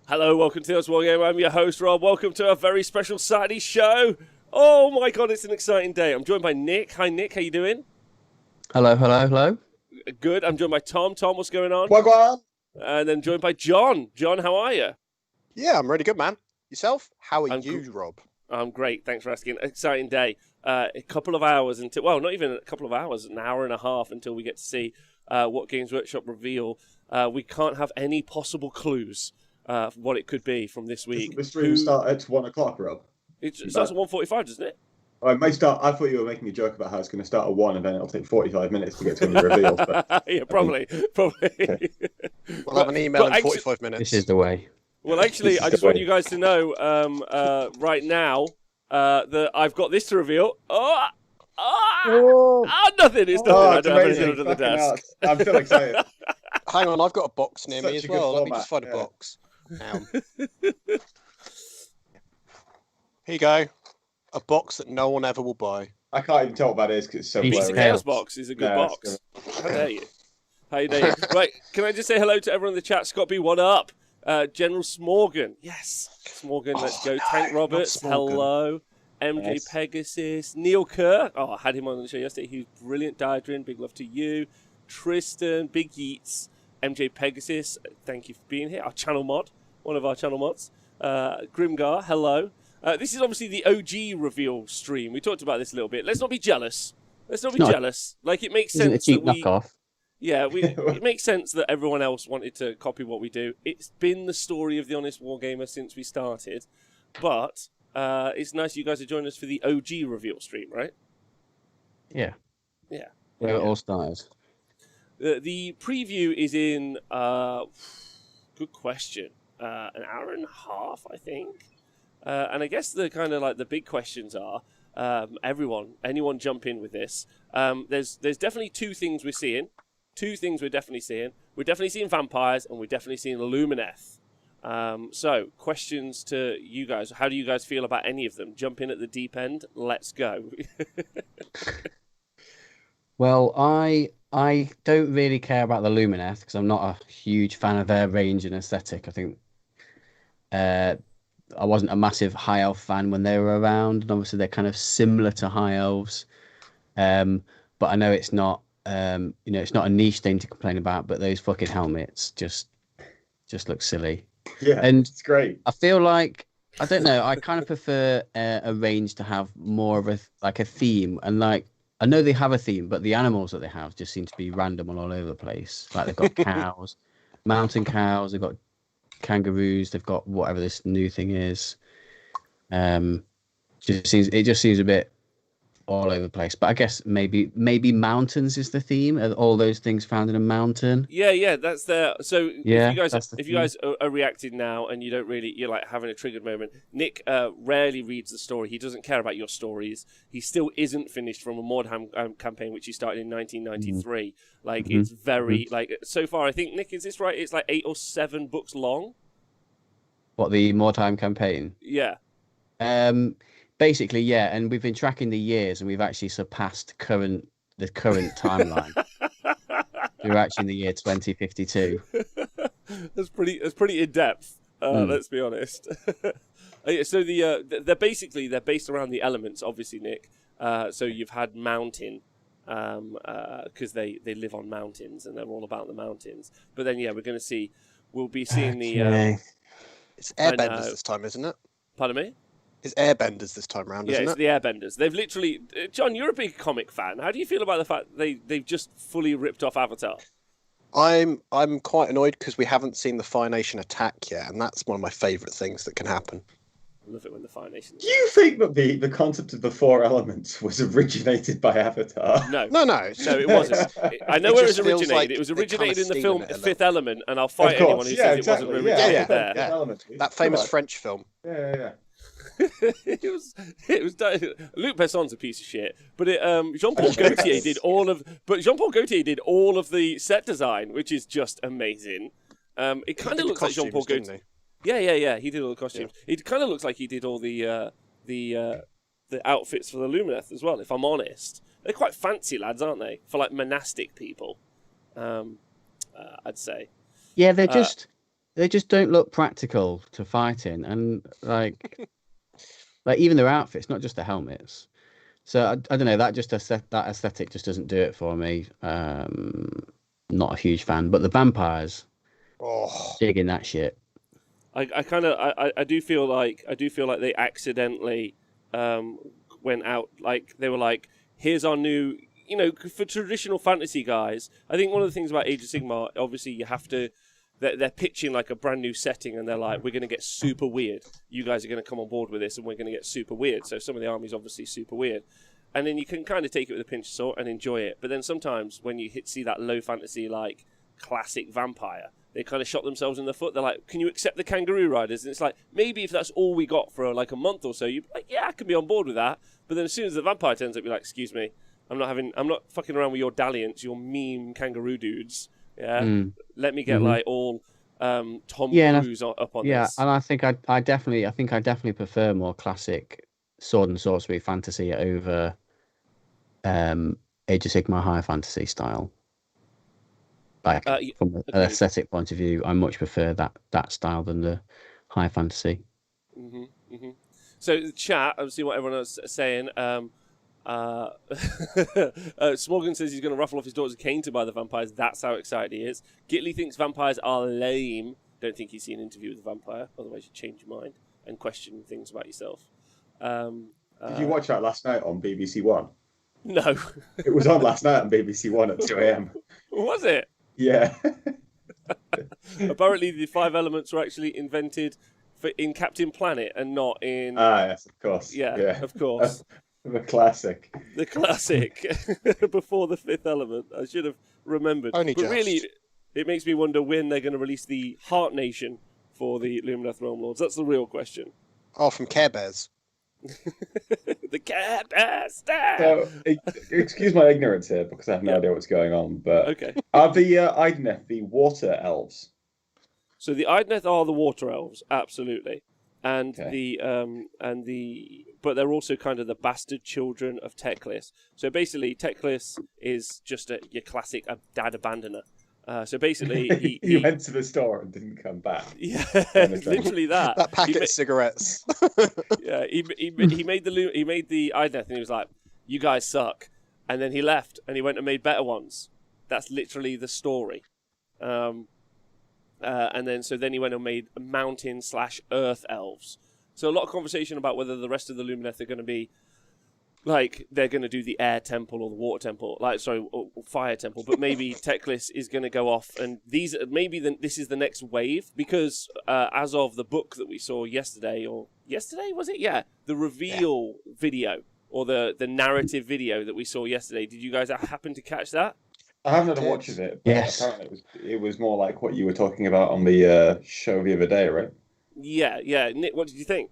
Hello, welcome to this War Game. I'm your host, Rob. Welcome to a very special Saturday show. Oh my God, it's an exciting day. I'm joined by Nick. Hi, Nick. How you doing? Hello, hello, hello. Good. I'm joined by Tom. Tom, what's going on? Wagwan. And then joined by John. John, how are you? Yeah, I'm really good, man. Yourself? How are you, Rob? I'm great. Thanks for asking. Exciting day. A couple of hours until, well, not even a couple of hours, an hour and a half until we get to see what Games Workshop reveal. We can't have any possible clues for what it could be from this week. Doesn't the stream start at 1 o'clock, Rob? It starts at 1:45, doesn't it? Oh, it may start. I thought you were making a joke about how it's going to start at 1 and then it'll take 45 minutes to get to any reveals. But yeah, probably. Okay. We'll have an email in 45 minutes. This is the way. Well, actually, I just want you guys to know right now that I've got this to reveal. Nothing. It's nothing. I don't have anything under the desk. I'm still excited. Hang on, I've got a box near me as Such a well. good Let me just find a box. Here you go. A box that no one ever will buy. I can't even tell what that is because it's so It's It's a blurry. Chaos box. It's a good box. How dare you? How dare you? Right, can I just say hello to everyone in the chat? Scott B, what up? General Smorgan. Yes. Smorgan, let's go. Tank Roberts, hello. MJ Yes. Pegasus. Neil Kerr. Oh, I had him on the show yesterday. He was brilliant. Diadrin, big love to you. Tristan, Big Yeats. MJ Pegasus, thank you for being here. Our channel mod, one of our channel mods. Grimgar, hello. This is obviously the OG reveal stream. We talked about this a little bit. Let's not be jealous. Jealous. Like, it makes Isn't sense. it a cheap that knockoff? Yeah, it makes sense that everyone else wanted to copy what we do. It's been the story of the Honest Wargamer since we started. But it's nice you guys are joining us for the OG reveal stream, right? Yeah. Yeah. Where it all started. The preview is in, good question, an hour and a half, I think. And I guess the kind of like the big questions are, anyone jump in with this. There's definitely two things we're seeing. Two things we're definitely seeing. We're definitely seeing vampires and we're definitely seeing Lumineth. So, questions to you guys. How do you guys feel about any of them? Jump in at the deep end. Let's go. Well, I don't really care about the Lumineth because I'm not a huge fan of their range and aesthetic. I think I wasn't a massive High Elf fan when they were around, and obviously they're kind of similar to High Elves. But I know it's not, it's not a niche thing to complain about. But those fucking helmets just look silly. Yeah, and it's great. I feel like I don't know. I kind of prefer a range to have more of a theme, and like. I know they have a theme, but the animals that they have just seem to be random and all over the place. Like they've got cows, mountain cows, they've got kangaroos, they've got whatever this new thing is. It just seems a bit all over the place. But I guess maybe mountains is the theme. All those things found in a mountain. Yeah, that's there. So Yeah, if you guys are reacting now and you don't really, you're like having a triggered moment. Nick rarely reads the story. He doesn't care about your stories. He still isn't finished from a Mordheim campaign, which he started in 1993. Like it's very like so far. I think Nick, is this right? It's like 8 or 7 books long. What, the Mordheim campaign? Yeah. Basically, yeah, and we've been tracking the years, and we've actually surpassed the current timeline. We're actually in the year 2052. That's pretty in depth. Let's be honest. So they're based around the elements, obviously, Nick. So you've had mountain, because they live on mountains and they're all about the mountains. But then we'll be seeing it's airbenders this time, isn't it? Pardon me? It's airbenders this time around, isn't it? Yeah, it's the airbenders. They've literally... John, you're a big comic fan. How do you feel about the fact they've just fully ripped off Avatar? I'm quite annoyed because we haven't seen the Fire Nation attack yet, and that's one of my favourite things that can happen. I love it when the Fire Nation... Do you think that the concept of the 4 elements was originated by Avatar? No, it wasn't. I know where it was just feels originated. like It was they're originated kinda in the film stealing it a Fifth little. Element, and I'll fight Of course, anyone who says it wasn't originated there. Yeah. Element. That famous Come on. French film. Yeah. it was Luc Besson's a piece of shit, but Jean-Paul Gaultier did all of the set design, which is just amazing. It kind of looks like Jean-Paul Gaultier. Yeah. He did all the costumes. Yeah. It kind of looks like he did all the outfits for the Lumineth as well. If I'm honest, they're quite fancy lads, aren't they? For like monastic people, I'd say. Yeah, they just don't look practical to fight in, and like even their outfits, not just the helmets. So I don't know. That aesthetic just doesn't do it for me. Not a huge fan, but the vampires, digging that shit. I do feel like they accidentally went out, like they were like, here's our new, for traditional fantasy guys. I think one of the things about Age of Sigmar, obviously you have to, they're pitching like a brand new setting, and they're like, we're going to get super weird. You guys are going to come on board with this, and we're going to get super weird. So some of the army's obviously super weird. And then you can kind of take it with a pinch of salt and enjoy it. But then sometimes when you see that low fantasy, like, classic vampire, they kind of shot themselves in the foot. They're like, can you accept the kangaroo riders? And it's like, maybe if that's all we got for like a month or so, you'd be like, yeah, I can be on board with that. But then as soon as the vampire turns up, you're like, excuse me, I'm not fucking around with your dalliance, your meme kangaroo dudes. Yeah, let me get like all Tom Cruise up on this. Yeah, and I think I definitely prefer more classic sword and sorcery fantasy over Age of Sigmar high fantasy style. Like from an aesthetic point of view, I much prefer that style than the high fantasy. So the chat, I'll see what everyone else is saying. Smorgan says he's going to ruffle off his daughter's cane to buy the vampires. That's how excited he is. Gitley thinks vampires are lame. Don't think he's seen an interview with a vampire. Otherwise, you change your mind and question things about yourself. Did you watch that last night on BBC One? No. It was on last night on BBC One at 2 a.m. Was it? Yeah. Apparently, the 5 elements were actually invented in Captain Planet and not in... yes, of course. Yeah, of course. The classic. The classic. Before the 5th element. I should have remembered. Really, it makes me wonder when they're going to release the Heart Nation for the Lumineth Realm Lords. That's the real question. Oh, from Care Bears. The Care Bears! So, excuse my ignorance here, because I have no idea what's going on, but okay. Are the Idoneth the water elves? So the Idoneth are the water elves, absolutely. And but they're also kind of the bastard children of Teclis. So basically, Teclis is just your classic dad abandoner. So basically, he went to the store and didn't come back. Yeah, literally that. That packet of cigarettes. Yeah, he made the Idoneth, and he was like, "You guys suck," and then he left and he went and made better ones. That's literally the story. And then he went and made mountain/earth elves. So a lot of conversation about whether the rest of the Lumineth are going to be like they're going to do the air temple or the water temple, or fire temple. But maybe Teclis is going to go off, and this is the next wave, because as of the book that we saw yesterday was it? Yeah, the reveal video or the narrative video that we saw yesterday. Did you guys happen to catch that? I haven't had a watch of it, but Yes. apparently it was more like what you were talking about on the show the other day, right? Yeah. Nick, what did you think?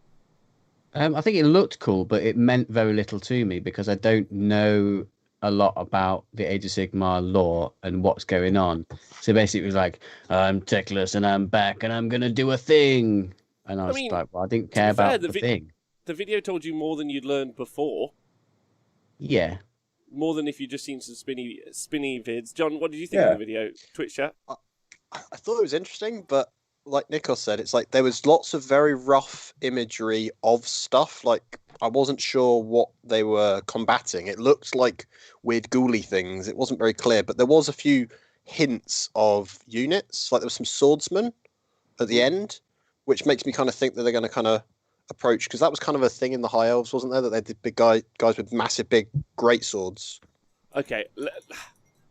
I think it looked cool, but it meant very little to me because I don't know a lot about the Age of Sigmar lore and what's going on. So basically, it was like, I'm Techless and I'm back and I'm gonna do a thing. And I was like, well, I didn't care about the thing. The video told you more than you'd learned before. Yeah. More than if you'd just seen some spinny vids. John, what did you think of the video? Twitch chat? I thought it was interesting, but like Nikos said, it's like there was lots of very rough imagery of stuff. Like I wasn't sure what they were combating. It looked like weird ghouly things. It wasn't very clear, but there was a few hints of units. Like there was some swordsmen at the end, which makes me kind of think that they're going to kind of approach, because that was kind of a thing in the High Elves, wasn't there? That they did big guys with massive, big, great swords. Okay,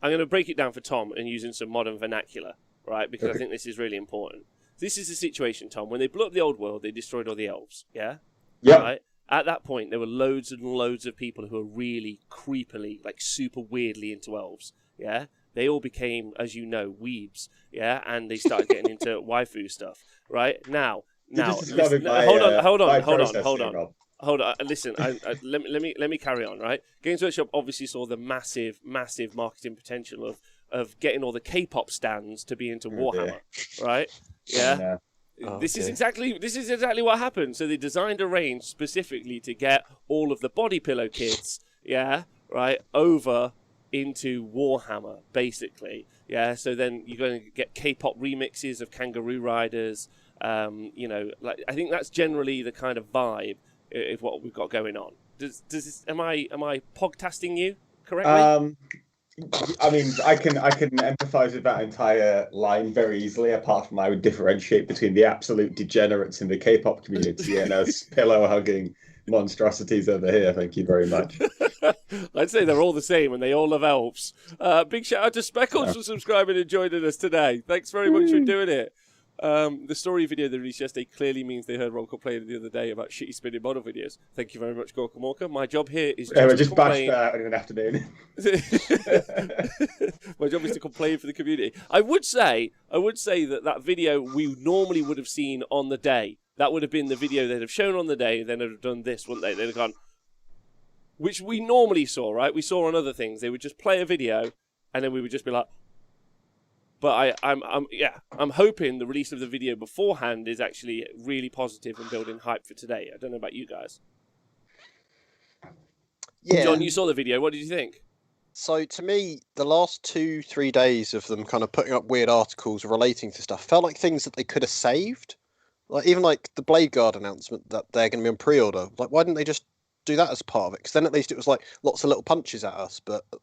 I'm going to break it down for Tom and using some modern vernacular, right? Because I think this is really important. This is the situation, Tom. When they blew up the old world, they destroyed all the elves, yeah? Yeah. Right? At that point, there were loads and loads of people who were really creepily, like super weirdly into elves, yeah? They all became, as you know, weebs, yeah? And they started getting into waifu stuff, right? Now, listen, hold on. Listen, let me carry on. Right, Games Workshop obviously saw the massive marketing potential of getting all the K-pop stands to be into Warhammer, right? Yeah. This is exactly what happened. So they designed a range specifically to get all of the body pillow kids, yeah, right, over into Warhammer, basically, yeah. So then you're going to get K-pop remixes of Kangaroo Riders. You know, like I think that's generally the kind of vibe of what we've got going on. Does this, am I podcasting you correctly? I mean, I can empathise with that entire line very easily. Apart from I would differentiate between the absolute degenerates in the K-pop community and us pillow hugging monstrosities over here. Thank you very much. I'd say they're all the same and they all love elves. Big shout out to Speckles for subscribing and joining us today. Thanks very much for doing it. The story video they released yesterday clearly means they heard Ron complain the other day about shitty spinning model videos. Thank you very much, Gorka Morka. My job here is just bashed that in an afternoon. My job is to complain for the community. I would say that video we normally would have seen on the day. That would have been the video they'd have shown on the day, then they'd have done this, wouldn't they? They'd have gone, which we normally saw, right? We saw on other things. They would just play a video, and then we would just be like, but I'm hoping the release of the video beforehand is actually really positive and building hype for today. I don't know about you guys. Yeah. John, you saw the video. What did you think? So to me, the last 2-3 days of them kind of putting up weird articles relating to stuff felt like things that they could have saved. Like even like the Blade Guard announcement that they're going to be on pre-order. Like why didn't they just do that as part of it? Because then at least it was like lots of little punches at us. But it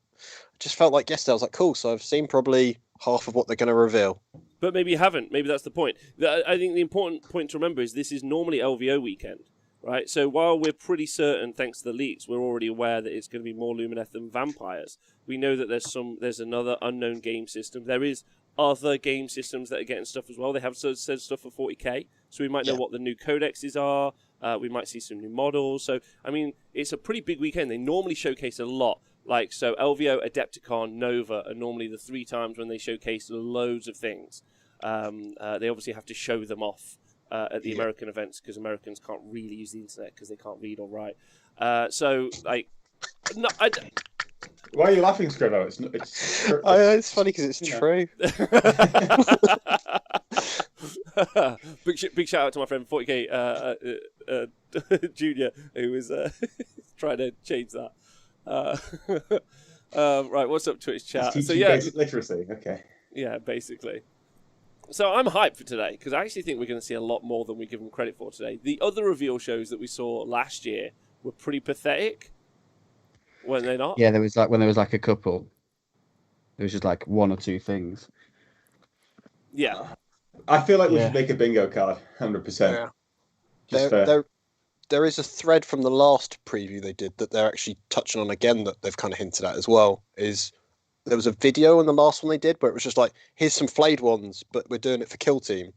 just felt like yesterday I was like, cool. So I've seen probably half of what they're going to reveal. But maybe you haven't. Maybe that's the point. I think the important point to remember is this is normally LVO weekend, right? So while we're pretty certain, thanks to the leaks, we're already aware that it's going to be more Lumineth than vampires. We know that there's another unknown game system. There is other game systems that are getting stuff as well. They have said stuff for 40k, so we might know what the new codexes are. We might see some new models. So, I mean, it's a pretty big weekend. They normally showcase a lot. Like, so LVO, Adepticon, Nova are normally the 3 times when they showcase loads of things. They obviously have to show them off at the American events because Americans can't really use the internet because they can't read or write. So, like, no, why are you laughing, Scrivo? It's funny because it's true. Big shout out to my friend 40k Junior who was trying to change that. Right, what's up, Twitch chat? So basic literacy. Okay. Yeah, basically. So I'm hyped for today because I actually think we're going to see a lot more than we give them credit for today. The other reveal shows that we saw last year were pretty pathetic. Weren't they not? Yeah, there was like a couple. There was just like 1 or 2 things. Yeah. I feel like we should make a bingo card, 100%. Yeah. There is a thread from the last preview they did that they're actually touching on again that they've kind of hinted at as well. Is there was a video in the last one they did where it was just like, here's some flayed ones, but we're doing it for Kill Team,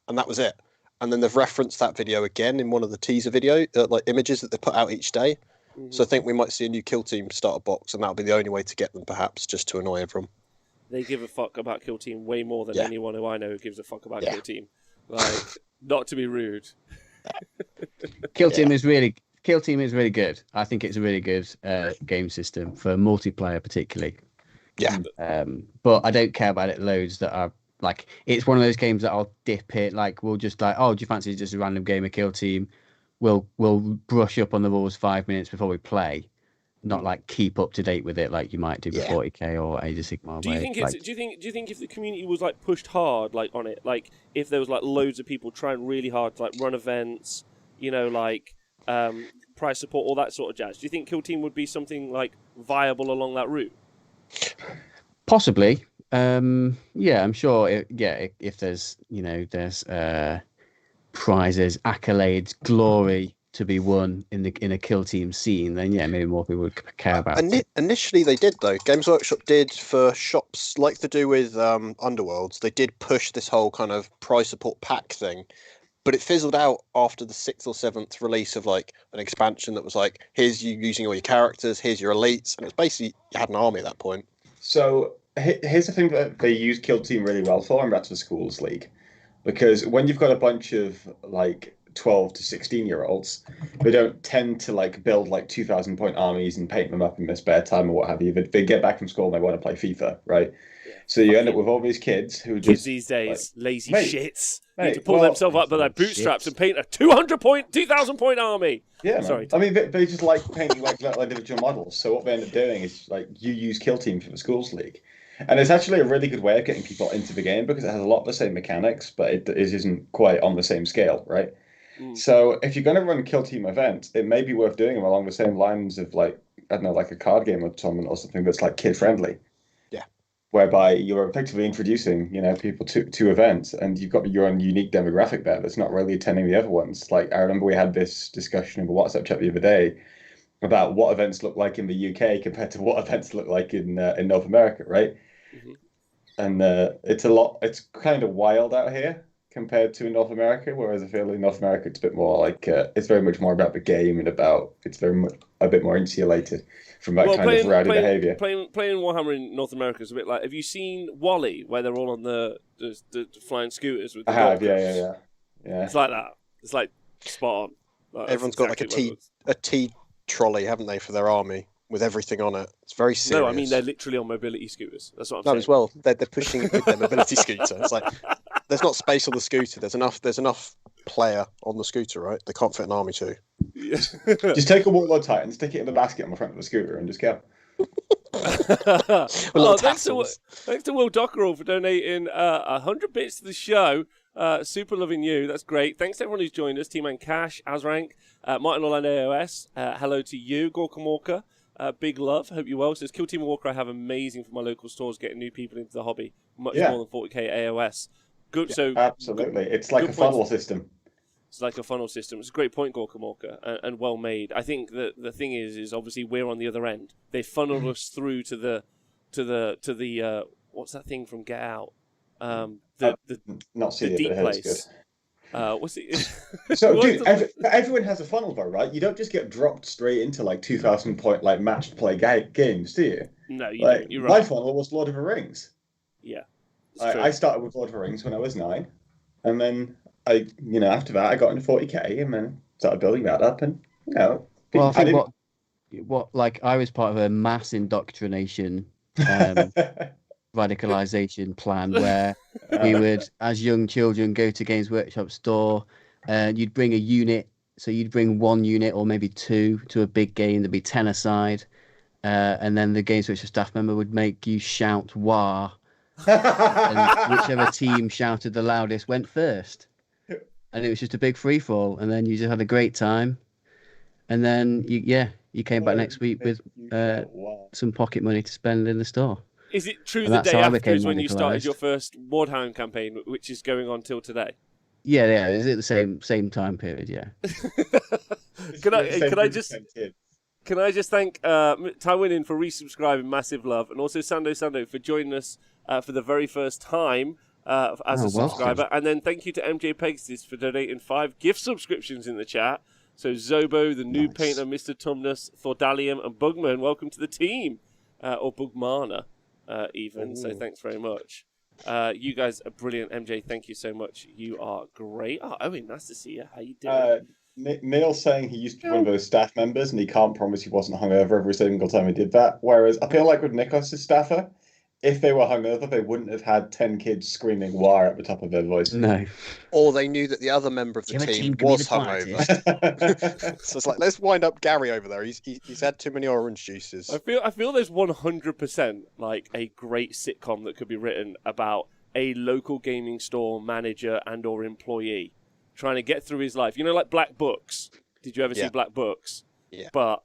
and that was it. And then they've referenced that video again in one of the teaser video like images that they put out each day. So I think we might see a new Kill Team starter box, and that'll be the only way to get them, perhaps, just to annoy everyone. They give a fuck about Kill Team way more than anyone who I know who gives a fuck about Kill Team. Like, not to be rude. Kill Team is really good. I think it's a really good game system for multiplayer, particularly. Yeah. But I don't care about it loads. That are like, it's one of those games that I'll dip it. Like, we'll just like, oh, do you fancy just a random game of Kill Team? We'll brush up on the rules 5 minutes before we play. Not like keep up to date with it like you might do with 40k or Age of Sigmar. Do you think if the community was like pushed hard like on it, like if there was like loads of people trying really hard to like run events, you know, like prize support, all that sort of jazz, do you think Kill Team would be something like viable along that route? Possibly. Yeah, I'm sure. If there's prizes, accolades, glory to be won in a Kill Team scene, then maybe more people would care about it. Initially they did, though. Games Workshop did for shops like they do with Underworlds. They did push this whole kind of prize support pack thing, but it fizzled out after the 6th or 7th release of like an expansion that was like, here's you using all your characters, here's your elites, and it's basically you had an army at that point. So here's the thing that they use Kill Team really well for, and that's the Schools League, because when you've got a bunch of like 12 to 16-year-olds, they don't tend to like build like 2,000 point armies and paint them up in their spare time or what have you. They get back from school and they want to play FIFA, right? Yeah. So you end up with all these kids who just these days like, lazy shits need to pull themselves up by their bootstraps and paint a 2,000 point army. Yeah, sorry. I mean, they just like painting like little individual models. So what they end up doing is like you use Kill Team for the Schools League. And it's actually a really good way of getting people into the game because it has a lot of the same mechanics, but it isn't quite on the same scale, right? So if you're going to run a Kill Team event, it may be worth doing them along the same lines of like, I don't know, like a card game or tournament or something that's like kid friendly. Yeah. Whereby you're effectively introducing, people to events, and you've got your own unique demographic there that's not really attending the other ones. Like I remember we had this discussion in the WhatsApp chat the other day about what events look like in the UK compared to what events look like in North America, right? Mm-hmm. And it's kind of wild out here compared to in North America, whereas I feel in North America it's a bit more like it's very much more about the game and it's very much a bit more insulated from that kind of rowdy behaviour. Playing Warhammer in North America is a bit like, have you seen Wally, where they're all on the flying scooters with the have, yeah. It's like that. It's like spot on. Like, everyone's got like a tea trolley, haven't they, for their army with everything on it. It's very serious. No, I mean they're literally on mobility scooters. That's what I'm saying. No, as well. They're pushing it with their mobility scooter. It's like there's not space on the scooter. There's enough player on the scooter, right? They can't fit an army too. Yeah. Just take a Warlord Titan, stick it in the basket on the front of the scooter, and just go. Thanks to Will Dockerall for donating 100 bits to the show. Super loving you. That's great. Thanks to everyone who's joined us. T-Man Cash, Azrank, Martin Orlando AOS. Hello to you, Gorka Walker. Big love. Hope you're well. Says Kill Team Walker I have amazing for my local stores, getting new people into the hobby. Much more than 40k AOS. Good. Yeah, so absolutely, it's like a funnel system. It's like a funnel system. It's a great point, Gorka Walker, and well made. I think that the thing is obviously we're on the other end. They funneled us through to the what's that thing from Get Out? Not seeing the deep it, place. What's it? So, dude, everyone has a funnel though, right? You don't just get dropped straight into like 2,000 point like matched play games, do you? No, you like, don't. You're my right. funnel was Lord of the Rings. Yeah, I started with Lord of the Rings when I was 9, and then after that I got into 40k, and then started building that up, and Well, I think what like I was part of a mass indoctrination. Radicalization plan where we would, as young children, go to Games Workshop store and you'd bring a unit. So you'd bring one unit or maybe two to a big game. There'd be 10 aside. And then the Games Workshop staff member would make you shout "Wah," and whichever team shouted the loudest went first. And it was just a big free fall. And then you just had a great time. And then you came back next week with some pocket money to spend in the store. Is it true the day after is when you started your first Wardhound campaign, which is going on till today? Yeah. Is it the same time period? Yeah. Can I just thank Tywin for resubscribing, massive love, and also Sando for joining us for the very first time as a subscriber, and then thank you to MJ Pegasus for donating 5 gift subscriptions in the chat. So Zobo, the noob Nice. painter, Mr. Tumnus, Thordalium, and Bugman, welcome to the team. Or Bugmana, even. So thanks very much. You guys are brilliant. MJ, thank you so much. You are great. Oh, Owen, nice to see you. How you doing? Neil's saying he used to be one of those staff members and he can't promise he wasn't hungover every single time he did that. Whereas I feel like with Nikos' staffer, if they were hungover, they wouldn't have had 10 kids screaming "wire" at the top of their voice. No. Or they knew that the other member of the Your team team can be was the hungover. So it's like, let's wind up Gary over there. He's had too many orange juices. I feel there's 100% like a great sitcom that could be written about a local gaming store manager and or employee trying to get through his life. You know, like Black Books. Did you ever see Black Books? Yeah. But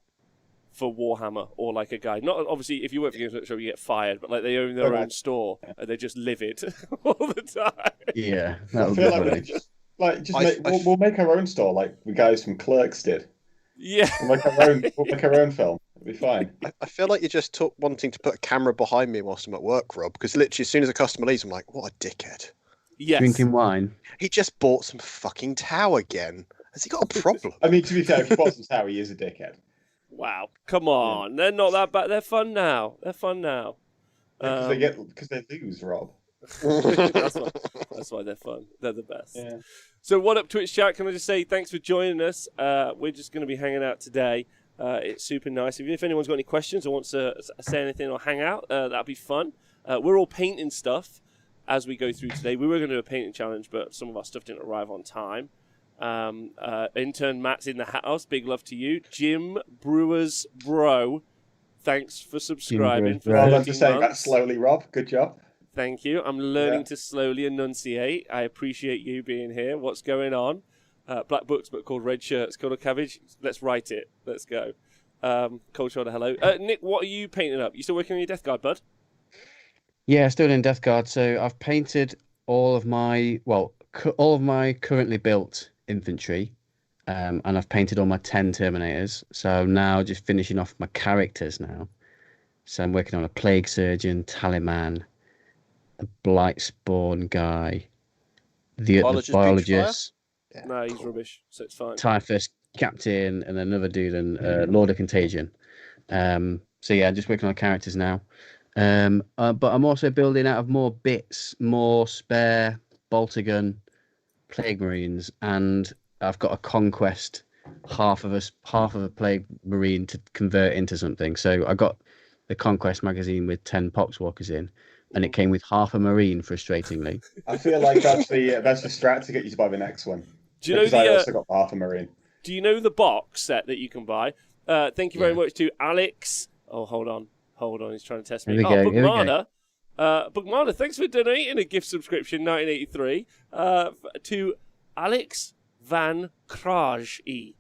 for Warhammer, or like a guy. Not obviously, if you work for Games Wokshop, you get fired, but like they own their own store and they just live it all the time. Yeah, that I would feel be like funny. we'll make our own store like the guys from Clerks did. Yeah. We'll make our own film. It'll be fine. I feel like you're just wanting to put a camera behind me whilst I'm at work, Rob, because literally as soon as a customer leaves, I'm like, what a dickhead. Yes. Drinking wine. He just bought some fucking towel again. Has he got a problem? I mean, to be fair, if you bought some tower, he is a dickhead. Wow. Come on. They're not that bad. They're fun now. Because they lose, Rob. That's why they're fun. They're the best. Yeah. So what up, Twitch chat? Can I just say thanks for joining us. We're just going to be hanging out today. It's super nice. If anyone's got any questions or wants to say anything or hang out, that'll be fun. We're all painting stuff as we go through today. We were going to do a painting challenge, but some of our stuff didn't arrive on time. Intern Matt's in the house. Big love to you. Jim Brewers Bro, thanks for subscribing for Well, 13 I'm just saying that months. slowly, Rob. Good job. Thank you. I'm learning to slowly enunciate. I appreciate you being here. What's going on? Black Books, but called Red Shirts. Called a Cabbage. Let's write it. Let's go. Cold Shoulder, hello. Nick, what are you painting up? You still working on your Death Guard, bud? Yeah, still in Death Guard. So I've painted all of my currently built infantry, and I've painted all my 10 Terminators. So I'm now just finishing off my characters now. So I'm working on a Plague Surgeon, Tallyman, a Blightspawn guy, the biologist, No, he's rubbish, so it's fine. Typhus Captain, and another dude, and Lord of Contagion. So yeah, I'm just working on characters now. But I'm also building out of more bits, more spare Boltagun Plague Marines, and I've got a Conquest, half of a Plague Marine to convert into something. So I got the Conquest magazine with 10 Poxwalkers in, and it came with half a Marine, frustratingly. I feel like that's the strat to get you to buy the next one. Do you know I also got half a Marine. Do you know the box set that you can buy? Thank you very much to Alex. Oh, hold on. He's trying to test me. Bugmana. Bugmana, thanks for donating a gift subscription, 1983, to Alex Van Kraj E.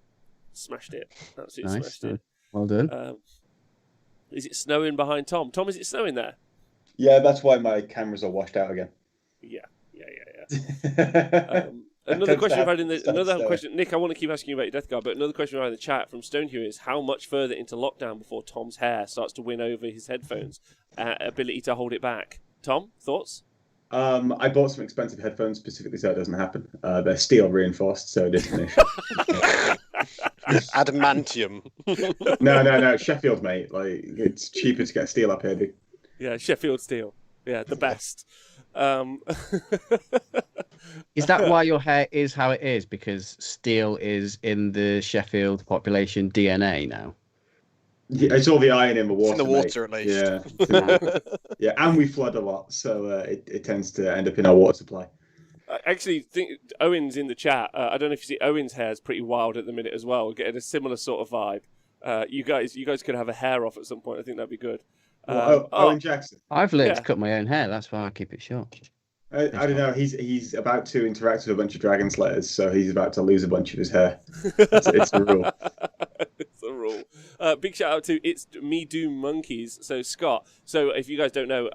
Smashed it. Absolutely Nice. smashed it. Well done. Is it snowing behind Tom? Tom, is it snowing there? Yeah, that's why my cameras are washed out again. Yeah. Another question I've had another question, Nick. I want to keep asking you about your Death Guard, but another question I've had in the chat from Stonehugh is how much further into lockdown before Tom's hair starts to win over his headphones ability to hold it back? Tom, thoughts? I bought some expensive headphones specifically so it doesn't happen. They're steel reinforced, so it isn't an issue. Adamantium. No, Sheffield, mate. Like it's cheaper to get steel up here, dude. Yeah, Sheffield steel. Yeah, the best. Is that why your hair is how it is? Because steel is in the Sheffield population DNA now? Yeah, it's all the iron in the water. In the water, mate. at least. Yeah. Yeah, and we flood a lot, so it tends to end up in our water supply. I actually think Owen's in the chat. I don't know if you see Owen's hair is pretty wild at the minute as well. We're getting a similar sort of vibe. You guys could have a hair off at some point. I think that'd be good. Owen Jackson. I've learned to cut my own hair. That's why I keep it short. I don't know. He's about to interact with a bunch of Dragon Slayers, so he's about to lose a bunch of his hair. It's a rule. It's a rule. Big shout out to It's Me Doom Monkeys. So Scott. So if you guys don't know,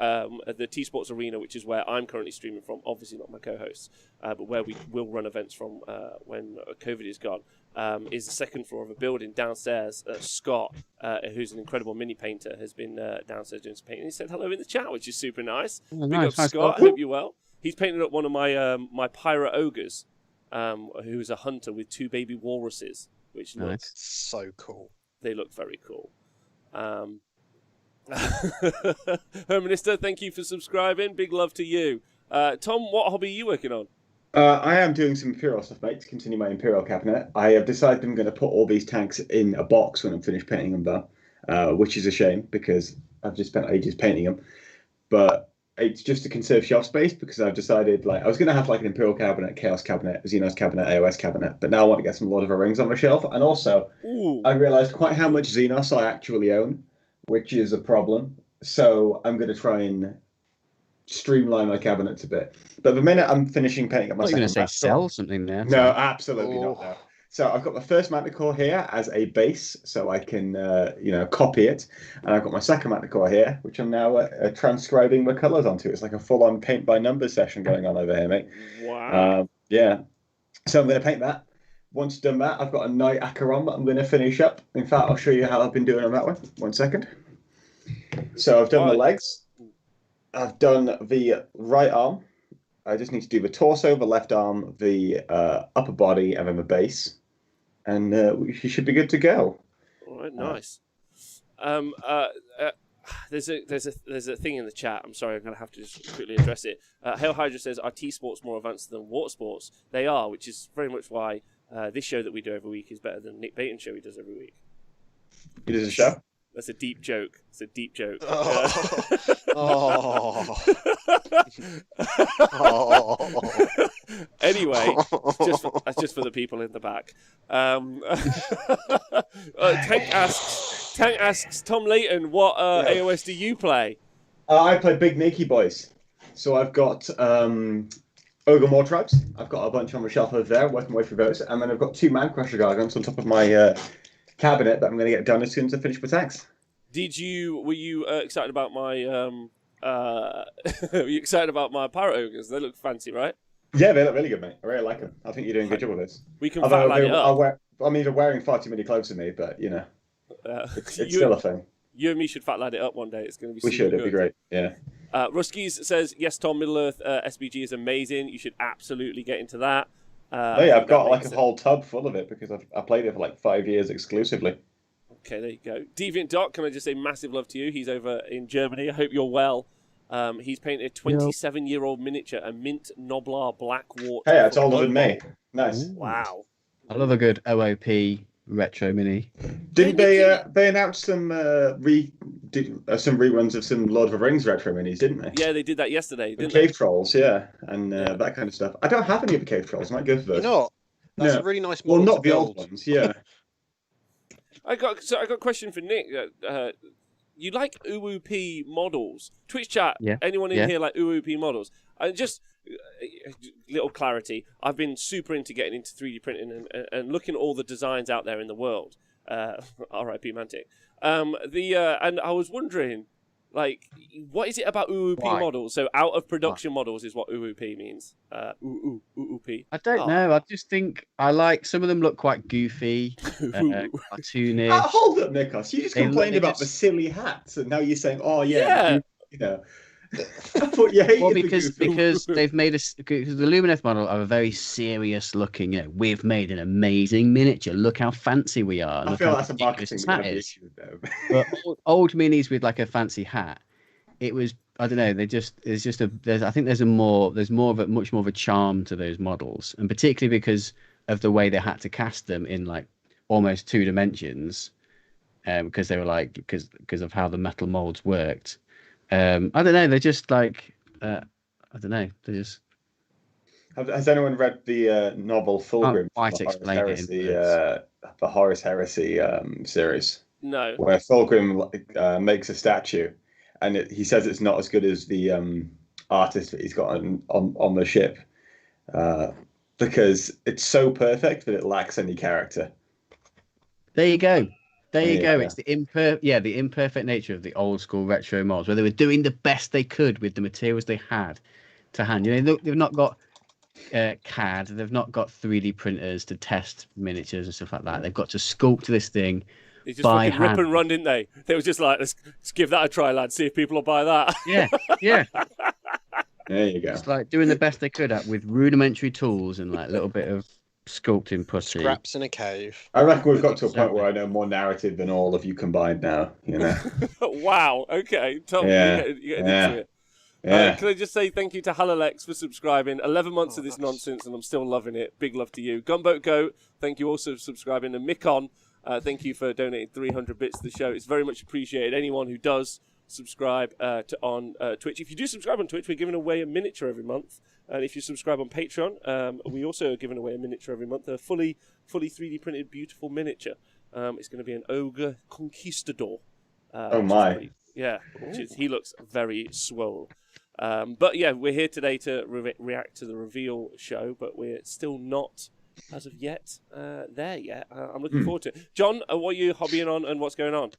the T Sports Arena, which is where I'm currently streaming from, obviously not my co-hosts, but where we will run events from when COVID is gone, is the second floor of a building downstairs. Scott, who's an incredible mini painter, has been downstairs doing some painting. He said hello in the chat, which is super nice. Oh, Big up Scott. I hope you're well. He's painted up one of my my Pyro Ogres, who's a hunter with 2 baby walruses. which Nice. looks So cool. they look very cool. Herminister, thank you for subscribing. Big love to you. Tom, what hobby are you working on? I am doing some Imperial stuff, mate, to continue my Imperial cabinet. I have decided I'm going to put all these tanks in a box when I'm finished painting them, though, which is a shame because I've just spent ages painting them. But it's just to conserve shelf space because I've decided, like, I was going to have like an Imperial cabinet, Chaos cabinet, Xenos cabinet, AOS cabinet, but now I want to get some Lord of the Rings on my shelf. And also, I realized quite how much Xenos I actually own, which is a problem. So I'm going to try and streamline my cabinets a bit. But the minute I'm finishing painting up my I thought you were second going to say sell something there. no, absolutely not. Oh. No. So I've got my first Manticore here as a base, so I can copy it, and I've got my second Manticore here, which I'm now transcribing the colours onto. It's like a full-on paint by numbers session going on over here, mate. Wow. Yeah. So I'm going to paint that. Once done that, I've got a Knight Acheron that I'm going to finish up. In fact, I'll show you how I've been doing on that one. 1 second. So I've done the legs. I've done the right arm. I just need to do the torso, the left arm, the upper body, and then the base. And you should be good to go. All right, nice. There's a thing in the chat. I'm sorry, I'm going to have to just quickly address it. Hail Hydra says, are T-Sports more advanced than water sports? They are, which is very much why this show that we do every week is better than Nick Baton's show he does every week. He does a show? That's a deep joke. It's a deep joke. Oh. Anyway, just for the people in the back. Tank asks Tom Layton, what AOS do you play? I play Big Nakey Boys. So I've got Ogre Tribes. I've got a bunch on the shelf over there, working my way through those. And then I've got 2 Man Crusher Gargants on top of my cabinet that I'm going to get done as soon as I finish my tanks. Were you excited about my were you excited about my Pirate Ogres? They look fancy, right? Yeah, they look really good, mate. I really like them. I think you're doing a good job with this. We can fat line it up. They're wearing far too many clothes to me, but it's still a thing. You and me should fat line it up one day. It's going to be We should. It'd be great. Yeah. Ruskies says, yes, Tom, Middle Earth SBG is amazing. You should absolutely get into that. I've got like a whole tub full of it because I played it for like 5 years exclusively. Okay, there you go. Deviant Doc, can I just say massive love to you? He's over in Germany. I hope you're well. He's painted a 27-year-old miniature, a mint Noblar Black Wart. Hey, that's older than me. Nice. Wow. I love a good OOP retro mini. Didn't they announce some reruns of some Lord of the Rings retro minis, didn't they? Yeah, they did that yesterday, didn't Cave Trolls, yeah, and that kind of stuff. I don't have any of the Cave Trolls. I might go for those. You know what? That's a really nice model. Well, not to the build. old ones, yeah. I got a question for Nick. You like UOP models? Twitch chat. Yeah. Anyone in here like UOP models? And just little clarity. I've been super into getting into 3D printing and looking at all the designs out there in the world. R.I.P. Mantic. And I was wondering, like, what is it about UOP models? So out of production models is what UOP means. UOP. I don't know. I just think I like some of them look quite goofy, cartoonish. Hold up, Nikos. You just complained about the silly hats, and now you're saying, "Oh yeah." I thought you hated because they've made because the Lumineth model are a very serious looking. We've made an amazing miniature. Look how fancy we are. I feel that's a marketing issue though. But old minis with like a fancy hat, it was. I don't know. I think there's more of a much more of a charm to those models, and particularly because of the way they had to cast them in like almost 2 dimensions, because they were like because of how the metal molds worked. I don't know. They're just like I don't know. They're just. Has anyone read the novel Fulgrim? Quite explain it. The Horus Heresy series. No. Where Fulgrim makes a statue, and he says it's not as good as the artist that he's got on the ship, because it's so perfect that it lacks any character. There you go. There you go. It's the imperfect nature of the old school retro models, where they were doing the best they could with the materials they had to hand. They've not got CAD, they've not got 3D printers to test miniatures and stuff like that. They've got to sculpt this thing. They just fucking rip and run, didn't they? They were just like, let's give that a try, lad. See if people will buy that. Yeah. There you go. It's like doing the best they could with rudimentary tools and like a little bit of sculpting putty. Scraps in a cave. I reckon we've got to a point Exactly. where I know more narrative than all of you combined now. You know. Wow. Okay, Tom, Yeah. you're getting Yeah. into it. Yeah. Can I just say thank you to Halalex for subscribing? 11 months of this nice. nonsense, and I'm still loving it. Big love to you. Gunboat Goat, thank you also for subscribing. And Mikon, thank you for donating 300 bits to the show. It's very much appreciated. Anyone who does subscribe on Twitch. If you do subscribe on Twitch, we're giving away a miniature every month. And if you subscribe on Patreon, we also are giving away a miniature every month. A fully 3D printed, beautiful miniature. It's going to be an Ogre Conquistador. Oh my. He looks very swole. But yeah, we're here today to react to the reveal show, but we're still not, as of yet, there yet. I'm looking forward to it. John, what are you hobbying on and what's going on?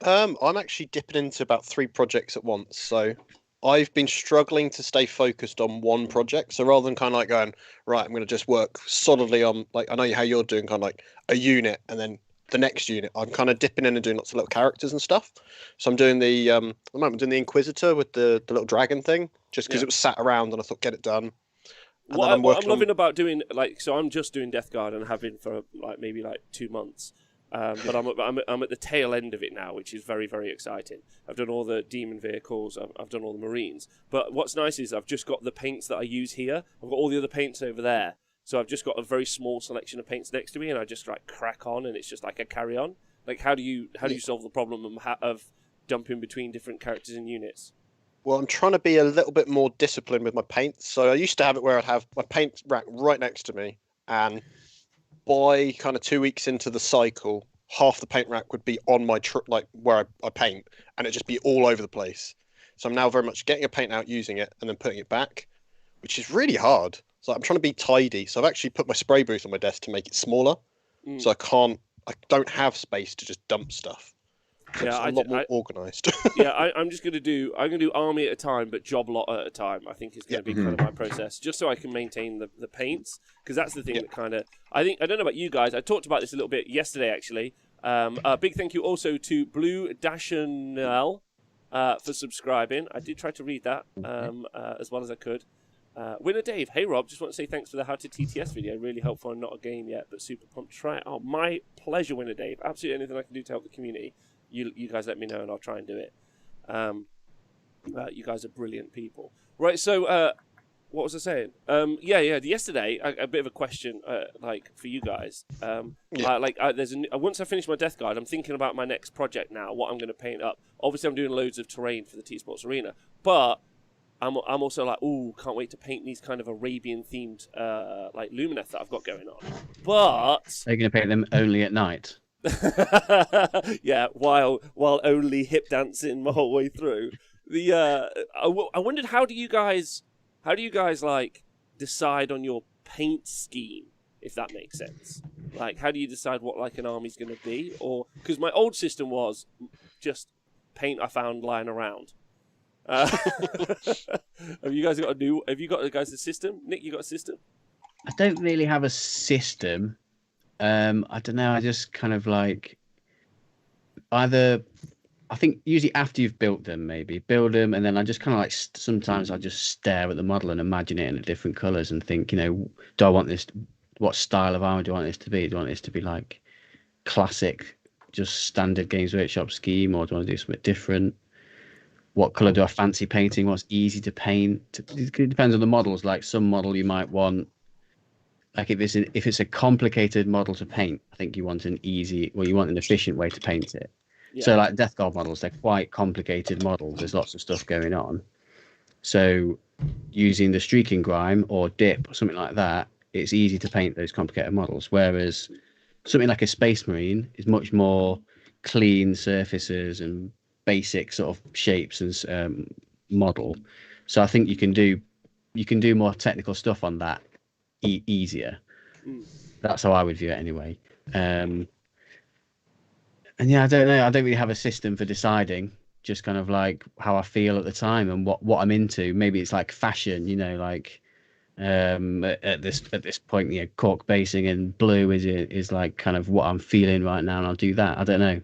I'm actually dipping into about 3 projects at once, so I've been struggling to stay focused on one project. So rather than kind of like going, right, I'm going to just work solidly on, like, I know how you're doing, kind of like a unit and then the next unit, I'm kind of dipping in and doing lots of little characters and stuff. So I'm doing the at the moment I'm doing the Inquisitor with the little dragon thing, just because it was sat around and I thought get it done. And What then I'm loving about doing, like, so I'm just doing Death Guard and have been for maybe 2 months. But I'm at the tail end of it now, which is very, very exciting. I've done all the demon vehicles, I've done all the marines. But what's nice is I've just got the paints that I use here. I've got all the other paints over there. So I've just got a very small selection of paints next to me, and I just crack on, and it's just like a carry on. Like, how do you solve the problem of dumping between different characters and units? Well, I'm trying to be a little bit more disciplined with my paints. So I used to have it where I'd have my paint rack right next to me, and by kind of 2 weeks into the cycle, half the paint rack would be on my where I paint, and it'd just be all over the place. So I'm now very much getting a paint out, using it, and then putting it back, which is really hard. So I'm trying to be tidy. So I've actually put my spray booth on my desk to make it smaller. So I don't have space to just dump stuff. So it's a lot more organised. I'm going to do army at a time, but job lot at a time. I think is going to be kind of my process, just so I can maintain the paints, because that's the thing that kind of I don't know about you guys. I talked about this a little bit yesterday, actually. A big thank you also to Blue Dashanel for subscribing. I did try to read that as well as I could. Winner Dave, hey Rob, just want to say thanks for the How to TTS video. Really helpful and not a game yet, but super pumped to try it. Oh, my pleasure, Winner Dave. Absolutely anything I can do to help the community. You guys let me know and I'll try and do it. You guys are brilliant people. Right, so what was I saying? Yesterday, a bit of a question, for you guys. Once I finish my Death Guard, I'm thinking about my next project now, what I'm going to paint up. Obviously, I'm doing loads of terrain for the T-Sports Arena, but I'm also like, ooh, can't wait to paint these kind of Arabian-themed Lumineth that I've got going on. But Are you going to paint them only at night? yeah, while only hip dancing my whole way through. I wondered how do you guys decide on your paint scheme, if that makes sense? Like, how do you decide what an army's going to be? Or because my old system was just paint I found lying around. Have you guys got a system? Nick, you got a system? I don't really have a system. I don't know. I just kind of I think usually after you've built them, maybe build them, and then I just kind of sometimes I just stare at the model and imagine it in different colours and think, do I want this? What style of armor do I want this to be? Do I want this to be like classic, just standard Games Workshop scheme, or do I want to do something different? What colour do I fancy painting? What's easy to paint? It depends on the models. Like some model you might want. Like if it's a complicated model to paint, I think you want an efficient way to paint it. Yeah. So like Death Guard models, they're quite complicated models. There's lots of stuff going on. So using the streaking grime or dip or something like that, it's easy to paint those complicated models. Whereas something like a Space Marine is much more clean surfaces and basic sort of shapes and model. So I think you can do more technical stuff on that. Easier. That's how I would view it anyway. And yeah, I don't know. I don't really have a system for deciding. Just kind of like how I feel at the time and what I'm into. Maybe it's like fashion, at this point, cork basing and blue is like kind of what I'm feeling right now, and I'll do that. I don't know.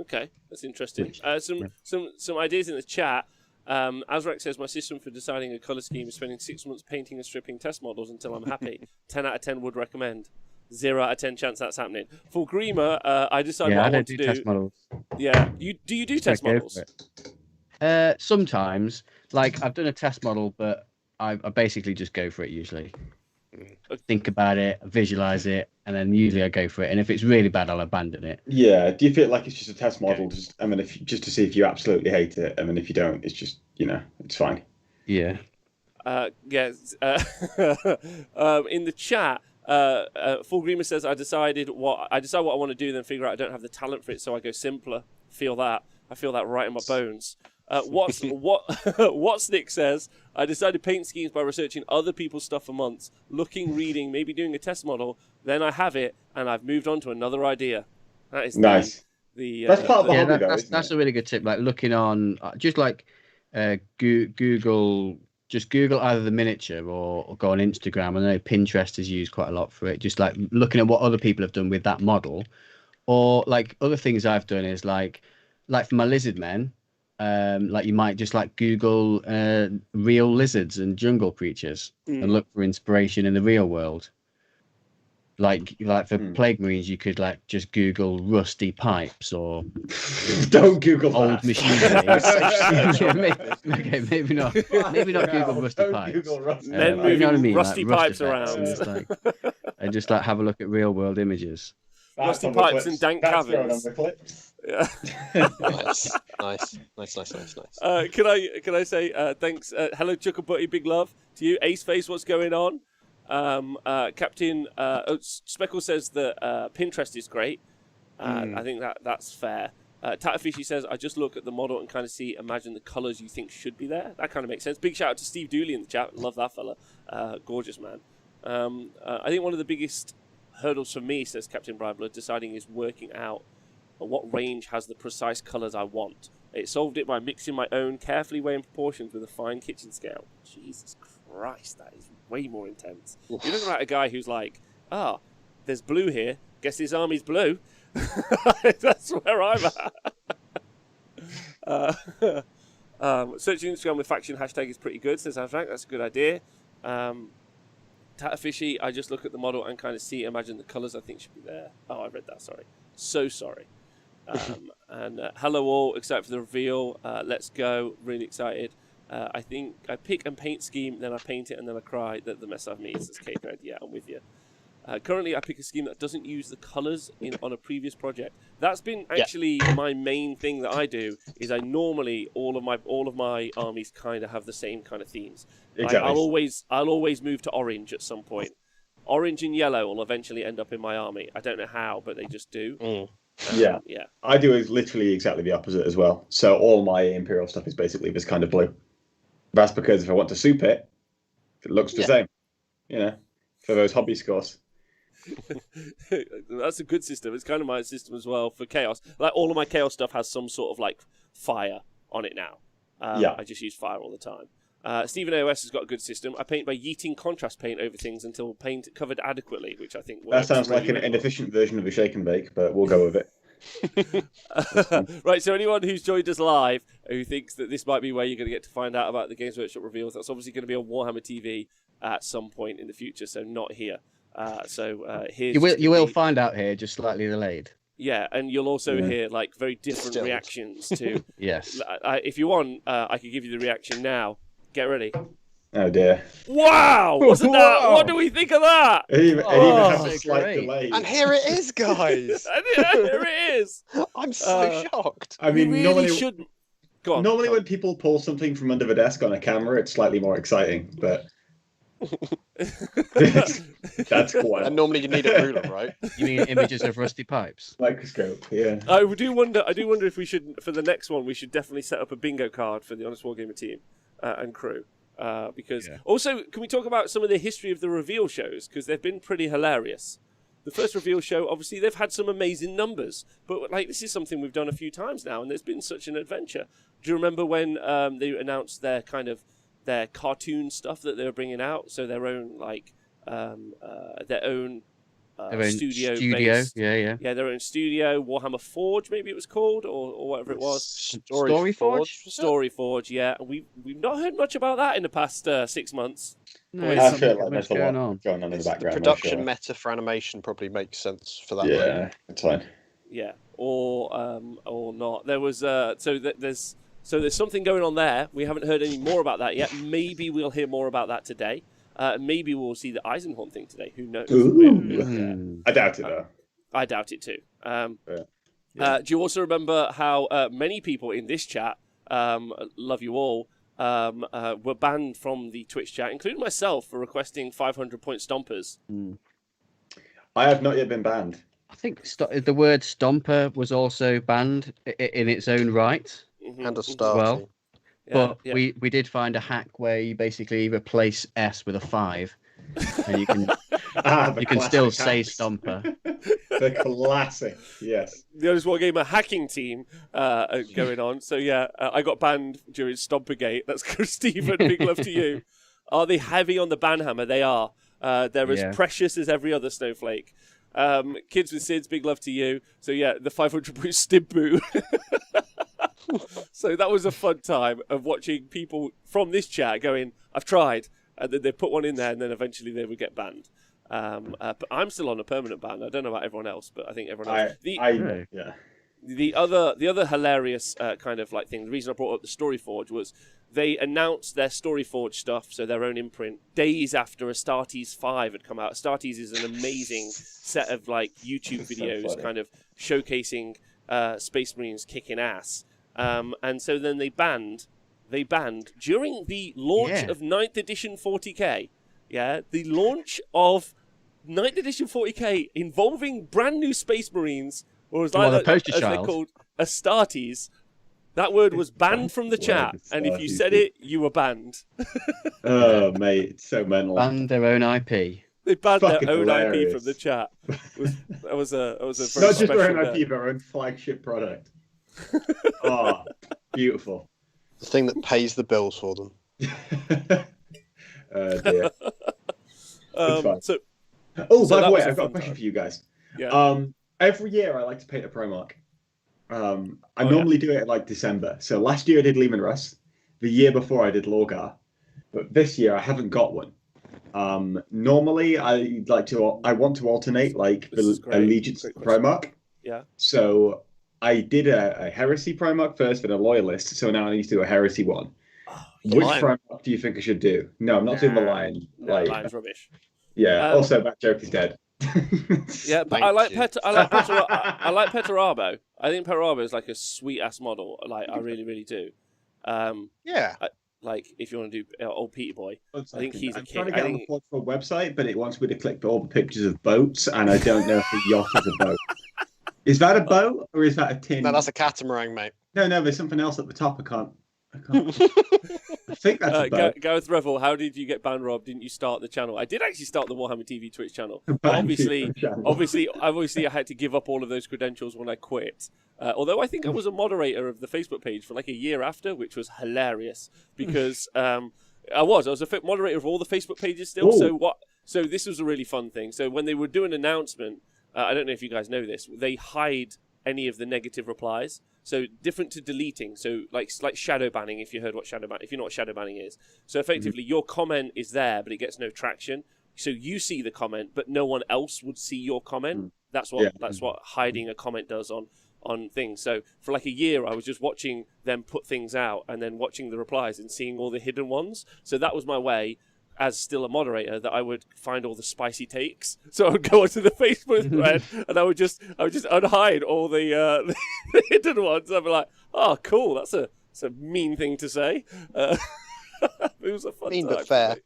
Okay, that's interesting. Some ideas in the chat. Azrak says, my system for deciding a colour scheme is spending 6 months painting and stripping test models until I'm happy. 10 out of 10 would recommend. 0 out of 10 chance that's happening. For Grima, I decide what I want to do. Test models. Yeah, do you do test models? Sometimes, like I've done a test model, but I basically just go for it usually. Think about it, visualize it, and then usually I go for it. And if it's really bad, I'll abandon it. Yeah. Do you feel like it's just a test model? Just to see if you absolutely hate it. I mean, if you don't, it's just it's fine. Yeah. Yes. In the chat, Full Grima says, I decide what I want to do, then figure out I don't have the talent for it, so I go simpler. I feel that right in my bones. What's Nick says, I decided paint schemes by researching other people's stuff for months, looking, reading, maybe doing a test model. Then I have it, and I've moved on to another idea. That is nice. That's part of the hobby, though. That's a really good tip. Like looking on, just like Google. Just Google either the miniature or go on Instagram. I know Pinterest is used quite a lot for it. Just like looking at what other people have done with that model, or like other things I've done is like for my lizard men. Like you might just like Google real lizards and jungle creatures and look for inspiration in the real world. Like for plague marines, you could like just Google rusty pipes or don't Google old that. machine. Okay, maybe not Google rusty pipes. Google rusty Men you know what I mean? rusty like, pipes around. And just like have a look at real world images. Rusty pipes and dank caverns. Yeah. Nice. Can I say thanks? Hello, Chuckabutty, big love to you. Ace Face, what's going on? Captain Speckle says that Pinterest is great. I think that's fair. Tatafishy says, I just look at the model and kind of imagine the colours you think should be there. That kind of makes sense. Big shout out to Steve Dooley in the chat. Love that fella. Gorgeous man. I think one of the biggest hurdles for me, says Captain Bribler, deciding is working out what range has the precise colours I want. It solved it by mixing my own, carefully weighing proportions with a fine kitchen scale. Jesus Christ, that is way more intense. You're looking at a guy who's like, there's blue here. Guess his army's blue. That's where I'm at. Searching Instagram with faction hashtag is pretty good, says Frank. That's a good idea. Tatafishy, I just look at the model and kind of imagine the colours I think should be there. Oh, I read that, sorry. So sorry. And hello all, excited for the reveal. Let's go, really excited. I think I pick and paint scheme, then I paint it, and then I cry that the mess I've made is K-Code. Yeah, I'm with you. Currently, I pick a scheme that doesn't use the colours on a previous project. That's been actually my main thing that I do. Is I normally all of my armies kind of have the same kind of themes. Exactly. I'll always move to orange at some point. Orange and yellow will eventually end up in my army. I don't know how, but they just do. Yeah. I do literally exactly the opposite as well. So all my Imperial stuff is basically this kind of blue. That's because if I want to soup it, it looks the same. For those hobby scores. That's a good system. It's kind of my system as well for Chaos. Like all of my Chaos stuff has some sort of like fire on it now. I just use fire all the time. Stephen AOS has got a good system. I paint by yeeting contrast paint over things until paint covered adequately, which I think works. That sounds like an inefficient version of a shake and bake, but we'll go with it. Right, so anyone who's joined us live who thinks that this might be where you're going to get to find out about the Games Workshop reveals, that's obviously going to be on Warhammer TV at some point in the future, so not here. Here's you will find out here, just slightly delayed. Yeah, and you'll also hear like very different reactions to. Yes. If you want, I could give you the reaction now. Get ready. Oh dear! Wow, wasn't that? What do we think of that? It even has a slight delay. And here it is, guys. Here it is. I'm so shocked. I mean, really normally shouldn't. Go on. Normally, when people pull something from under the desk on a camera, it's slightly more exciting, but. That's quite. And normally you need a ruler, right? You mean images of rusty pipes? Microscope, yeah. I do wonder if we should, for the next one, we should definitely set up a bingo card for the Honest Wargamer team and crew. Because also, can we talk about some of the history of the reveal shows? Because they've been pretty hilarious. The first reveal show, obviously, they've had some amazing numbers, but like this is something we've done a few times now, and there's been such an adventure. Do you remember when they announced their cartoon stuff that they were bringing out? So their own studio. Yeah. Their own studio, Warhammer Forge, maybe it was called, or whatever it was. Story Forge? Story Forge, yeah. We've not heard much about that in the past 6 months. No, Well, I it's feel not like much there's a going lot on. going on in the It's the background. production I'm meta for animation probably makes sense for that. sure. One. Yeah, it's fine. Yeah, or not. There was there's something going on there. We haven't heard any more about that yet. Maybe we'll hear more about that today. Maybe we'll see the Eisenhorn thing today. Who knows? Ooh. I doubt it though. I doubt it too. Yeah. Do you also remember how many people in this chat, love you all, were banned from the Twitch chat, including myself, for requesting 500-point stompers? I have not yet been banned. I think the word stomper was also banned in its own right. And a star. Well, but yeah. we did find a hack where you basically replace S with a 5, and you can you can still say stomper. The classic, yes. There's one game, a hacking team going on. So yeah, I got banned during Stompergate. That's good, Stephen. Big love to you. Are they heavy on the ban hammer? They are. They're as precious as every other snowflake. Kids with SIDS, big love to you. So yeah, the 500-point Stibbu. So that was a fun time of watching people from this chat going, I've tried, and then they put one in there, and then eventually they would get banned. But I'm still on a permanent ban. I don't know about everyone else, but I think everyone else. The other hilarious kind of like thing. The reason I brought up the Story Forge was they announced their Story Forge stuff, so their own imprint, days after Astartes 5 had come out. Astartes is an amazing set of like YouTube videos, kind of showcasing Space Marines kicking ass. And so then they banned during the launch of 9th edition 40k. Yeah, the launch of 9th edition 40k involving brand new Space Marines, or as they're called, Astartes. That word was banned from the chat, and if you said it, you were banned. Oh, mate, it's so mental. Banned their own IP. They banned Fucking their own hilarious. IP from the chat. That was a very Not just special their own day. IP, their own flagship product. Oh, beautiful. The thing that pays the bills for them. Dear. So by the that way, was a I've got a fun question time. for you guys. Yeah. Every year I like to paint a pro mark. I normally do it in like December. So last year I did Lehman Russ. The year before I did Lorgar. But this year I haven't got one. Normally I want to alternate like the Allegiance pro mark. Yeah. So I did a Heresy pro mark first, then a Loyalist. So now I need to do a Heresy one. Which pro mark do you think I should do? No, I'm not doing the Lion. Lion's rubbish. Yeah. Also, that joke is dead. Yeah, but I like Petarabo. I think Petarabo is like a sweet ass model. Like I really, really do. Like if you want to do old Peter Boy, I think he's a I'm king. trying to get on the Portugal website, but it wants me to click all the pictures of boats, and I don't know if a yacht is a boat. Is that a boat or is that a tin? No, that's a catamaran, mate. No, there's something else at the top. I can't. I think that's a boat. Gareth Revel, how did you get banned, Rob? Didn't you start the channel? I did actually start the Warhammer TV Twitch channel. Obviously, I had to give up all of those credentials when I quit. Although I think I was a moderator of the Facebook page for like a year after, which was hilarious because I was a moderator of all the Facebook pages still. Ooh. So this was a really fun thing. So when they would do an announcement, I don't know if you guys know this, they hide any of the negative replies. So different to deleting. So like shadow banning. If you know what shadow banning is. So effectively, your comment is there, but it gets no traction. So you see the comment, but no one else would see your comment. That's what hiding a comment does on things. So for like a year, I was just watching them put things out and then watching the replies and seeing all the hidden ones. So that was my way, as still a moderator, that I would find all the spicy takes. So I would go onto the Facebook thread and I would just unhide all the hidden ones. I'd be like, "Oh, cool! That's a mean thing to say." It was a fun mean time but fair.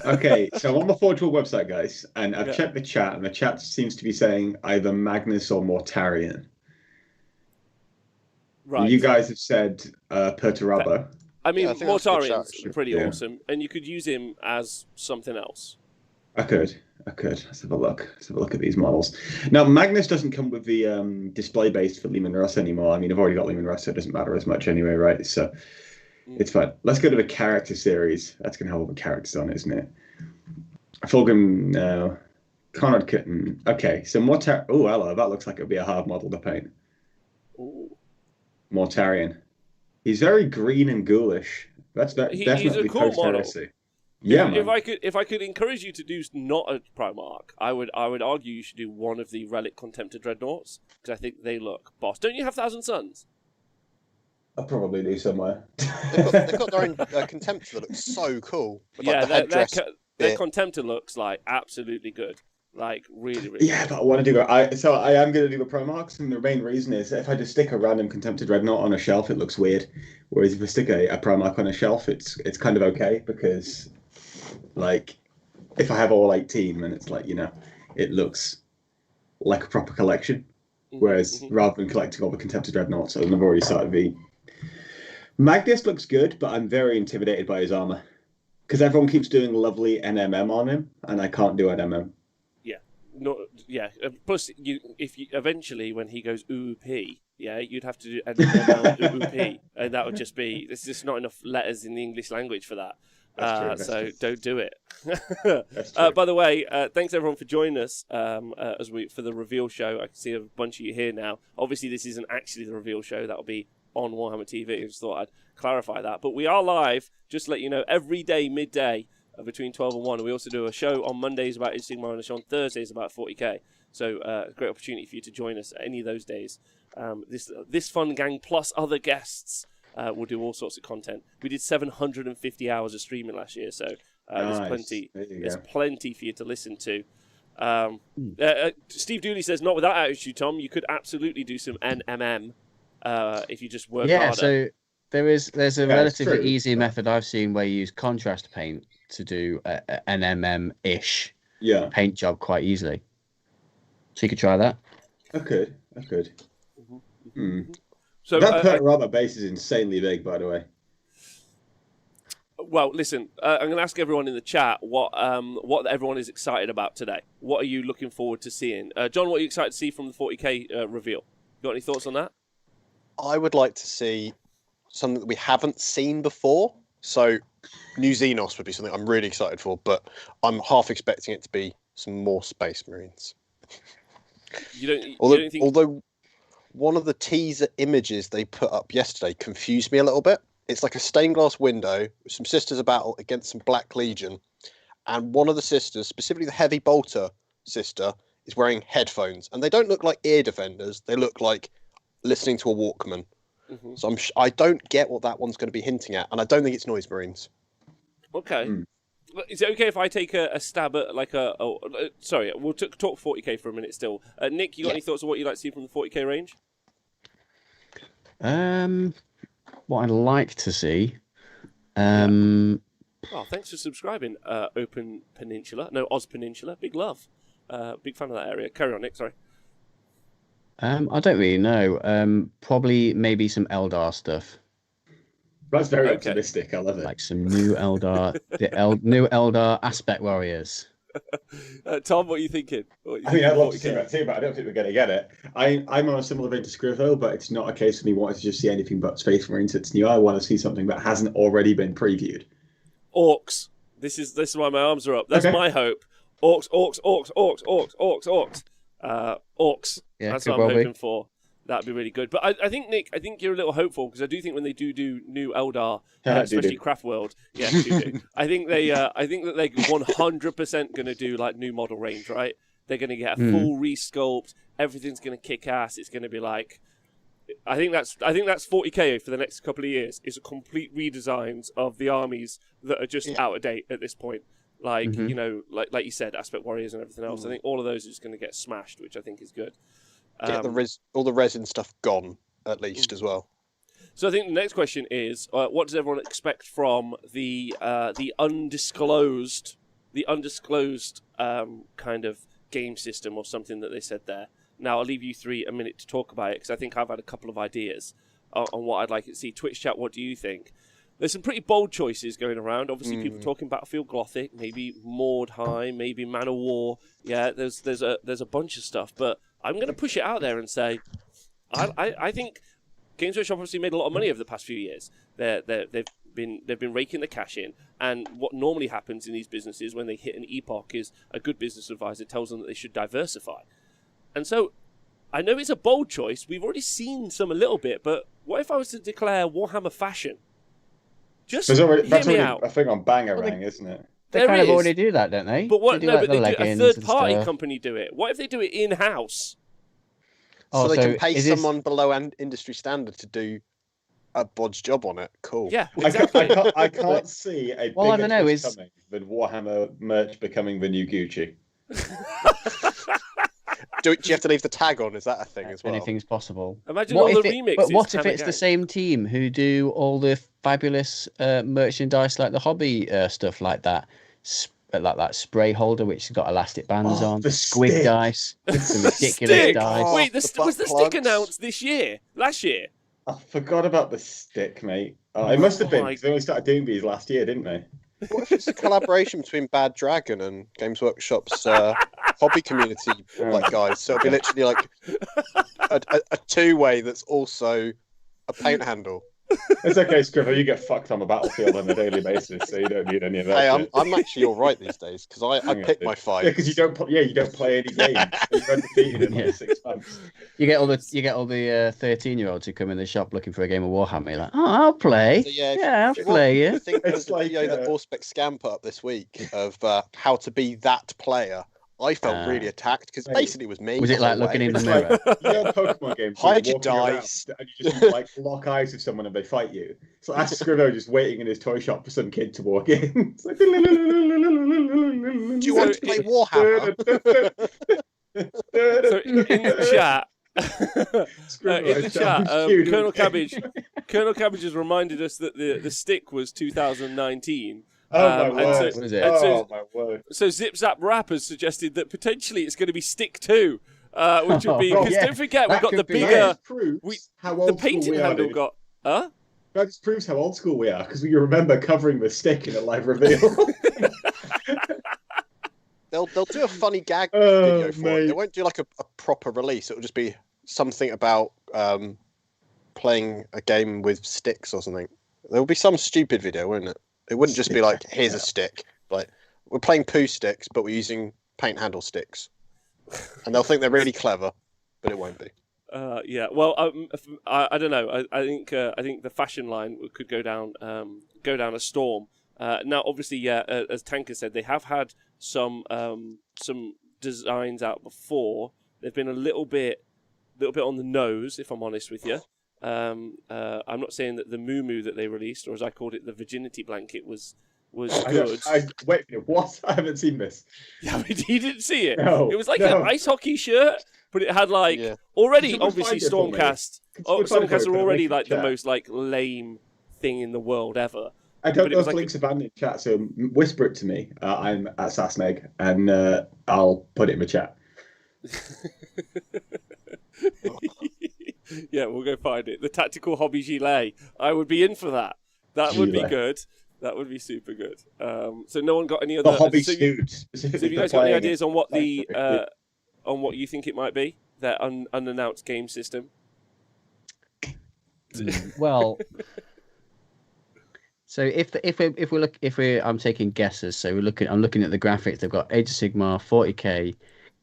Okay, so I'm on the Forgeable website, guys, and I've checked the chat, and the chat seems to be saying either Magnus or Mortarion. Right. You guys have said Perturabo. I mean, I think that's a good Mortarion's shout. pretty awesome, and you could use him as something else. I could. Let's have a look. At these models. Now, Magnus doesn't come with the display base for Lehman Russ anymore. I mean, I've already got Lehman Russ, so it doesn't matter as much anyway, right? So it's fine. Let's go to the character series. That's going to have all the characters on, isn't it? Fulgrim, no. Conrad Kitten. Okay, so oh, hello. That looks like it'd be a hard model to paint. Ooh. Mortarion. He's very green and ghoulish. That's He's a definitely cool post model. heresy. Yeah, man. If I could encourage you to do not a Primarch, I would argue you should do one of the Relic Contemptor Dreadnoughts because I think they look boss. Don't you have Thousand Suns? I'll probably do somewhere. They've got their own Contemptor that looks so cool. With, like, Yeah, the headdress their bit. Contemptor looks like absolutely good, like really Yeah, good. but I want to do it. So I am going to do the Primarchs, and the main reason is if I just stick a random Contemptor Dreadnought on a shelf, it looks weird. Whereas if I stick a Primarch on a shelf, it's kind of okay because, like, if I have all 18, then it's like, it looks like a proper collection. Whereas rather than collecting all the Contemptor Dreadnoughts, and I've already started the Magnus looks good, but I'm very intimidated by his armor because everyone keeps doing lovely NMM on him, and I can't do NMM. Plus, if you eventually when he goes OOP, you'd have to do OOP, and that would just be there's just not enough letters in the English language for that. That's true. Don't do it. That's true. By the way, thanks everyone for joining us for the reveal show. I can see a bunch of you here now. Obviously, this isn't actually the reveal show. That'll be on Warhammer TV. I just thought I'd clarify that. But we are live, just to let you know, every day midday between 12 and 1. And we also do a show on Mondays about Age of Sigmar and a show on Thursdays about 40k. So a great opportunity for you to join us any of those days. This fun gang plus other guests will do all sorts of content. We did 750 hours of streaming last year, so Nice. there's plenty for you to listen to. Steve Dooley says, not with that attitude, Tom. You could absolutely do some NMM if you just work harder. So there's a Yeah, relatively true. easy method I've seen where you use contrast paint to do an NMM-ish paint job quite easily. So you could try that. I could. So That Perturaba base is insanely big, by the way. well, listen, I'm going to ask everyone in the chat what everyone is excited about today. What are you looking forward to seeing? John, what are you excited to see from the 40k reveal? Got any thoughts on that? I would like to see something that we haven't seen before. So New Xenos would be something I'm really excited for, but I'm half expecting it to be some more Space Marines. Although one of the teaser images they put up yesterday confused me a little bit. It's like a stained glass window with some sisters of battle against some Black Legion, and one of the sisters, specifically the Heavy Bolter sister, is wearing headphones, and they don't look like ear defenders. They look like listening to a Walkman. Mm-hmm. So I don't get what that one's going to be hinting at, and I don't think it's Noise Marines. Okay. Is it okay if I take a stab at like sorry, we'll talk 40k for a minute still. Nick, you got any thoughts on what you'd like to see from the 40k range? What I'd like to see. Oh, thanks for subscribing, Open Peninsula. No, Oz Peninsula. Big love. Big fan of that area. Carry on, Nick, sorry. I don't really know. Probably maybe some Eldar stuff. That's very optimistic. I love it. Like some new Eldar, new Eldar aspect warriors. Tom, what are you thinking? I'd love to see that too, but I don't think we're going to get it. I'm on a similar vein to Scrivo, but it's not a case of me wanting to just see anything but Space Marines that's new. I want to see something that hasn't already been previewed. Orcs. This is why my arms are up. That's my hope. Orcs. Orcs. Yeah, that's what I'm hoping for. That'd be really good. But I think, Nick, you're a little hopeful because I do think when they do new Eldar, especially Craft World, I think that they're 100% going to do like new model range, right? They're going to get a full resculpt. Everything's going to kick ass. It's going to be like, I think that's 40k for the next couple of years. Is a complete redesigns of the armies that are just out of date at this point. Like like you said, aspect warriors and everything else. I think all of those are just going to get smashed, which I think is good. Get all the resin stuff gone, at least, as well. So I think the next question is, what does everyone expect from the undisclosed kind of game system or something that they said there? Now, I'll leave you three a minute to talk about it, because I think I've had a couple of ideas on what I'd like to see. Twitch chat, what do you think? There's some pretty bold choices going around. Obviously, people talking Battlefield Gothic, maybe Mordheim, maybe Man of War. Yeah, there's a bunch of stuff, but I'm going to push it out there and say, I think Games Wokshop obviously made a lot of money over the past few years. They've they've been raking the cash in, and what normally happens in these businesses when they hit an epoch is a good business advisor tells them that they should diversify. And so, I know it's a bold choice. We've already seen some a little bit, but what if I was to declare Warhammer fashion? Just that's hear already me out. a thing on Bangarang, isn't it? They kind of already do that, don't they? But what? They do, No, like, but they the do a leggings and third-party stuff. company do it. What if they do it in-house? So Oh, they so can pay is this- someone below industry standard to do a bodge job on it. Cool. Yeah, exactly. I can't see a Well, I bigger don't know, twist is- coming than Warhammer merch becoming the new Gucci. Do you have to leave the tag on? Is that a thing as well? Anything's possible. Imagine What all if the it- remixes. But what if Hannah it's the Gang. same team who do all the fabulous merchandise, like the hobby stuff like that? Like that spray holder, which has got elastic bands Oh, on, the squid stick. dice, some ridiculous Stick! dice. Oh, Wait, the was butt the stick plugs. announced this year? Last year? I forgot about the stick, mate. It must have been, my- 'cause they only started doing these last year, didn't they? What if it's a collaboration between Bad Dragon and Games Workshop's hobby community guys? So it'll be literally like a two-way that's also a paint handle. It's okay, Scriver, you get fucked on the battlefield on a daily basis, so you don't need any of that Hey, shit. I'm actually all right these days because I Hang on, pick dude. my Yeah, fight. because you don't play any games. You're undefeated in Yeah. like 6 months. You get all the 13-year-olds who come in the shop looking for a game of Warhammer. You're like, oh, I'll play. So, yeah, I'll Well, play I you. think there was It's a like, video that Auspex Scam put up this week of how to be that player. I felt really attacked because Mate. basically it was me. Was it the like whole looking way. in the It's mirror? like, you know, Pokemon games, Hide you're your walking dice. around and you just like lock eyes with someone and they fight you. So that's Scrivo just waiting in his toy shop for some kid to walk in. It's like, Do you want to play Warhammer? So in the chat, Colonel Cabbage has reminded us that the stick was 2019. Oh my and word! What is it? Oh my word! So Zip Zap Rap has suggested that potentially it's going to be Stick 2, which would be Oh, because yeah. don't forget we've That got the could be bigger, That proves we- how the old painting school we are, handle dude. got. Huh? That just proves how old school we are because we remember covering the stick in a live reveal. They'll do a funny gag Oh, video for it. mate. They won't do like a proper release. It'll just be something about playing a game with sticks or something. There'll be some stupid video, won't it? It wouldn't just be like, here's a stick. Like, we're playing poo sticks, but we're using paint handle sticks. And they'll think they're really clever, but it won't be. Yeah. Well, I don't know. I think the fashion line could go down a storm. Now, obviously, yeah, as Tanker said, they have had some designs out before. They've been a little bit on the nose, if I'm honest with you. I'm not saying that the Moo that they released, or as I called it, the virginity blanket, was good. Wait, what? I haven't seen this. Yeah, I mean, he didn't see it. No, It was like no. an ice hockey shirt, but it had like Yeah. already, Could someone obviously, find it for me? Stormcast. Could someone find it for Stormcast me? are Put a already link in like the chat. most like lame thing in the world ever. I don't But it know was if like links are banned in chat, so whisper it to me. I'm at Sassneg, and I'll put it in the chat. Yeah, we'll go find it. The tactical hobby gilet. I would be in for that. That would be Gilet. good. That would be super good. So no one got any other. The hobby so suit. So have you guys got any ideas on what the on what you think it might be? That unannounced game system. Well, so I'm taking guesses. So I'm looking at the graphics. They've got Age of Sigmar, 40k,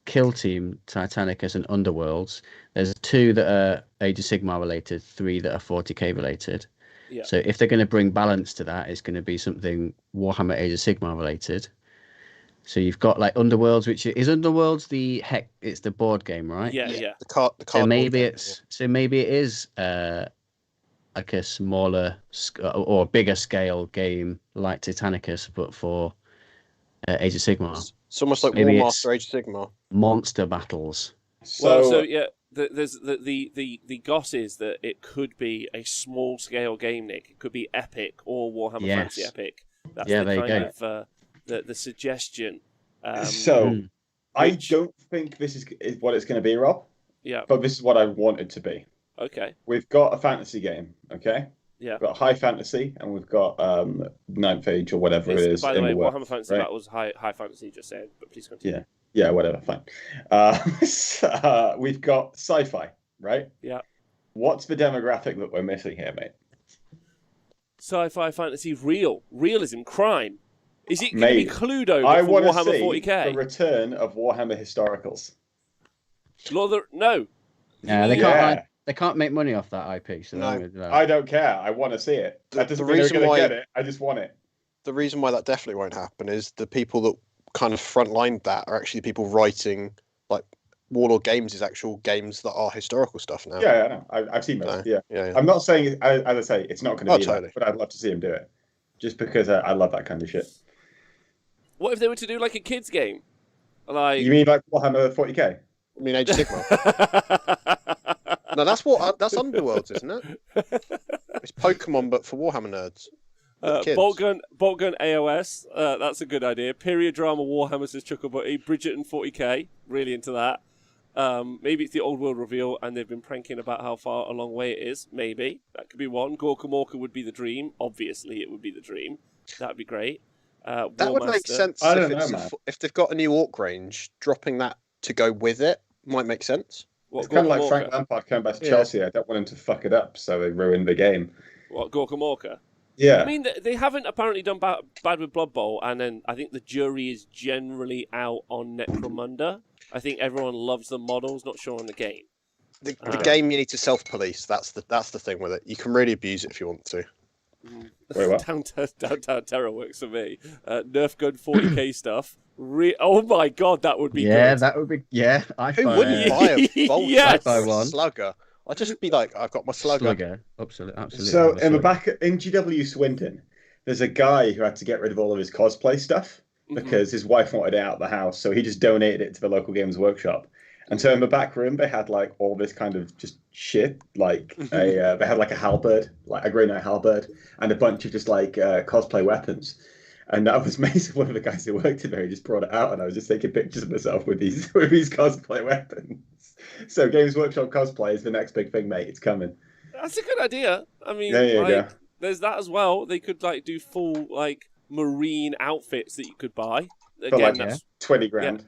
Kill Team, Titanicus, and Underworlds. There's 2 that are Age of Sigmar related, 3 that are 40k related. Yeah. So if they're going to bring balance to that, it's going to be something Warhammer Age of Sigmar related. So you've got like Underworlds, which is Underworlds it's the board game, right? Yeah, yeah. The card So maybe game, it is like a smaller or bigger scale game like Titanicus, but for Age of Sigmar. It's almost like Maybe War it's- Master Age of Sigmar. Monster battles. So yeah, there's the goss is that it could be a small scale game, Nick. It could be Epic or Warhammer Yes. Fantasy Epic. That's Yeah, the there you kind of the suggestion. I which- don't think this is what it's going to be, Rob. Yeah. But this is what I want it to be. Okay. We've got a fantasy game, okay? Yeah. We've got high fantasy, and we've got Ninth Age or whatever it is. By the in way, works, Warhammer Fantasy right? Battles high fantasy. Just saying, but please continue. Yeah, whatever, fine. We've got sci-fi, right? Yeah. What's the demographic that we're missing here, mate? sci-fi fantasy realism, crime. Is it going to be Mate, Cluedo I for want to Warhammer see 40k? the return of Warhammer Historicals. No. Yeah, they can't make money off that IP. So No. I don't care. I want to see it. That doesn't The mean we're reason going to why- get it. I just want it. The reason why that definitely won't happen is the people that kind of frontlined that are actually people writing, like, Warlord Games is actual games that are historical stuff now. Yeah, I know. I've seen most. So, Yeah. yeah. I'm not saying, as I say, it's not going to be totally. that, but I'd love to see him do it. Just because I love that kind of shit. What if they were to do like a kids game? Like You mean like Warhammer 40k? I mean, Age of Sigmar. No, that's Underworlds, isn't it? It's Pokemon, but for Warhammer nerds. Kids. Bolt Gun AOS, that's a good idea. Period drama Warhammer, says Chucklebutty. Bridgerton 40k, really into that. Maybe it's the old world reveal and they've been pranking about how far a long way it is. Maybe. That could be one. Gorka Morka would be the dream. Obviously, it would be the dream. That would be great. That would make sense I don't know, man. if they've got a new Orc range, dropping that to go with it might make sense. What, It's kind of Gorka like Frank Morka? Lampard coming back to Chelsea. I don't want him to fuck it up, so they ruin the game. What, Gorka Morka? Yeah. I mean, they haven't apparently done bad with Blood Bowl, and then I think the jury is generally out on Necromunda. I think everyone loves the models, not sure on the game. The game you need to self-police. That's the thing with it. You can really abuse it if you want to. Wait, what? Downtown Terror works for me. Nerf gun 40k stuff. Oh my god, that would be good. that would be. Yeah, Who wouldn't buy a bolt Yes. I'd buy one. slugger? I'd just be like, I've got my slugger. Absolutely. So in the back in GW Swindon, there's a guy who had to get rid of all of his cosplay stuff because his wife wanted it out of the house, so he just donated it to the local Games Workshop. And so in the back room, they had like all this kind of just shit, like they had like a halberd, like a Grey Knight halberd, and a bunch of just like cosplay weapons. And that was Mason, one of the guys who worked in there. He just brought it out, and I was just taking pictures of myself with these cosplay weapons. So Games Workshop cosplay is the next big thing, mate. It's coming. That's a good idea. I mean, There you go. there's that as well. They could like do full like marine outfits that you could buy. For Again, like that's 20 grand.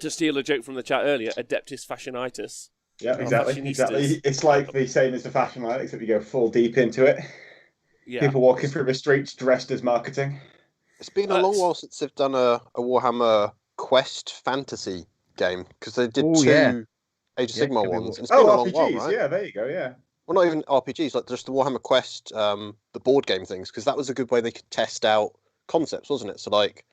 to steal a joke from the chat earlier. Adeptus Fashionitis. Yeah, exactly. fashionistas. Exactly. It's like the same as the fashion line, except you go full deep into it. Yeah. People walking through the streets dressed as marketing. It's been a long while since they've done a Warhammer Quest fantasy game because they did two Age of Sigmar ones. And it's been a long RPGs. while, right? Yeah, there you go. Yeah. Well, not even RPGs, like just the Warhammer Quest, the board game things, because that was a good way they could test out concepts, wasn't it? So, like,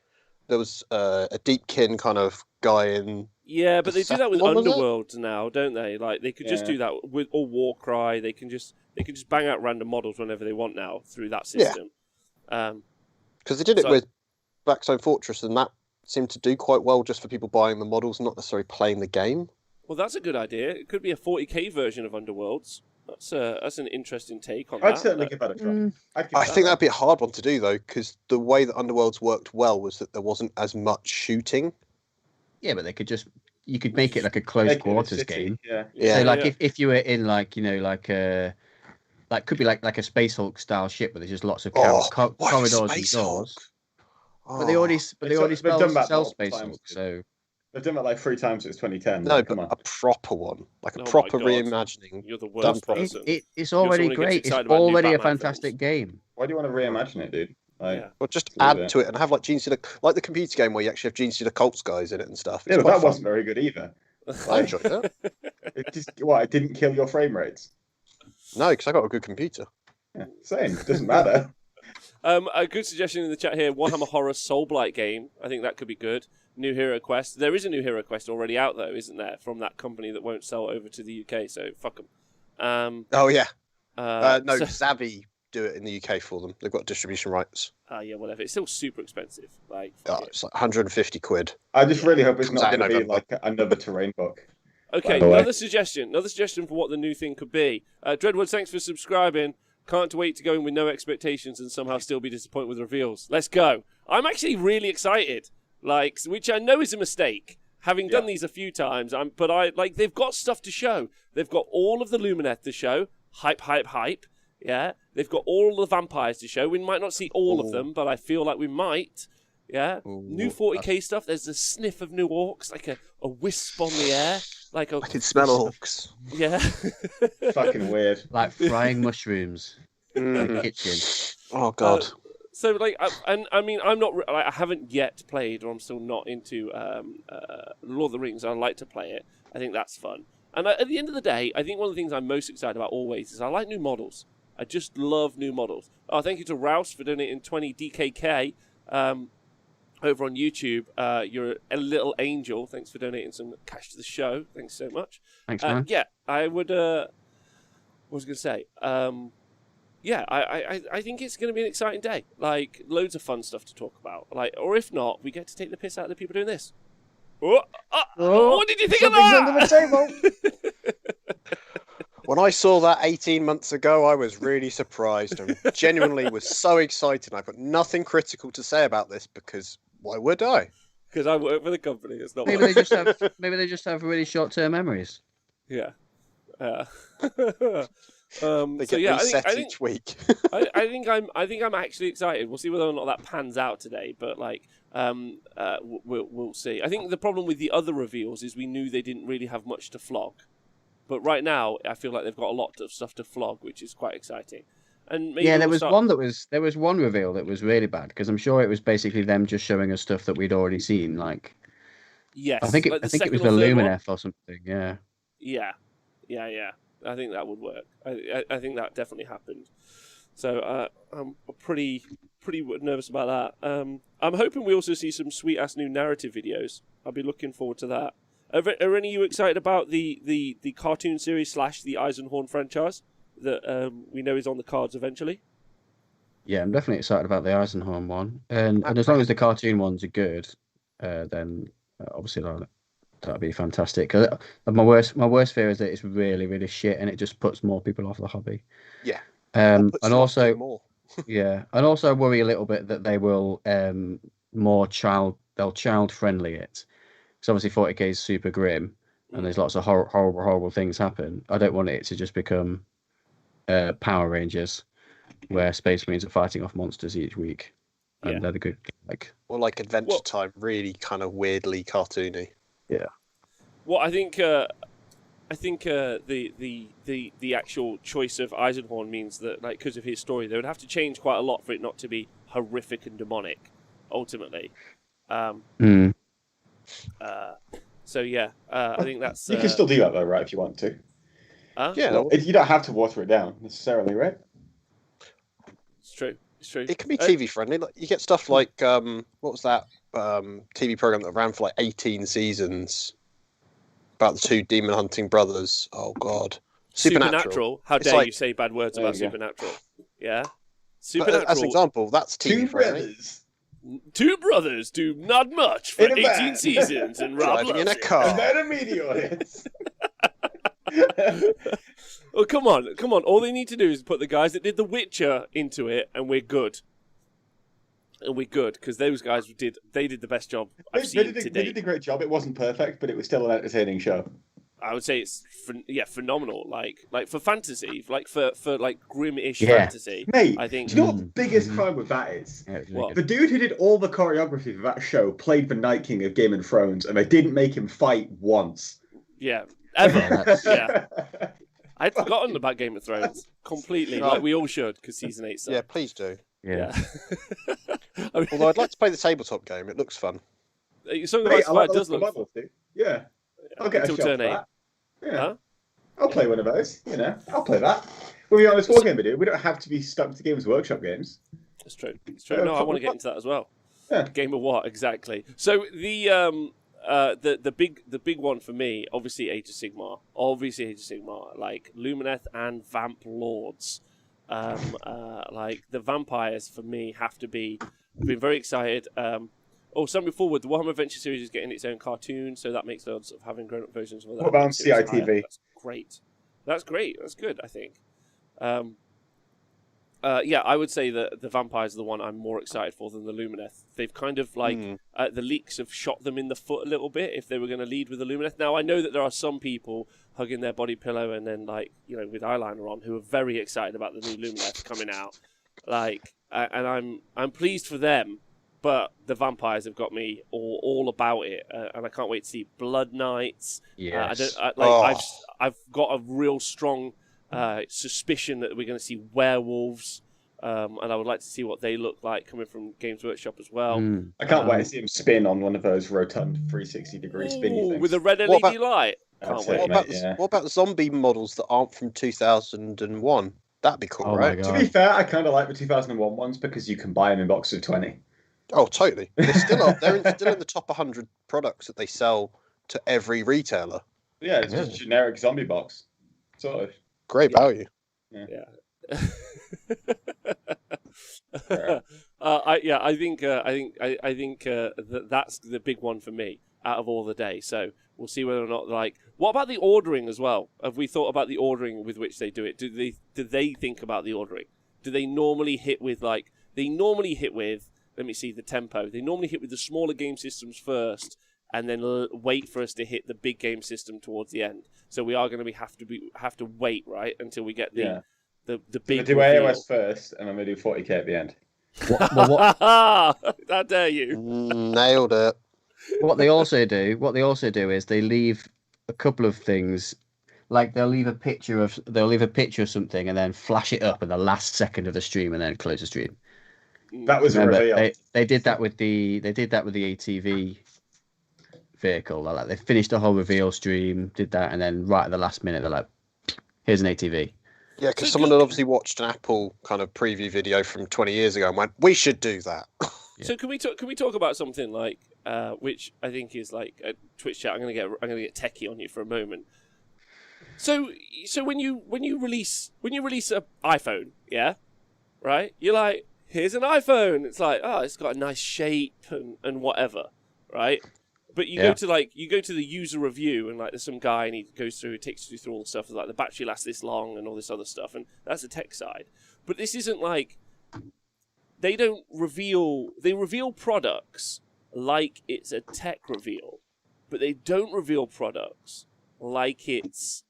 there was a Deepkin kind of guy in. Yeah, but they do that with What was it? Underworld now, don't they? Like they could just do that with or Warcry. They can just bang out random models whenever they want now through that system. Because they did it with Blackstone Fortress, and that seemed to do quite well just for people buying the models, not necessarily playing the game. Well, that's a good idea. It could be a 40k version of Underworlds. That's an interesting take on that. I'd certainly give that a try. I think that'd be a hard one to do though, because the way that Underworlds worked well was that there wasn't as much shooting. Yeah, but you could make it like a close quarters game. Yeah. So like if you were in like like could be like a Space Hulk style ship, where there's just lots of corridors and doors. But they already sell Space Hulk, so. They've done that like 3 times since 2010. No, come but on. a proper one, like a Oh proper my God. reimagining. You're the done worst properly. person. It's already someone who gets great. It's excited about new already a Batman fantastic films. game. Why do you want to reimagine it, dude? Like, Well, just Leave add it. to it and have like Gene Steeler, like the computer game where you actually have Gene Steeler Colts guys in it and stuff. yeah, It's but that quite wasn't very good either. fun. I enjoyed it. It didn't kill your frame rates. No, because I got a good computer. Yeah, same. Doesn't matter. A good suggestion in the chat here: Warhammer Horror Soulblight game. I think that could be good. New Hero Quest. There is a new Hero Quest already out though, isn't there? From that company that won't sell over to the UK. So fuck them. Oh yeah. No, so- Zavvi do it in the UK for them. They've got distribution rights. yeah, whatever. It's still super expensive. Like, It's like 150 quid. I just really hope it's Comes not out in going to be November. like another terrain book. okay, by the way. another suggestion for what the new thing could be. Dreadwood, thanks for subscribing. Can't wait to go in with no expectations and somehow still be disappointed with reveals. Let's go. I'm actually really excited. Like, which I know is a mistake, having done these a few times. But they've got stuff to show. They've got all of the Lumineth to show. Hype. Yeah. They've got all the vampires to show. We might not see all of them, but I feel like we might. Yeah. New 40k stuff. There's a sniff of new orcs, like a wisp on the air. I can smell orcs. Yeah. Fucking weird. Like frying mushrooms. kitchen. Oh God. So like, I mean, I'm not. I haven't yet played, or I'm still not into Lord of the Rings. I'd like to play it. I think that's fun. And at the end of the day, I think one of the things I'm most excited about always is I like new models. I just love new models. Oh, thank you to Rouse for donating 20 DKK over on YouTube. You're a little angel. Thanks for donating some cash to the show. Thanks so much. Thanks, man. Yeah, I would. What was I going to say? Yeah, I think it's going to be an exciting day. like, loads of fun stuff to talk about. Like, or if not, we get to take the piss out of the people doing this. What did you think of that? Under the table. When I saw that 18 months ago, I was really surprised and genuinely was so excited. I've got nothing critical to say about this because why would I? Because I work for the company. It's not. Maybe they just have really short-term memories. Yeah. They So get yeah, reset each week. I think I'm actually excited. We'll see whether or not that pans out today, but like, we'll see. I think the problem with the other reveals is we knew they didn't really have much to flog, but right now I feel like they've got a lot of stuff to flog, which is quite exciting. And maybe There was one reveal that was really bad because I'm sure it was basically them just showing us stuff that we'd already seen. Like, yes, I think it was the Lumineth or something. Yeah. Yeah. I think that would work. I think that definitely happened. So I'm pretty nervous about that. I'm hoping we also see some sweet ass new narrative videos. I'll be looking forward to that. Are any of you excited about the cartoon series / the Eisenhorn franchise that we know is on the cards eventually? Yeah, I'm definitely excited about the Eisenhorn one, and as long as the cartoon ones are good, then obviously that'd be fantastic. 'Cause my worst fear is that it's really, really shit, and it just puts more people off the hobby. Yeah. And also, more. yeah, and also I worry a little bit that they will they'll child friendly it. Because obviously 40k is super grim, and there's lots of horrible things happen. I don't want it to just become Power Rangers, where Space Marines are fighting off monsters each week, and they're the good Or like Adventure Time, really kind of weirdly cartoony. Yeah. Well, I think the actual choice of Eisenhorn means that, like, because of his story, they would have to change quite a lot for it not to be horrific and demonic, ultimately. So yeah, I think that's. You can still do that though, right? If you want to. Yeah, Well, you don't have to water it down necessarily, right? it's true. It's true. it can be TV friendly. Like you get stuff like what was that TV program that ran for like 18 seasons about the two demon hunting brothers? Oh God, Supernatural. How It's dare like- you say bad words There about you go. Supernatural? Yeah. But Supernatural. as an example, that's TV Two friendly. brothers Two brothers do not much for In a 18 van. seasons, and Rob Driving in loves a it. car. and then a meteor hits. Oh, come on. All they need to do is put the guys that did The Witcher into it, and we're good. Because those guys did the best job I've seen to They did date. a great job. It wasn't perfect, but it was still an entertaining show. I would say it's phenomenal. Like for fantasy, like for like grim-ish Yeah. fantasy. Mate, I think. do you know what the biggest crime with that is? Yeah, it was What? really The dude who did all the choreography for that show played the Night King of Game of Thrones, and they didn't make him fight once. Yeah, ever. that's- Yeah, I'd forgotten about Game of Thrones completely. Right. Like we all should, because season 8 sucked. Yeah, please do. yeah. I mean, Although I'd like to play the tabletop game. It looks fun. Song of Mate, Ice I and like Fire does the look models, dude. Yeah, I'll get until a shot turn for 8. that. Yeah, Huh? I'll play one of those. You know, I'll play that. We'll be on this war game video. We don't have to be stuck to Games Workshop games. It's true. It's true. No, I want to get into that as well. Yeah. Game of what exactly? So the big one for me, obviously Age of Sigmar. Like Lumineth and Vamp Lords. Like the vampires for me have to be. I've been very excited. Something forward. The Warhammer Adventure series is getting its own cartoon, so that makes the odds of having grown-up versions of that. What about series CITV? higher. That's great. That's great. That's good. I think. I would say that the vampires are the one I'm more excited for than the Lumineth. They've kind of like the leaks have shot them in the foot a little bit if they were going to lead with the Lumineth. Now I know that there are some people hugging their body pillow and then with eyeliner on who are very excited about the new Lumineth coming out. And I'm pleased for them, but the vampires have got me all about it, and I can't wait to see Blood Knights. Yes. I've got a real strong suspicion that we're going to see werewolves, and I would like to see what they look like coming from Games Workshop as well. I can't wait to see him spin on one of those rotund 360-degree spinny things. With a red What LED about- light. That's Can't it, wait. mate. What about zombie models that aren't from 2001? That'd be cool, Oh my right? God. To be fair, I kind of like the 2001 ones because you can buy them in boxes of 20. Oh, totally. They're still up. Still in the top 100 products that they sell to every retailer. Yeah, it's just a generic zombie box. Sort of. Great value. Yeah. Yeah. I think that's the big one for me out of all the day. So we'll see whether or not what about the ordering as well? Have we thought about the ordering with which they do it? Do they think about the ordering? Do they normally hit with let me see the tempo. They normally hit with the smaller game systems first, and then wait for us to hit the big game system towards the end. So we are going to have to wait, right, until we get the big. Do AOS first, and I'm gonna do 40k at the end. What How dare you? Nailed it. what they also do is they leave a couple of things, like they'll leave a picture of something and then flash it up in the last second of the stream and then close the stream. That was a reveal. They did that with the ATV vehicle. They finished the whole reveal stream, did that, and then right at the last minute they're like, "Here's an ATV." Yeah, because someone had obviously watched an Apple kind of preview video from 20 years ago and went, "We should do that." So can we talk about something like which I think is like a Twitch chat? I'm gonna get techie on you for a moment. So when you release an iPhone, yeah, right? You're like, here's an iPhone. It's like, oh, it's got a nice shape and whatever, right? But you go to the user review and there's some guy and he takes you through all the stuff like the battery lasts this long and all this other stuff, and that's the tech side. But this isn't like they reveal products like it's a tech reveal, but they don't reveal products like it's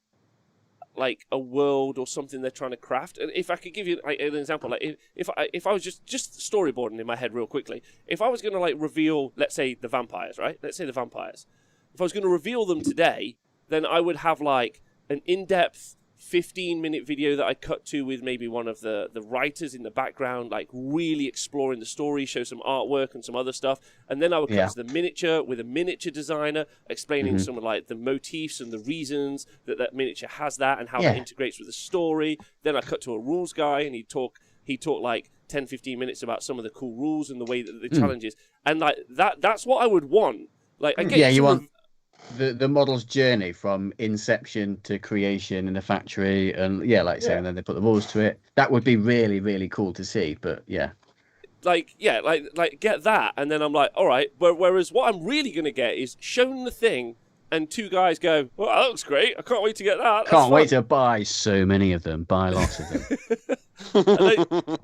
like a world or something they're trying to craft. And if I could give you an example, if I was just storyboarding in my head real quickly, if I was going to reveal, let's say the vampires, right? Let's say the vampires. If I was going to reveal them today, then I would have an in-depth 15-minute video that I cut to with maybe one of the writers in the background, really exploring the story, show some artwork and some other stuff. And then I would cut to the miniature with a miniature designer explaining some of the motifs and the reasons that miniature has that and how that integrates with the story. Then I cut to a rules guy and he'd talk 10, 15 minutes about some of the cool rules and the way that the challenges. And that's what I would want. You want the model's journey from inception to creation in the factory, and and then they put the rules to it. That would be really, really cool to see. But get that, and then I'm like, all right. Whereas what I'm really gonna get is shown the thing, and two guys go, well, that looks great. I can't wait to get that. Can't wait to buy so many of them. Buy lots of them.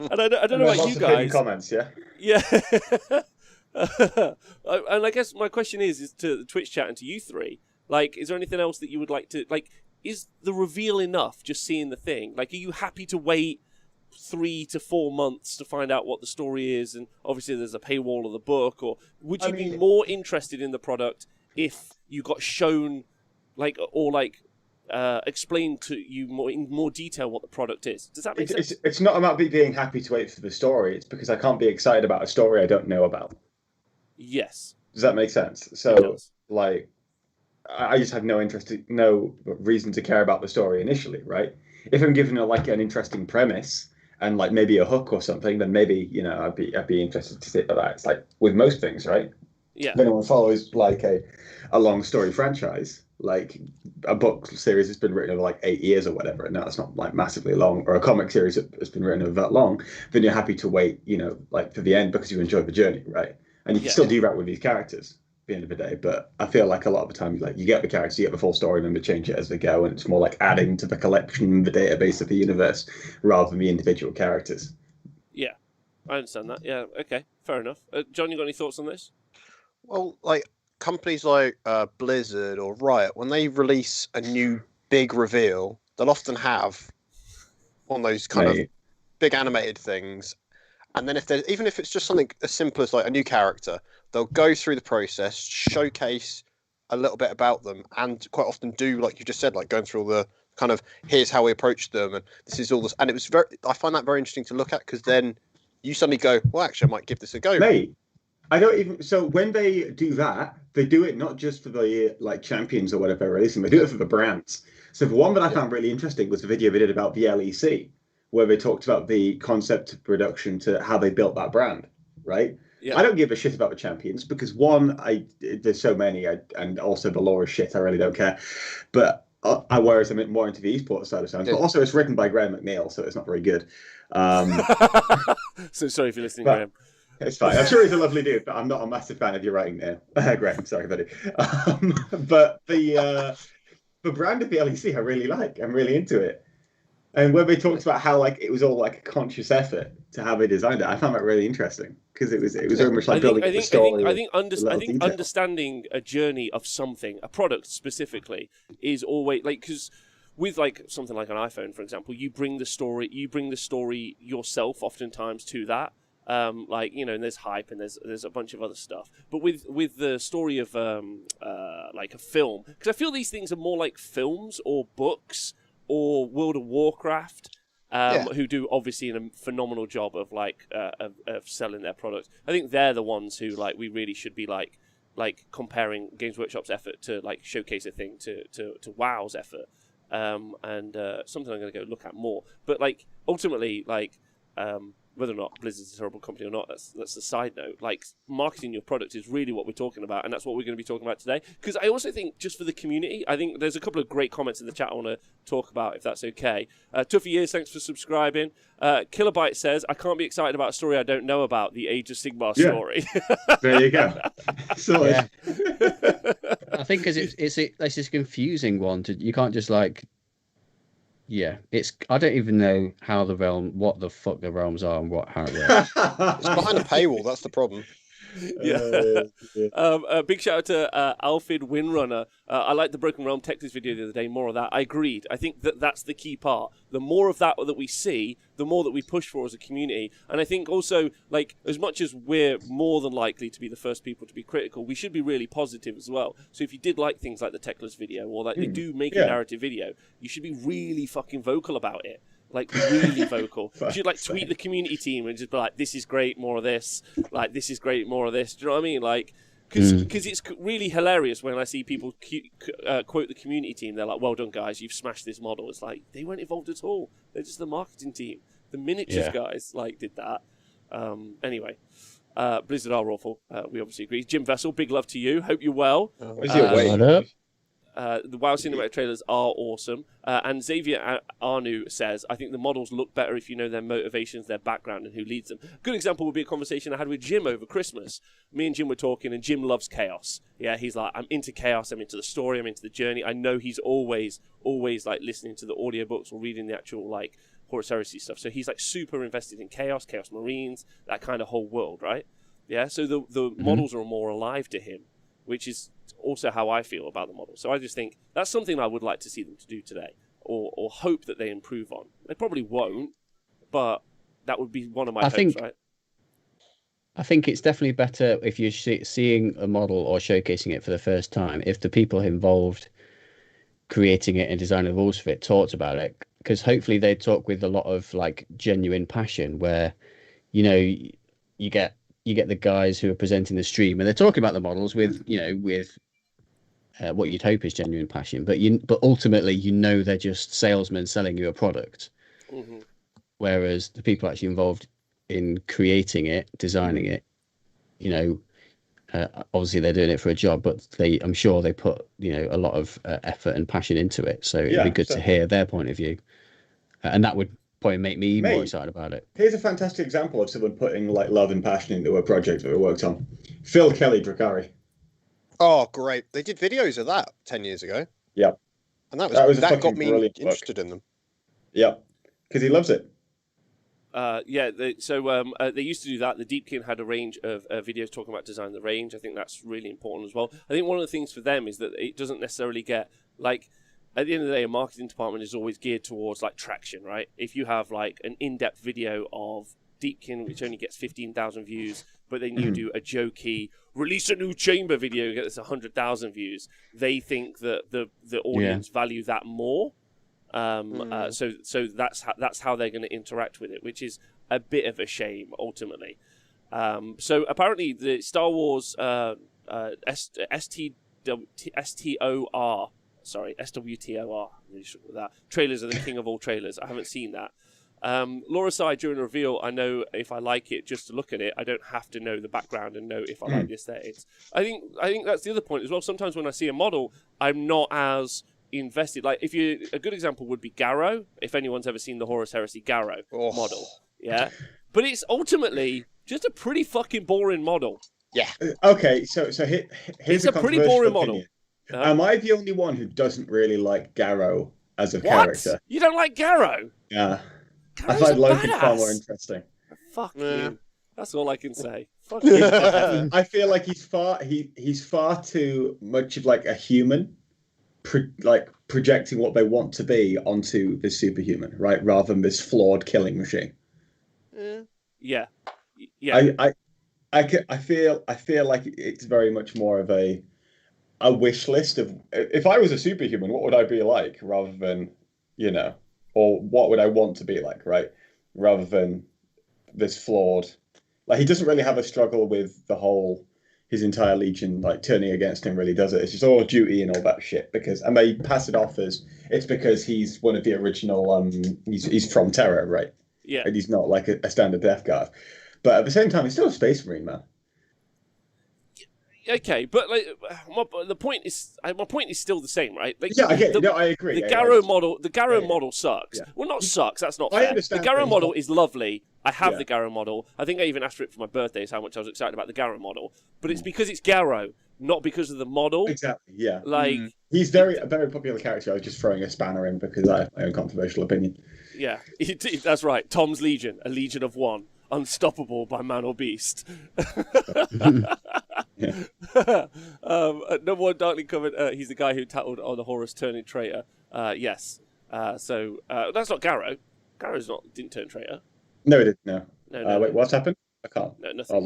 and I don't know about you guys. Comments, yeah. Yeah. And I guess my question is to the Twitch chat and to you three, is there anything else that you would like to, is the reveal enough, just seeing the thing? Are you happy to wait 3 to 4 months to find out what the story is, and obviously there's a paywall of the book, or would you be more interested in the product if you got shown, explained to you in more detail what the product is? Does that make sense? It's not about me being happy to wait for the story. It's because I can't be excited about a story I don't know about. Yes. Does that make sense? So, I just have no reason to care about the story initially, right? If I'm given an interesting premise and maybe a hook or something, then maybe I'd be interested to see that. It's with most things, right? Yeah. If anyone follows a long story franchise, a book series that's been written over 8 years or whatever, and that's not massively long, or a comic series that's been written over that long, then you're happy to wait, for the end because you enjoy the journey, right? And you can still do that with these characters at the end of the day. But I feel a lot of the time, you get the characters, you get the full story, and then they change it as they go, and it's more adding to the collection, the database of the universe, rather than the individual characters. Yeah, I understand that. Yeah, okay, fair enough. John, you got any thoughts on this? Well, companies like Blizzard or Riot, when they release a new big reveal, they'll often have one of those kind of big animated things. And then even if it's just something as simple as a new character, they'll go through the process, showcase a little bit about them, and quite often do, like you just said, going through all the kind of here's how we approach them, and this is all this. And it was I find that very interesting to look at, because then you suddenly go, well, actually, I might give this a go. Mate, I don't even. So when they do that, they do it not just for the like champions or whatever they're releasing. They do it for the brands. So the one that I found really interesting was the video they did about the LEC, where they talked about the concept of production to how they built that brand. Right. Yeah. I don't give a shit about the champions because one, there's so many, and also the lore is shit. I really don't care. But whereas I'm more into the esports side of sounds, but also it's written by Graham McNeil, so it's not very good. So sorry if you're listening, Graham. It's fine. I'm sure he's a lovely dude, but I'm not a massive fan of your writing now. Graham, sorry, buddy. But the brand of the LEC I really like. I'm really into it. And when they talked about how like it was all like a conscious effort to how they designed it, I found that really interesting because it was very much like building the story. I think understanding a journey of something, a product specifically, is always like, because with like something like an iPhone, for example, you bring the story yourself oftentimes to that. Like, you know, and there's hype and there's a bunch of other stuff. But with the story of like a film, because I feel these things are more like films or books or World of Warcraft, who do obviously a phenomenal job of like of selling their products. I think they're the ones who like we really should be like comparing Games Workshop's effort to like showcase a thing to WoW's effort, and something I'm going to go look at more. But like ultimately, like whether or not Blizzard's a terrible company or not, that's the side note. Like, marketing your product is really what we're talking about, and that's what we're going to be talking about today. Because I also think, just for the community, I think there's a couple of great comments in the chat I want to talk about, if that's okay. Toughy Years, thanks for subscribing. Kilobyte says, I can't be excited about a story I don't know about, the Age of Sigmar story. There you go. Yeah. I think because it's this confusing one. You can't just like... Yeah, I don't even know what the fuck the realms are and how it works. It's behind a paywall, that's the problem. Big shout out to Alfred Windrunner. I like the Broken Realm Texas video the other day. More of that. I agreed. I think that's the key part. The more of that we see, the more that we push for as a community. And I think also, like, as much as we're more than likely to be the first people to be critical, we should be really positive as well. So if you did like things like the Techless video, or like they do make a narrative video, you should be really fucking vocal about it. Like, really vocal. You should, like, tweet the community team and just be like, this is great, more of this. Like, this is great, more of this. Do you know what I mean? Like, because it's really hilarious when I see people quote the community team. They're like, well done, guys, you've smashed this model. It's like, they weren't involved at all. They're just the marketing team. The miniatures guys, like, did that. Anyway, Blizzard are awful. We obviously agree. Jim Vessel, big love to you. Hope you're well. What up? The WoW cinematic trailers are awesome. And Xavier Arnu says, I think the models look better if you know their motivations, their background, and who leads them. A good example would be a conversation I had with Jim over Christmas. Me and Jim were talking, and Jim loves chaos. Yeah, he's like, I'm into chaos, I'm into the story, I'm into the journey. I know he's always like listening to the audiobooks or reading the actual like Horus Heresy stuff. So he's like super invested in Chaos Marines, that kind of whole world, right? Yeah, so the models are more alive to him, which is also how I feel about the model. So I just think that's something I would like to see them to do today, or hope that they improve on. They probably won't, but that would be one of my hopes, right? I think it's definitely better if you're seeing a model or showcasing it for the first time, if the people involved creating it and designing the rules for it talked about it, because hopefully they talk with a lot of like genuine passion, where, you know, you get the guys who are presenting the stream and they're talking about the models with what you'd hope is genuine passion, but ultimately, you know, they're just salesmen selling you a product. Mm-hmm. Whereas the people actually involved in creating it, designing it, you know, obviously they're doing it for a job, but I'm sure they put, you know, a lot of effort and passion into it. So it'd be good to hear their point of view, and that would probably make me more excited about it. Here's a fantastic example of someone putting like love and passion into a project that they worked on. Phil Kelly Drakari. Oh, great! They did videos of that 10 years ago. Yeah, and that got me interested in them. Yeah, because he loves it. They used to do that. The Deepkin had a range of videos talking about design the range. I think that's really important as well. I think one of the things for them is that it doesn't necessarily get, like, at the end of the day, a marketing department is always geared towards like traction, right? If you have like an in-depth video of Deepkin, which only gets 15,000 views, but then you do a jokey release a new chamber video and gets 100,000 views, they think that the audience value that more. So that's how they're going to interact with it, which is a bit of a shame ultimately. So apparently the Star Wars SWTOR. I'm really sure with that. Trailers are the king of all trailers. I haven't seen that. Laura said during the reveal, I know if I like it just to look at it, I don't have to know the background and know if I like the aesthetics. I think that's the other point as well. Sometimes when I see a model, I'm not as invested. Like a good example would be Garrow. If anyone's ever seen the Horus Heresy Garrow model, yeah, but it's ultimately just a pretty fucking boring model. Yeah. Okay, so here's It's a pretty boring opinion. model. Am I the only one who doesn't really like Garrow as a What? character? You don't like Garrow? Yeah. I Garrow's find a Logan far badass. more interesting. Fuck you. That's all I can say. Fuck you. I feel like he's far too much of like a human, projecting what they want to be onto this superhuman, right? Rather than this flawed killing machine. Yeah. I feel like it's very much more of a wish list of, if I was a superhuman, what would I be like, rather than, or what would I want to be like, right? Rather than this flawed, like, he doesn't really have a struggle with his entire legion like turning against him, really, does it? It's just all duty and all that shit, and they pass it off as it's because he's one of the original he's from Terra, right? Yeah. And he's not like a standard Death Guard, but at the same time he's still a Space Marine, man. Okay, but like my point is still the same, right? Like, I agree. The Garrow model sucks. Yeah. Well, not sucks. That's not fair. I understand. The Garrow model is lovely. I have the Garrow model. I think I even asked for it for my birthday. Is how much I was excited about the Garrow model. But it's because it's Garrow, not because of the model. Exactly. Yeah. Like he's a very popular character. I was just throwing a spanner in because I have my own controversial opinion. Yeah, that's right. Tom's Legion, a legion of one, unstoppable by man or beast. Number one, Darkly covered. He's the guy who tattled on the Horus turning traitor. Yes. So that's not Garrow. Garrow's didn't turn traitor. No, it didn't. No. No. Wait, what's happened? I can't. No, nothing.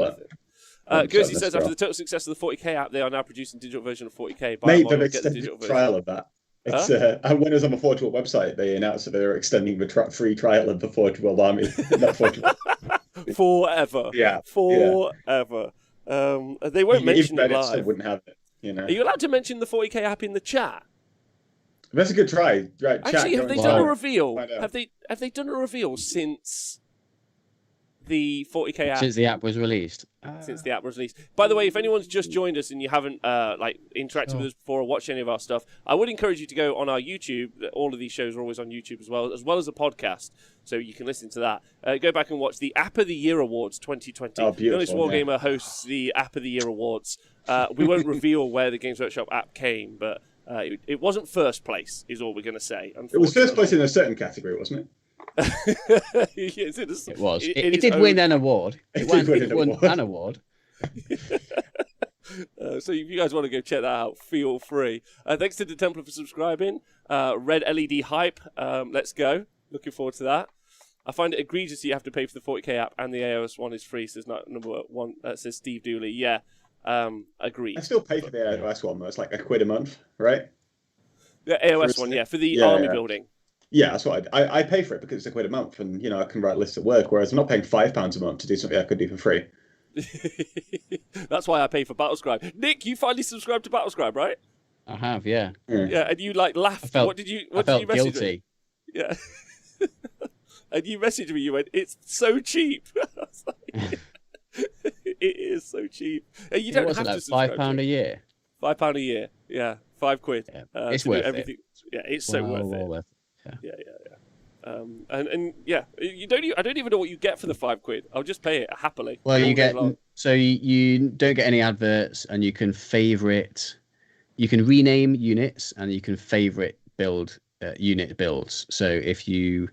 Gersey says after the total success of the 40k app, they are now producing digital version of 40k. Mate, they've extended the trial of that. It's when I was on the Forge World website, they announced that they were extending the free trial of the Forge World Army. Not Forge World. Forever. Yeah. Forever. They won't mention it live. Still wouldn't have it. Are you allowed to mention the 40k app in the chat? That's a good try. Right. Actually, have they done a reveal? Have they done a reveal since the 40k app? Since the app was released. Since the app was released. By the way, if anyone's just joined us and you haven't interacted with us before or watched any of our stuff, I would encourage you to go on our YouTube. All of these shows are always on YouTube as well as the podcast, so you can listen to that. Go back and watch the App of the Year Awards 2020. Oh, beautiful, the Honest Wargamer hosts the App of the Year Awards. We won't reveal where the Games Workshop app came, but it wasn't first place, is all we're going to say. It was first place in a certain category, wasn't it? It was. It did win an award. It won an award. So if you guys want to go check that out, feel free. Thanks to the Templar for subscribing. Red LED hype. Let's go. Looking forward to that. I find it egregious that you have to pay for the 40k app and the AOS one is free. Says number one. Says Steve Dooley. Yeah. Agreed. I still pay for the AOS one though. It's like £1 a month, right? The AOS one, yeah, for the army building. Yeah, that's what I pay for it because it's £1 a month, and I can write lists at work. Whereas I'm not paying £5 a month to do something I could do for free. That's why I pay for Battlescribe. Nick, you finally subscribed to Battlescribe, right? I have, yeah. Yeah, and you laughed. What did you message guilty. me? Yeah. And you messaged me. You went, "It's so cheap." It is so cheap. You don't have to subscribe. £5 a year. £5 a year. Yeah, £5. Yeah. It's worth everything. it. Yeah, it's so worth it. Yeah. And you don't. I don't even know what you get for the £5. I'll just pay it happily. Well, you get you don't get any adverts, and you can favorite. You can rename units, and you can favorite build unit builds. So if you're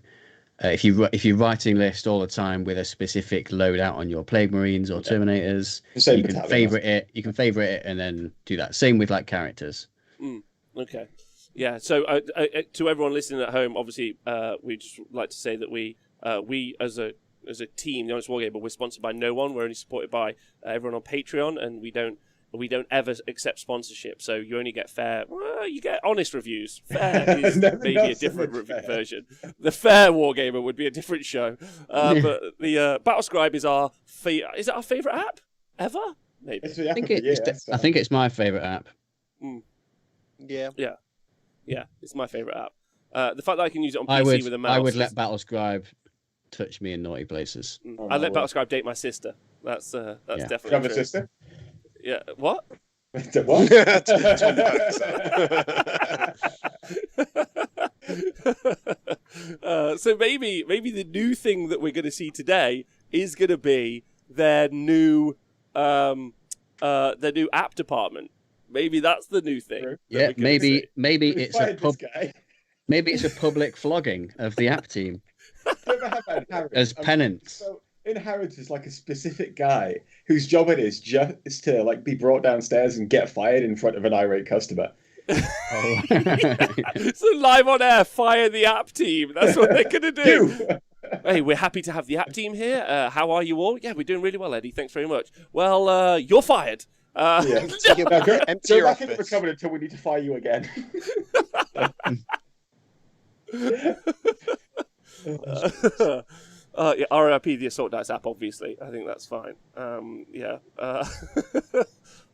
writing list all the time with a specific loadout on your Plague Marines or Terminators, you can favorite it. You can favorite it and then do that. Same with like characters. Okay. Yeah, so to everyone listening at home, obviously, we just like to say that we as a team, the Honest Wargamer, we're sponsored by no one. We're only supported by everyone on Patreon, and we don't We don't ever accept sponsorship, so you only get fair. Well, you get honest reviews. Fair is Never maybe not a so different much fair. version. The fair Wargamer would be a different show. But the Battlescribe is our is it our favorite app ever? Maybe. It's the app I of think the year, I think it's my favorite app. Yeah. Yeah, it's my favorite app. The fact that I can use it on I PC with a mouse. would let Battlescribe touch me in naughty places. I let Battlescribe date my sister. That's Yeah. Do you definitely have a true. sister? Yeah. What? What? Tom Hanks. So maybe the new thing that we're going to see today is going to be their new app department. Maybe that's the new thing. True. that Yeah, we're gonna see. maybe Who it's a fired this guy? maybe it's a public flogging of the app team Do you ever have that in Harrods? as penance. So in Harrods, there's like a specific guy whose job it is just to like be brought downstairs and get fired in front of an irate customer. Oh. So live on air, fire the app team. That's what they're going to do. You! Hey, we're happy to have the app team here. How are you all? Yeah, we're doing really well, Eddie. Thanks very much. Well, you're fired. Yeah. Now go empty Go your back into the office. cupboard until we need to fire you again. Yeah, RIP the Assault Dice app, obviously. I think that's fine. Yeah.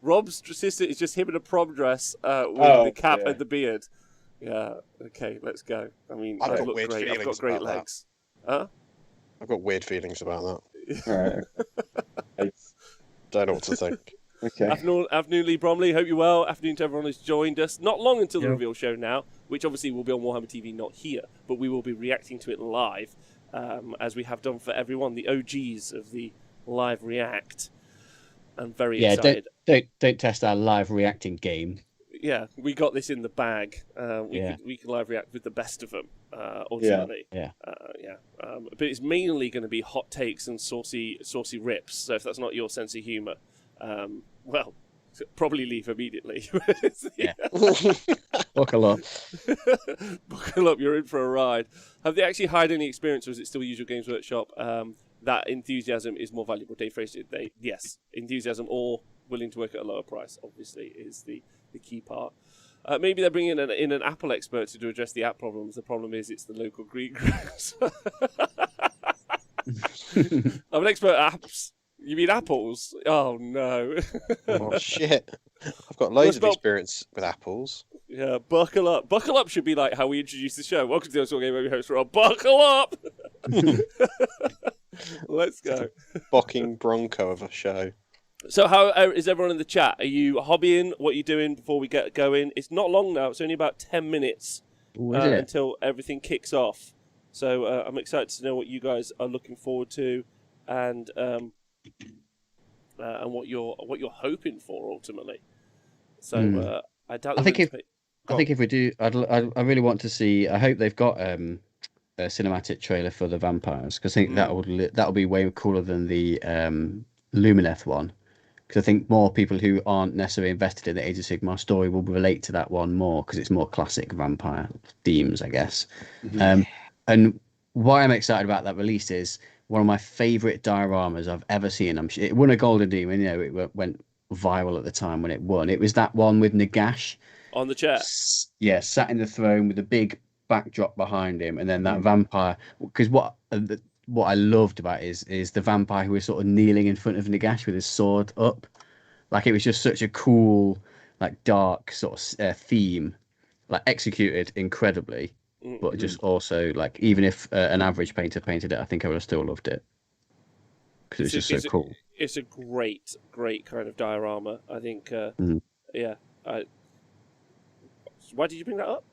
Rob's sister is just him in a prom dress with the cap yeah. and the beard. Yeah. Okay, let's go. I mean, I've I got look weird great. I've got feelings great about that. legs. Huh? I've got weird feelings about that. All right. Don't know what to think. Okay. Afternoon, Lee Bromley. Hope you're well. Afternoon to everyone who's joined us. Not long until the Yeah. reveal show now, which obviously will be on Warhammer TV, not here, but we will be reacting to it live, as we have done for everyone, the OGs of the live react. I'm very excited. Don't test our live reacting game. Yeah, we got this in the bag. We can live react with the best of them, ultimately. Yeah. But it's mainly going to be hot takes and saucy rips. So if that's not your sense of humour, well, probably leave immediately. Yeah. Buckle up. Buckle up, you're in for a ride. Have they actually hired any experience, or is it still usual Games Workshop? That enthusiasm is more valuable. Dave Fraser, yes, enthusiasm or willing to work at a lower price, obviously, is the key part. Maybe they're bringing in an Apple expert to address the app problems. The problem is it's the local green grass. I'm an expert at apps. You mean apples? Oh, no. Oh, shit. I've got loads of experience with apples. Yeah, buckle up. Buckle up should be like how we introduce the show. Welcome to the Assault Game Movie Host Rob. Buckle up! Let's go. Bocking bronco of a show. So how is everyone in the chat? Are you hobbying? What are you doing before we get going? It's not long now. It's only about 10 minutes until everything kicks off. So I'm excited to know what you guys are looking forward to and what you're hoping for ultimately. So I doubt. I think if we do, I really want to see. I hope they've got a cinematic trailer for the vampires, because I think that'll be way cooler than the Lumineth one. Because I think more people who aren't necessarily invested in the Age of Sigmar story will relate to that one more, because it's more classic vampire themes, I guess. Mm-hmm. And why I'm excited about that release is one of my favourite dioramas I've ever seen. It won a Golden Demon. You know, it went viral at the time when it won. It was that one with Nagash on the chair. Yeah, sat in the throne with a big backdrop behind him, and then that vampire. Because what I loved about it is the vampire who was sort of kneeling in front of Nagash with his sword up. Like, it was just such a cool, like, dark sort of theme, like, executed incredibly, but just also, like, even if an average painter painted it, I think I would have still loved it, because it was just so cool. It's a great kind of diorama. I think. Yeah. Why did you bring that up?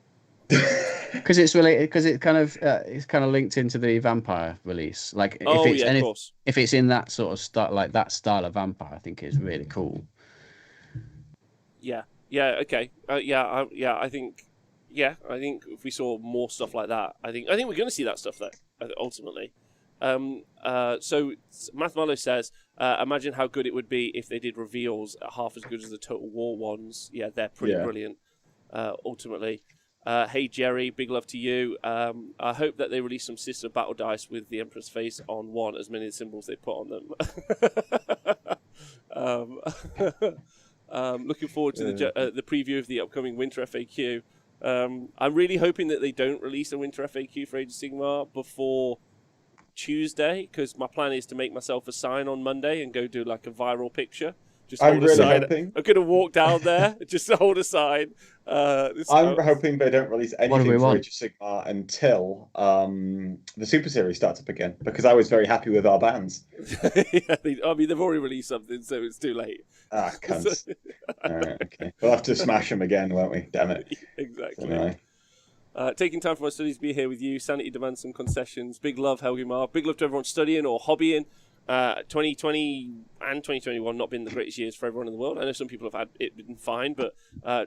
Because it's related. Because it's kind of linked into the vampire release. Like, if it's in that sort of style, like that style of vampire, I think is really cool. Yeah. Okay. I think if we saw more stuff like that, I think we're going to see that stuff though. Ultimately. So Math Mallow says, imagine how good it would be if they did reveals half as good as the Total War ones. Yeah, they're pretty brilliant. Ultimately. Hey Jerry, big love to you. I hope that they release some Sister Battle Dice with the Emperor's face on one, as many symbols they put on them. Looking forward to the preview of the upcoming Winter FAQ. I'm really hoping that they don't release a Winter FAQ for Age of Sigmar before Tuesday, because my plan is to make myself a sign on Monday and go do like a viral picture. Just hold a sign. I'm going to walk down there, just to hold a sign. I'm hoping they don't release anything for Age of Sigmar until the Super Series starts up again, because I was very happy with our bands. Yeah, I mean, they've already released something, so it's too late. Ah, cunts. All right, okay. We'll have to smash them again, won't we? Damn it. Exactly. Anyway. Taking time from my studies to be here with you. Sanity demands some concessions. Big love, Helgi. Big love to everyone studying or hobbying. 2020 and 2021 not been the greatest years for everyone in the world. I know some people have had it been fine, but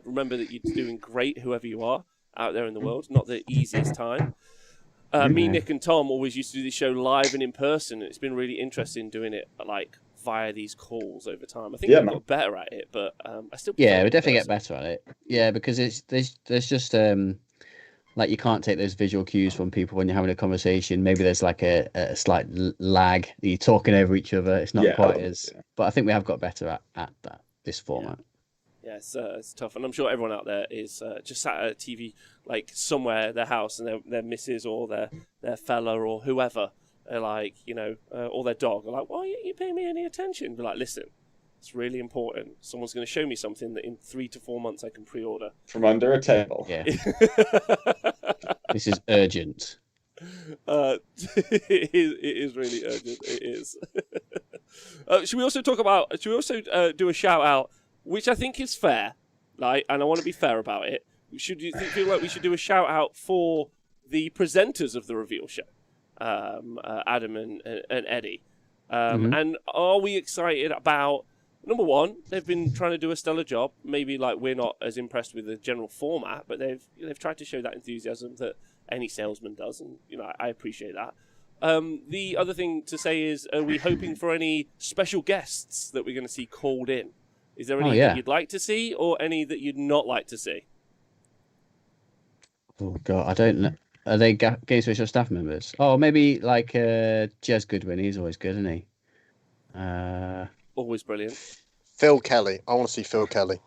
remember that you're doing great, whoever you are out there in the world. Not the easiest time. Me, Nick, and Tom always used to do this show live and in person. It's been really interesting doing it like via these calls over time. I think we've got better at it, but I still we definitely get better at it. Yeah, because there's just like you can't take those visual cues from people when you're having a conversation. Maybe there's like a slight lag. You're talking over each other. It's not quite as. But I think we have got better at that this format. Yeah, it's tough, and I'm sure everyone out there is just sat at a TV like somewhere, their house, and their missus or their fella or whoever, are like, you know, or their dog are like, why aren't you paying me any attention? But like, listen, it's really important. Someone's going to show me something that in 3 to 4 months I can pre-order from under a table. Yeah, this is urgent. It is really urgent. It is. Should we also do a shout out, which I think is fair, like, and I want to be fair about it. Feel like we should do a shout out for the presenters of the reveal show, Adam and Eddie, and are we excited about? Number one, they've been trying to do a stellar job. Maybe like we're not as impressed with the general format, but they've tried to show that enthusiasm that any salesman does, and you know I appreciate that. The other thing to say is, are we hoping for any special guests that we're going to see called in? Is there any that you'd like to see, or any that you'd not like to see? Oh God, I don't know. Are they Games Wokshop staff members? Oh, maybe like Jez Goodwin. He's always good, isn't he? Always brilliant. Phil Kelly. I want to see Phil Kelly.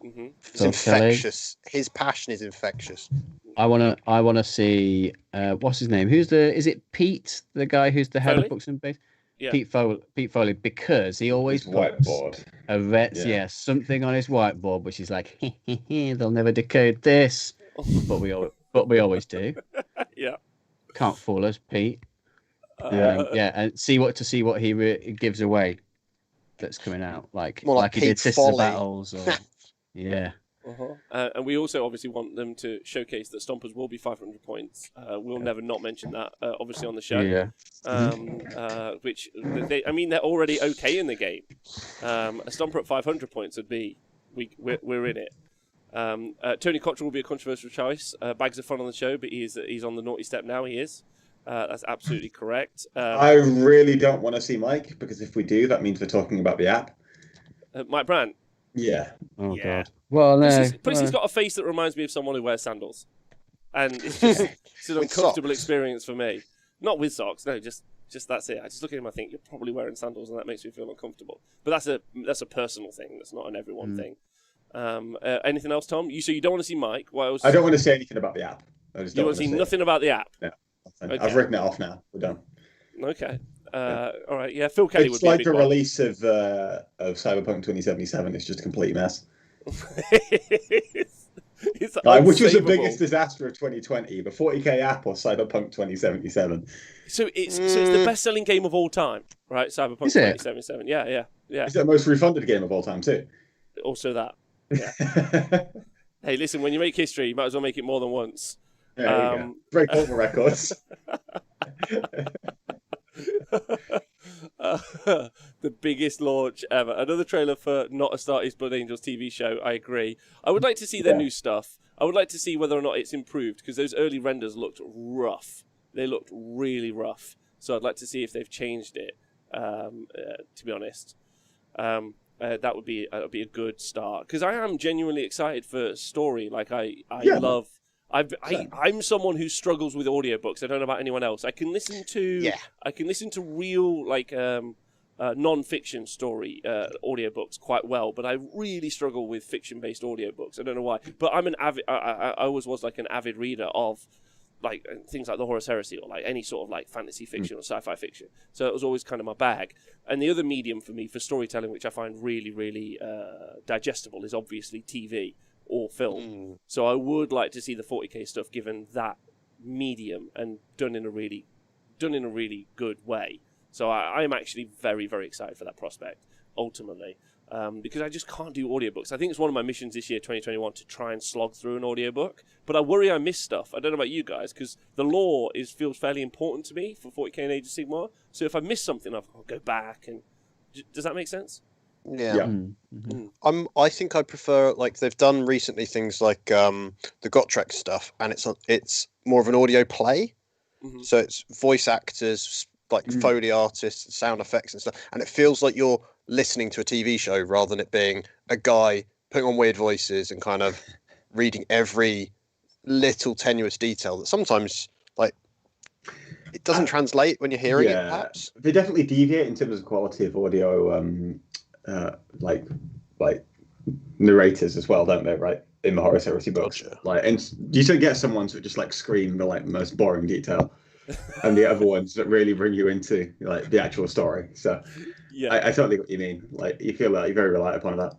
Mm-hmm. He's infectious. His passion is infectious. I want to see what's his name? Is it Pete, the guy who's the head of Books and Base? Yeah. Pete Foley, because he always puts whiteboard. Something on his whiteboard, which is like, they'll never decode this, but we always do. Yeah, can't fool us, Pete. And see what he gives away that's coming out, like he did Sisters of Battles, or and we also obviously want them to showcase that Stompers will be 500 points. We'll never not mention that, obviously, on the show. Which they're already okay in the game. A Stomper at 500 points would be we're in it. Tony Cottrell will be a controversial choice. Bags of fun on the show, but he's on the naughty step now. He is. That's absolutely correct. I really don't want to see Mike, because if we do, that means we're talking about the app. Mike Brandt. Yeah. Oh God. Well, no. Plus, he's got a face that reminds me of someone who wears sandals, and it's just it's an uncomfortable experience for me. Not with socks, no. Just that's it. I just look at him, I think you're probably wearing sandals, and that makes me feel uncomfortable. But that's a personal thing. That's not an everyone thing. Anything else, Tom? You don't want to see Mike? What else? I don't want to say anything about the app. You want to see nothing about the app? No. Okay. I've written it off now. We're done. Okay. All right. Yeah, Phil Kelly would be like a big the one. release of Cyberpunk 2077. It's just a complete mess. It's which was the biggest disaster of 2020? The 40k app or Cyberpunk 2077? So it's the best-selling game of all time, right? Cyberpunk 2077. Yeah. It's the most refunded game of all time too. Also that. Yeah. Hey, listen, when you make history, you might as well make it more than once. Yeah, there you go. Break all the records. The biggest launch ever. Another trailer for Not Astartes Blood Angels TV show. I agree. I would like to see their new stuff. I would like to see whether or not it's improved, because those early renders looked rough. They looked really rough. So I'd like to see if they've changed it. To be honest, that would be a good start, because I am genuinely excited for story. Like I love. I'm someone who struggles with audiobooks. I don't know about anyone else. I can listen to real non-fiction story audiobooks quite well, but I really struggle with fiction-based audiobooks. I don't know why, but I'm an avid. I always was like an avid reader of like things like the Horus Heresy or like any sort of like fantasy fiction or sci-fi fiction. So it was always kind of my bag. And the other medium for me for storytelling, which I find really, really digestible, is obviously TV or film. So I would like to see the 40k stuff given that medium and done in a really good way. So I am actually very, very excited for that prospect, ultimately, because I just can't do audiobooks. I think it's one of my missions this year, 2021, to try and slog through an audiobook. But I worry I miss stuff. I don't know about you guys, because the lore feels fairly important to me for 40k and Age of Sigmar. So if I miss something, I'll go back. And does that make sense? Yeah. I think I prefer, like, they've done recently things like the Gotrek stuff, and it's more of an audio play. So it's voice actors, like Foley artists, sound effects and stuff, and it feels like you're listening to a TV show rather than it being a guy putting on weird voices and kind of reading every little tenuous detail that sometimes, like, it doesn't translate when you're hearing it, perhaps. They definitely deviate in terms of quality of audio, like narrators as well, don't they, right? In the Horus Heresy books. Gotcha. Like, and you still get some ones that just like scream the like most boring detail. And the other ones that really bring you into like the actual story. So yeah, I totally get what you mean. Like you feel like you're very reliant upon that.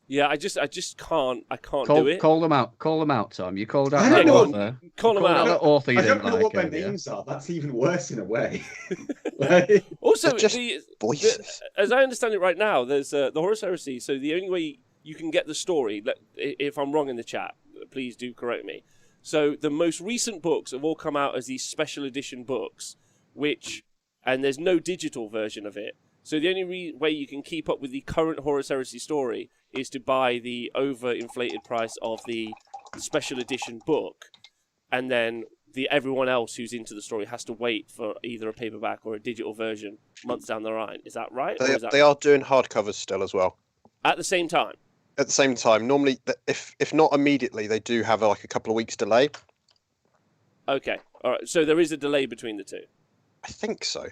Yeah, I just can't do it. Call them out, Tom. You called out I that don't author. Call them out. That author you I don't didn't know like what their earlier. names are. That's even worse in a way. Also, They're just voices. as I understand it right now, there's the Horus Heresy. So the only way you can get the story, if I'm wrong in the chat, please do correct me. So the most recent books have all come out as these special edition books, and there's no digital version of it. So the only way you can keep up with the current Horus Heresy story is to buy the overinflated price of the special edition book, and then everyone else who's into the story has to wait for either a paperback or a digital version months down the line. Is that right? They are doing hardcovers still as well. At the same time? At the same time. Normally, if not immediately, they do have like a couple of weeks delay. Okay. All right. So there is a delay between the two? I think so.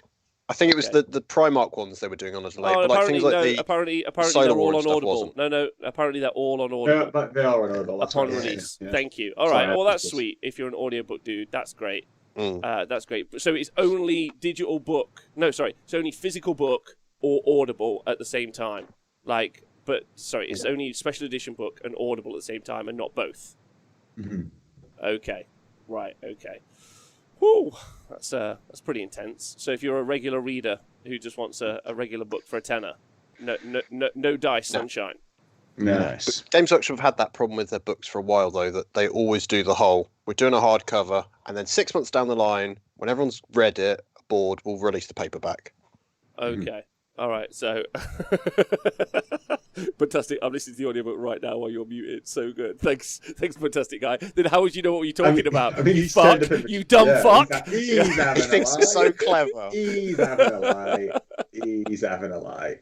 I think it was the Primarch ones they were doing on a delay. Oh, but like things like apparently Solar they're War all and on stuff Audible. wasn't. No, apparently they're all on Audible. But they are on Audible. Upon release. Yeah. Thank you. All right. Well, that's sweet. If you're an audiobook dude, that's great. That's great. So it's only digital book. No, sorry. It's only physical book or Audible at the same time. It's only special edition book and Audible at the same time, and not both. Okay. Right. Okay. Whew. That's pretty intense. So if you're a regular reader who just wants a regular book for a tenner, no dice, sunshine. Nice. Games Wokshop have had that problem with their books for a while, though, that they always do the whole, we're doing a hardcover, and then 6 months down the line, when everyone's read it, bored, we'll release the paperback. Okay. All right. So, fantastic. I'm listening to the audiobook right now while you're muted. So good. Thanks, fantastic guy. Then how would you know what you're talking about? I mean, you fuck. You dumb fuck. He thinks it's so clever. He's having a lie. He's having a lie.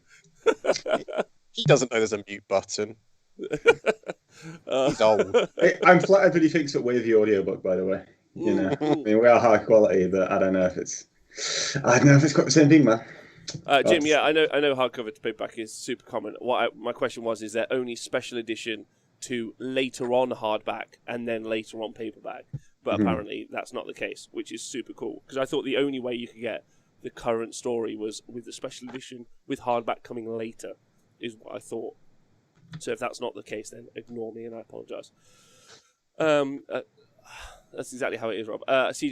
He doesn't know there's a mute button. He's old. I'm flattered that he thinks that we're the audiobook, by the way. You know, I mean, we are high quality, but I don't know if it's quite the same thing, man. Jim, yeah, I know hardcover to paperback is super common. My question was, is there only special edition to later on hardback and then later on paperback? But apparently that's not the case, which is super cool. Because I thought the only way you could get the current story was with the special edition with hardback coming later, is what I thought. So if that's not the case, then ignore me and I apologise. That's exactly how it is, Rob. That's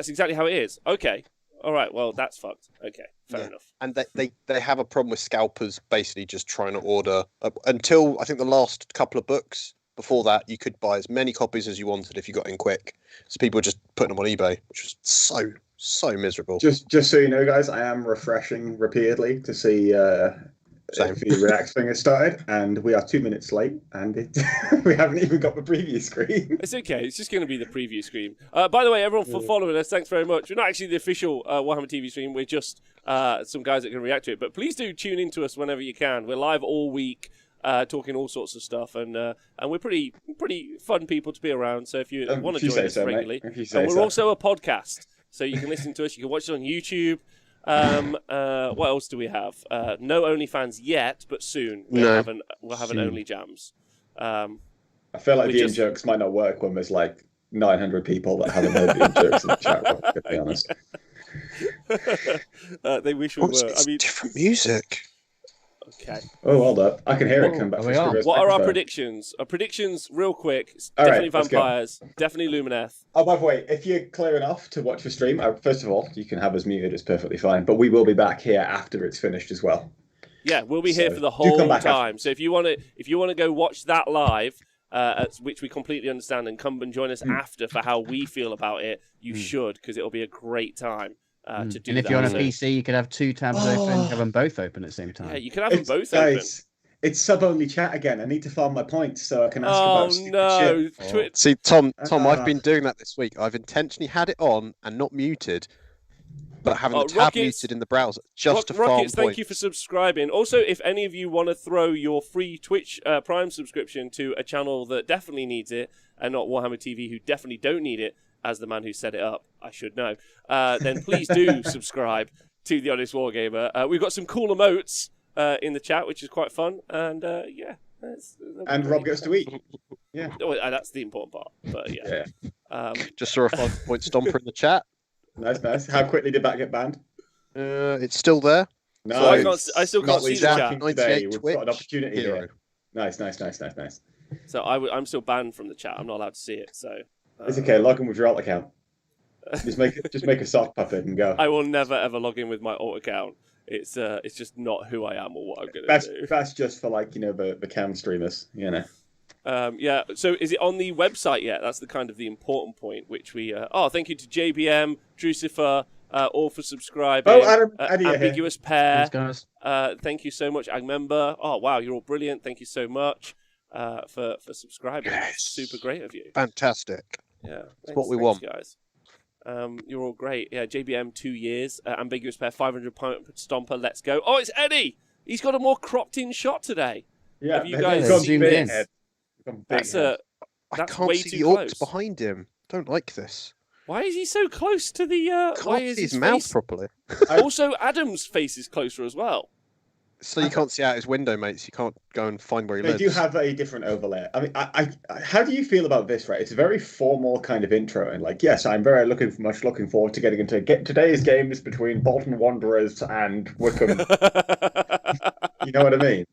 exactly how it is. Okay. All right, well, that's fucked. Okay, fair enough. And they have a problem with scalpers basically just trying to order. Until, I think, the last couple of books, before that, you could buy as many copies as you wanted if you got in quick. So people were just putting them on eBay, which was so miserable. Just so you know, guys, I am refreshing repeatedly to see if the React thing has started, and we are 2 minutes late, and we haven't even got the preview screen. It's okay. It's just going to be the preview screen. By the way, everyone for following us, thanks very much. We're not actually the official Warhammer TV stream. We're just some guys that can react to it. But please do tune into us whenever you can. We're live all week, talking all sorts of stuff, and we're pretty fun people to be around. So if you want to join us regularly, and we're also a podcast, so you can listen to us. You can watch us on YouTube. What else do we have? No OnlyFans yet, but soon we'll No. have an Only Jams. I feel like the in-jokes might not work when there's like 900 people that haven't heard the in-jokes in the chat room, to be honest. They wish we were. It's different music. Okay. Oh, hold up. I can hear it come back. we are. What are our predictions? Our predictions, real quick. All Definitely right, let's go. vampires. Definitely Lumineth. Oh, by the way, if you're clear enough to watch the stream, first of all, you can have us muted. It's perfectly fine. But we will be back here after it's finished as well. Yeah, we'll be here for the do whole come back time. So if you want to go watch that live, which we completely understand, and come and join us after for how we feel about it, you should, because it'll be a great time to do that. And if you're on a PC, you could have 2 tabs open, have them both open at the same time. Yeah, you can have them both open. Guys, it's sub-only chat again. I need to farm my points so I can ask Oh about stupid shit. no! See, Tom, I've been doing that this week. I've intentionally had it on and not muted, but having the tab Rockets, muted in the browser just to farm Rockets, thank points. you for subscribing. Also, if any of you want to throw your free Twitch Prime subscription to a channel that definitely needs it, and not Warhammer TV, who definitely don't need it, as the man who set it up, I should know, then please do subscribe to The Honest Wargamer. We've got some cool emotes in the chat, which is quite fun, and yeah. And Rob gets to eat. Yeah. Oh, that's the important part, but yeah. Just saw a 5-point stomper in the chat. Nice. How quickly did that get banned? It's still there. No, I still can't see the chat. Today, 98 we've Twitch, got an opportunity hero. here. Nice. So I'm still banned from the chat. I'm not allowed to see it. So It's okay. Log in with your alt account. Just make a sock puppet and go. I will never ever log in with my alt account. It's just not who I am or what I'm gonna do. That's just for the cam streamers, Yeah. So is it on the website yet? That's the important point. Which we. Thank you to JBM, Drucifer, all for subscribing. Oh, Adam, Ambiguous Pair. Thanks, guys. Thank you so much, Agmember. Oh wow, you're all brilliant. Thank you so much for subscribing. Yes. Super great of you. Fantastic. Yeah, It's what we want, guys. You're all great. Yeah, JBM 2 years. Ambiguous Pair 500-point stomper. Let's go. Oh, it's Eddie. He's got a more cropped-in shot today. Yeah, have you guys seen this? That's I That's can't way see too the orcs close. behind him. Don't like this. Why is he so close to the? Why Can't is see his his mouth face... properly. Also, Adam's face is closer as well. So you can't see out his window, mates. You can't go and find where he They lives. do have a different overlay. I mean, I how do you feel about this? Right, it's a very formal kind of intro, and yes, I'm very much looking forward to getting into today's games between Bolton Wanderers and Wickham. You know what I mean?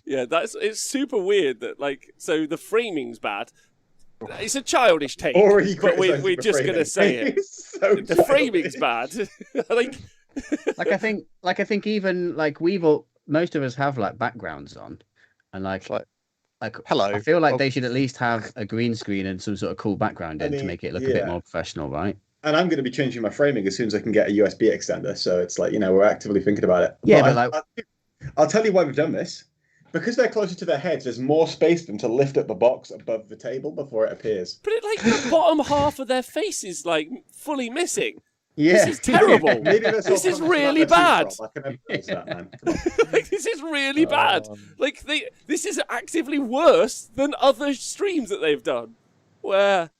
Yeah, it's super weird that so the framing's bad. It's a childish take, but we're just gonna say it. So the framing's bad. I think even most of us have backgrounds on, and hello. I feel like they should at least have a green screen and some sort of cool background to make it look a bit more professional, right? And I'm going to be changing my framing as soon as I can get a USB extender. So it's we're actively thinking about it. Yeah, I'll tell you why we've done this. Because they're closer to their heads, there's more space for them to lift up the box above the table before it appears. But the bottom half of their face is fully missing. Yeah. This is terrible. This is really bad. I can emphasize that, man. This is really bad. This is actively worse than other streams that they've done. Where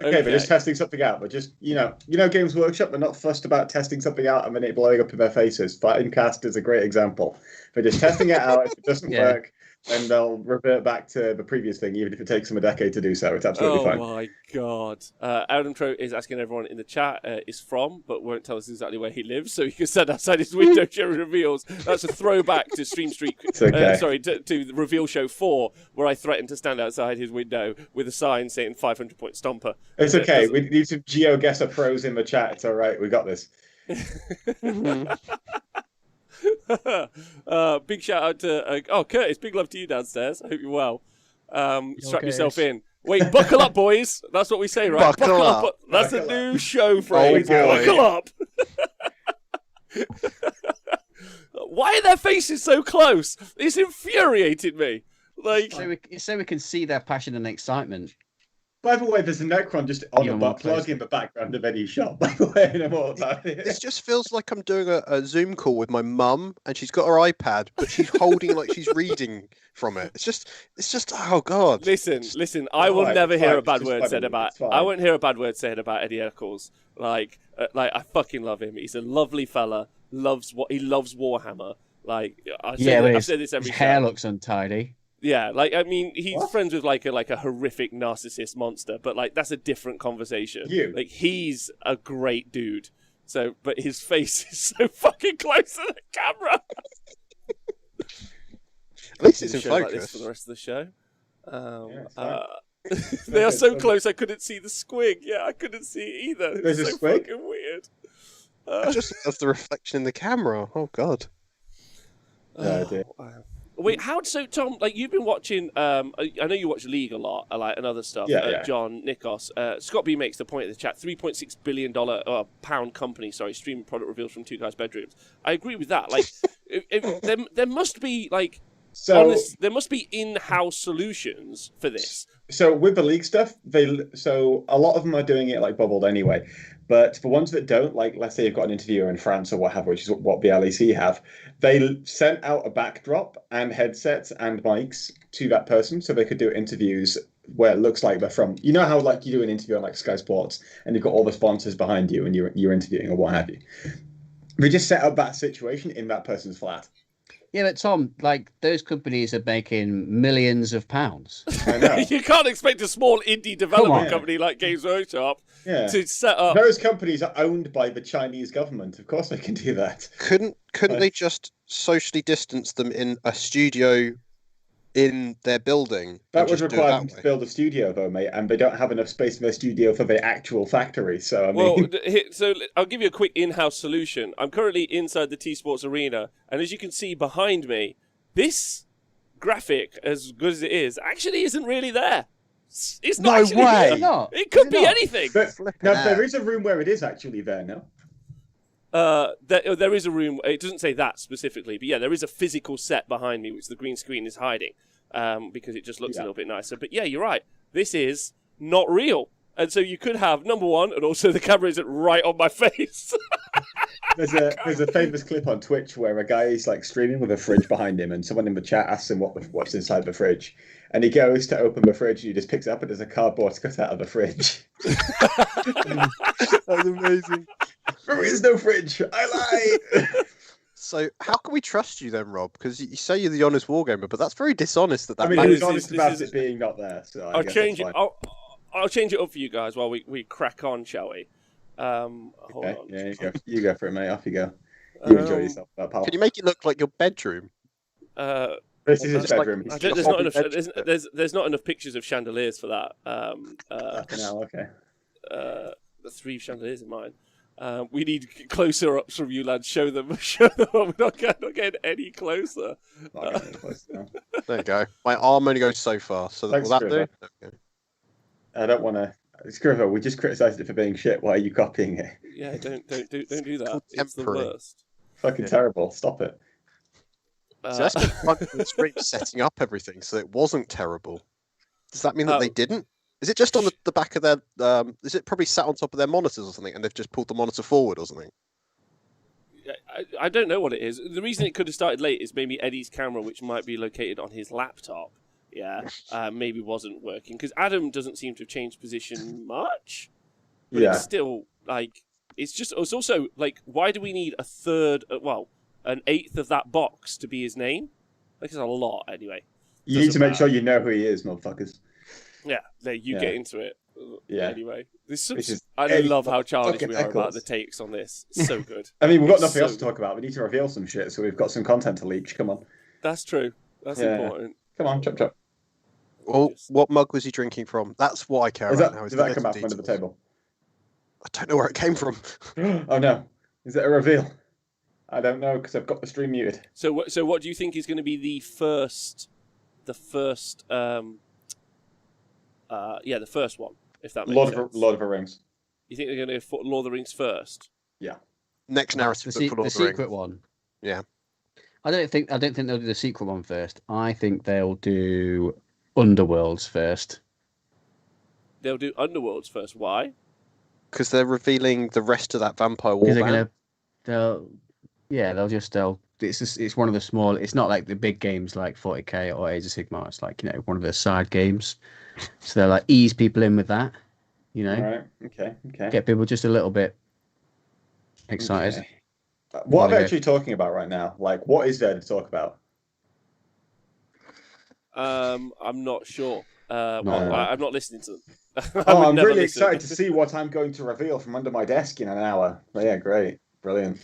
Okay, but just testing something out. But just Games Workshop, they're not fussed about testing something out and then it blowing up in their faces. Fightingcast is a great example. They're just testing it out. If it doesn't work, then they'll revert back to the previous thing, even if it takes them a decade to do so. It's absolutely fine. Oh my god! Adam Tro is asking everyone in the chat is from, but won't tell us exactly where he lives, so he can stand outside his window during reveals. That's a throwback to Stream Street. Okay. To the Reveal Show 4, where I threatened to stand outside his window with a sign saying 500-point stomper. It's okay. We need some GeoGuessr pros in the chat. It's all right. We got this. Big shout out to Curtis. Big love to you downstairs. I hope you're well. Strap yourself in. Wait, buckle up, boys. That's what we say, right? Buckle up. That's a new show phrase. Oh, boy. Buckle up. Why are their faces so close? It's infuriated me. So we can see their passion and excitement. By the way, there's a Necron just on the butt plug in the background of any shot. By the way, I know more about it. This just feels like I'm doing a Zoom call with my mum, and she's got her iPad, but she's holding like she's reading from it. It's just oh god. Listen. I will never hear a bad word said about. I won't hear a bad word said about Eddie Eccles. Like, I fucking love him. He's a lovely fella. He loves Warhammer. Like, I've said this every his hair show. looks untidy. Yeah, like, I mean, he's What? friends with like a horrific narcissist monster, but like that's a different conversation. Like, he's a great dude. So, but his face is so fucking close to the camera. At least it's in Show like focus. this for the rest of the show. it's fine. They are so close. I couldn't see the squig. Yeah, I couldn't see it either. There's It's a so squig? fucking weird. I just love the reflection in the camera. Oh god. Oh, dear. Wow. Wait, so Tom? Like, you've been watching. I know you watch League a lot, and other stuff. Yeah. John Nikos, Scott B makes the point in the chat: $3.6 billion pound company. Sorry, streaming product reveals from two guys' bedrooms. I agree with that. Like, there must be like. So there must be in-house solutions for this. So with the league stuff, so a lot of them are doing it like bubbled anyway. But for ones that don't, like let's say you've got an interviewer in France or what have, which is what the LEC have, they sent out a backdrop and headsets and mics to that person so they could do interviews where it looks like they're from. You know how like you do an interview on like Sky Sports and you've got all the sponsors behind you and you're interviewing or what have you. They just set up that situation in that person's flat. Yeah, but Tom, like those companies are making millions of pounds. I know. You can't expect a small indie development on. company like Games Wokshop Yeah. to set up. Those companies are owned by the Chinese government. Of course they can do that. Couldn't they just socially distance them in a studio in their building? That and would just do it require that them to way? build a studio, though, mate, and they don't have enough space in their studio for the actual factory. So, I mean, Well, so I'll give you a quick in-house solution. I'm currently inside the T-Sports arena, and as you can see behind me, this graphic, as good as it is, actually isn't really there. It's not No actually way! there. Not. It could Is it be not? anything. no, there is a room where it is actually there now. There is a room. It doesn't say that specifically, but yeah, there is a physical set behind me, which the green screen is hiding, because it just looks a little bit nicer. But yeah, you're right. This is not real, and so you could have number one, and also the camera isn't right on my face. There's a famous clip on Twitch where a guy is like streaming with a fridge behind him, and someone in the chat asks him what's inside the fridge, and he goes to open the fridge, and he just picks it up, and there's a cardboard cut out of the fridge. That's amazing. There is no fridge. I lied. So how can we trust you then, Rob? Because you say you're the honest wargamer, but that's very dishonest. I mean, This he was is- honest this about is- it being not there. So I'll change it. I'll change it up for you guys while we crack on, shall we? Hold Okay, on. yeah, you go for it, mate. Off you go. You enjoy Um, yourself, pal. Can you make it look like your bedroom? This is his That's like- bedroom. I don't, there's a not enough. hobby bedroom. There's not enough pictures of chandeliers for that. Fucking hell, okay. The 3 chandeliers in mine. We need closer ups from you, lads. Show them. We're not getting any closer. Not getting close now. There you go. My arm only goes so far. So Thanks, will that do? Scriver. There we go. I don't want to. Scriver, we just criticised it for being shit. Why are you copying it? Yeah, don't do that. It's the Temporary. worst. Fucking terrible. Stop it. So that's been fun for the stream setting up everything, so it wasn't terrible. Does that mean that they didn't? Is it just on the back of their? Is it probably sat on top of their monitors or something, and they've just pulled the monitor forward or something? I don't know what it is. The reason it could have started late is maybe Eddie's camera, which might be located on his laptop. Yeah, maybe wasn't working because Adam doesn't seem to have changed position much. But Yeah. it's still like it's also like, why do we need a third? An eighth of that box to be his name? Like, it's a lot anyway. You need to Doesn't make matter. sure you know who he is, motherfuckers. Yeah, there you Yeah. get into it. Yeah. Anyway, Which is I Eddie love how childish fucking we are about Eccles. the takes on this. It's so good. I mean, we've got It's nothing else so to talk about. We need to reveal some shit, so we've got some content to leak. Come on. That's true. That's Yeah. important. Come on, chop chop. Well, what mug was he drinking from? That's what I care Is about that, now. is did the that come little out from under the details. table? I don't know where it came from. Oh no. Is it a reveal? I don't know because I've got the stream muted. So what do you think is going to be the first one, if that makes sense? Lord of the Rings. You think they're going to go Lord of the Rings first? Next narrative book for Lord the of the Rings. secret one. Yeah. I don't think they'll do the secret one first. I think they'll do Underworlds first. They'll do Underworlds first. Why? Because they're revealing the rest of that vampire Because war. it's one of the small. It's not like the big games like 40k or Age of Sigmar. It's like, one of the side games. So they'll like ease people in with that. Right. Okay. Get people just a little bit Excited. Okay. What are Wanna we go- actually talking about right now? Like, what is there to talk about? I'm not sure. Not Well, right. I'm not listening to them. Oh, would I'm never really listen. excited to see what I'm going to reveal from under my desk in an hour. But yeah, great. Brilliant.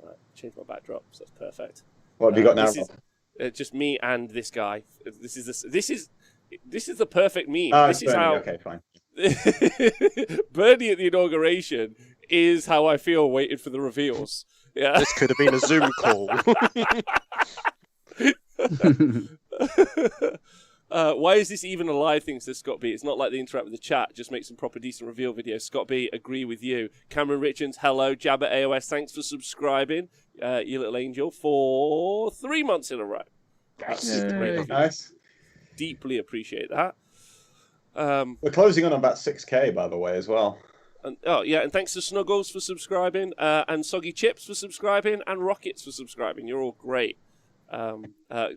Right, change my backdrop. So that's perfect. What have you got now, This is Rob? just me and this guy. This is the perfect meme. Oh, this it's is Bernie. how Okay, fine. Bernie at the inauguration is how I feel waiting for the reveals. Yeah. This could have been a Zoom call. Why is this even a live thing, says Scott B? It's not like they interact with the chat. Just make some proper decent reveal videos. Scott B, agree with you. Cameron Richards, hello. Jabba AOS, thanks for subscribing, you little angel, for 3 months in a row. That's great of you. Nice. Deeply appreciate that. We're closing on about 6K, by the way, as well. And thanks to Snuggles for subscribing, and Soggy Chips for subscribing, and Rockets for subscribing. You're all great.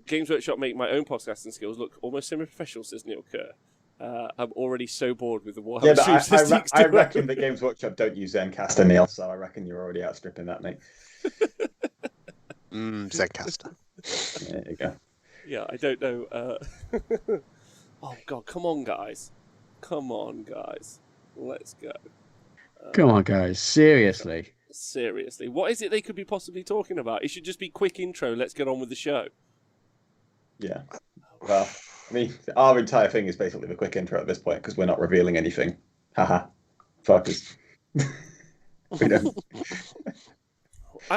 Games Workshop make my own podcasting skills look almost semi-professional, says Neil Kerr. I'm already so bored with the Warhammer Yeah, but statistics. I reckon that Games Workshop don't use Zencaster, Neil, so I reckon you're already outstripping that, mate. Zencaster. There you go. Yeah, I don't know. Oh, God, come on, guys. Let's go. Come on, guys. Seriously. Seriously. What is it they could be possibly talking about? It should just be quick intro. Let's get on with the show. Yeah. Well, I mean, our entire thing is basically the quick intro at this point because we're not revealing anything. Haha. Fuckers. We don't.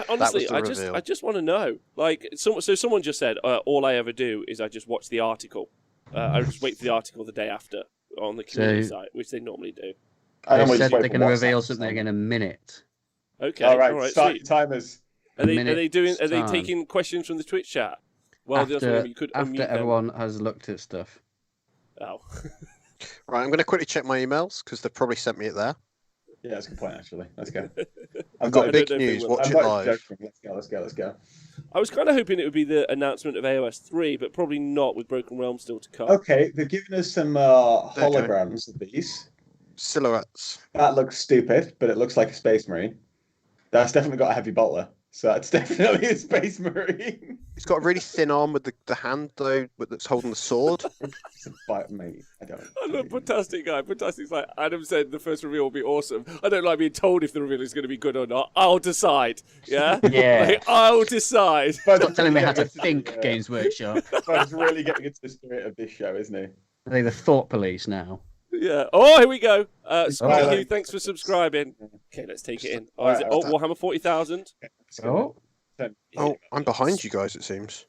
Honestly, the reveal. I just want to know. Like, so someone just said, all I ever do is I just watch the article. I just wait for the article the day after on the community site, which they normally do. I They normally said just wait they're for going to WhatsApp reveal to something send. in a minute. Okay, All right, start sweet. your timers. Are they Minute's Are they time. taking questions from the Twitch chat? Well, After, you could after unmute them. everyone has looked at stuff. Oh. Right, I'm going to quickly check my emails because they've probably sent me it there. Yeah, that's a good point, actually. Let's go. I've got I big don't know if they news. will. Watch I'm it not live. joking. Let's go. I was kind of hoping it would be the announcement of AOS 3, but probably not, with Broken Realm still to come. Okay, they've given us some There you go. holograms of these. Silhouettes. That looks stupid, but it looks like a space marine. That's definitely got a heavy bolter, so that's definitely a space marine. It's got a really thin arm with the hand, though, that's holding the sword. It's a fight, mate. I don't. I love Fantastic Guy. Fantastic's like, Adam said the first reveal will be awesome. I don't like being told if the reveal is going to be good or not. I'll decide. Yeah? Yeah. Like, I'll decide. Stop telling me how to think, Games Workshop. But it's really getting into the spirit of this show, isn't he? Are they the thought police now? Yeah. Oh, here we go. Scotty Oh. Hugh, thanks for subscribing. Okay, let's take it in. Oh, Alright, Warhammer 40,000. Oh, Oh, I'm behind you guys, it seems.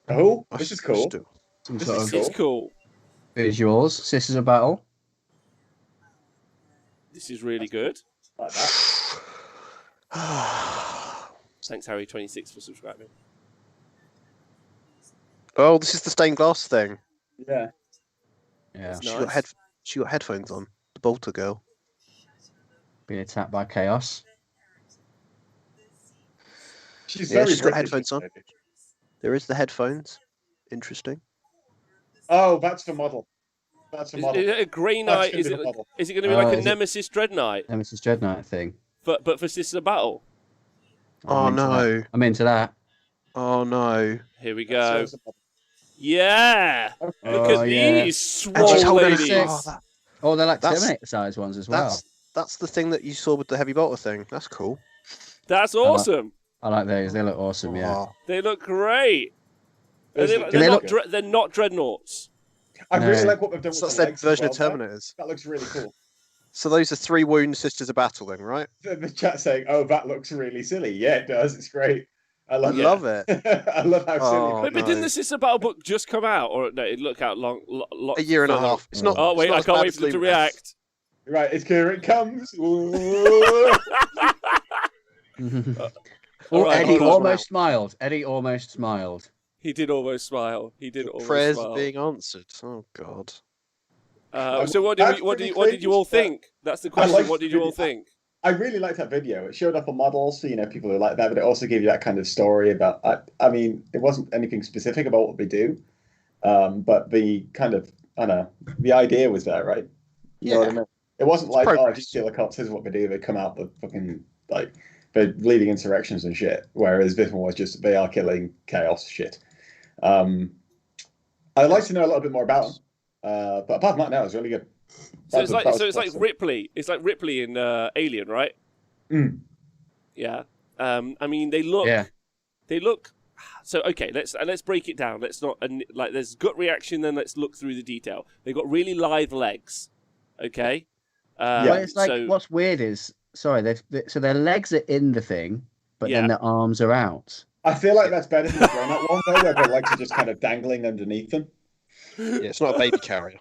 Oh, this is cool. Still- some This sort is of It's cool. visuals. Sisters of Battle. This is really good. Like that. Thanks, Harry26, for subscribing. Oh, this is the stained glass thing. Yeah. Yeah, It's She nice. got headphones on. The Bolter girl. being attacked by chaos. She's Yeah, very she's got British, headphones on. lady. There is the headphones. Interesting. Oh, that's the model. That's a Is model. it a Grey That's Knight? gonna Is be it the model. going to be like a is it- Nemesis Dread Knight? Nemesis Dread Knight thing. But for Sisters of Battle? Oh, into no. that. I'm into that. Oh, no. Here we So go. it's a model. Yeah! Look Oh, at yeah. these And she's swole holding ladies. a... Oh, Oh, they're like That's- Terminator size ones as well. that's the thing that you saw with the heavy bolter thing. That's cool. That's awesome. I like those. They look awesome. Yeah. Oh, They look great. Those They're, look they're they not good. they're not dreadnoughts. I really No. like what they've done with so that's the their legs as version well, of though. Terminators. That looks really cool. So those are 3 wound Sisters of Battle then, right? The chat saying, "Oh, that looks really silly." Yeah, it does. It's great. I I love love it. I love how silly. Oh, But no. didn't the Sister Battle book just come out? Or no, it looked out long. A year and a further- half. It's not. Oh it's wait, not I as can't bad wait as for them to Lumineth. react. Right, it's here it comes. All right, Eddie hold on. almost smiled. Eddie almost smiled. He did almost smile. He did almost Prayers smile. are being answered. Oh God. So what That's did pretty you all cringe, think? That's the I question. liked What the did you all video. think? I really liked that video. It showed up on models, so people who like that, but it also gave you that kind of story about. I mean, it wasn't anything specific about what they do, but the kind of I don't know, the idea was there, right? You know what I mean? It wasn't like, oh, progress. just steal the cops, here's what they do. They come out the fucking, like, they're leading insurrections and shit. Whereas this one was just, they are killing chaos shit. I'd like to know a little bit more about them. But apart from that, no, it's really good. So it's like Ripley. It's like Ripley in Alien, right? Mm. Yeah. I mean, they look. Yeah. They look. So okay, let's break it down. Let's not like there's gut reaction. Then let's look through the detail. They've got really lithe legs. Okay. Well, it's like so, what's weird is so their legs are in the thing, but then their arms are out. I feel like that's better than the grown-up one, though, where their legs are just kind of dangling underneath them. Yeah, it's not a baby carrier.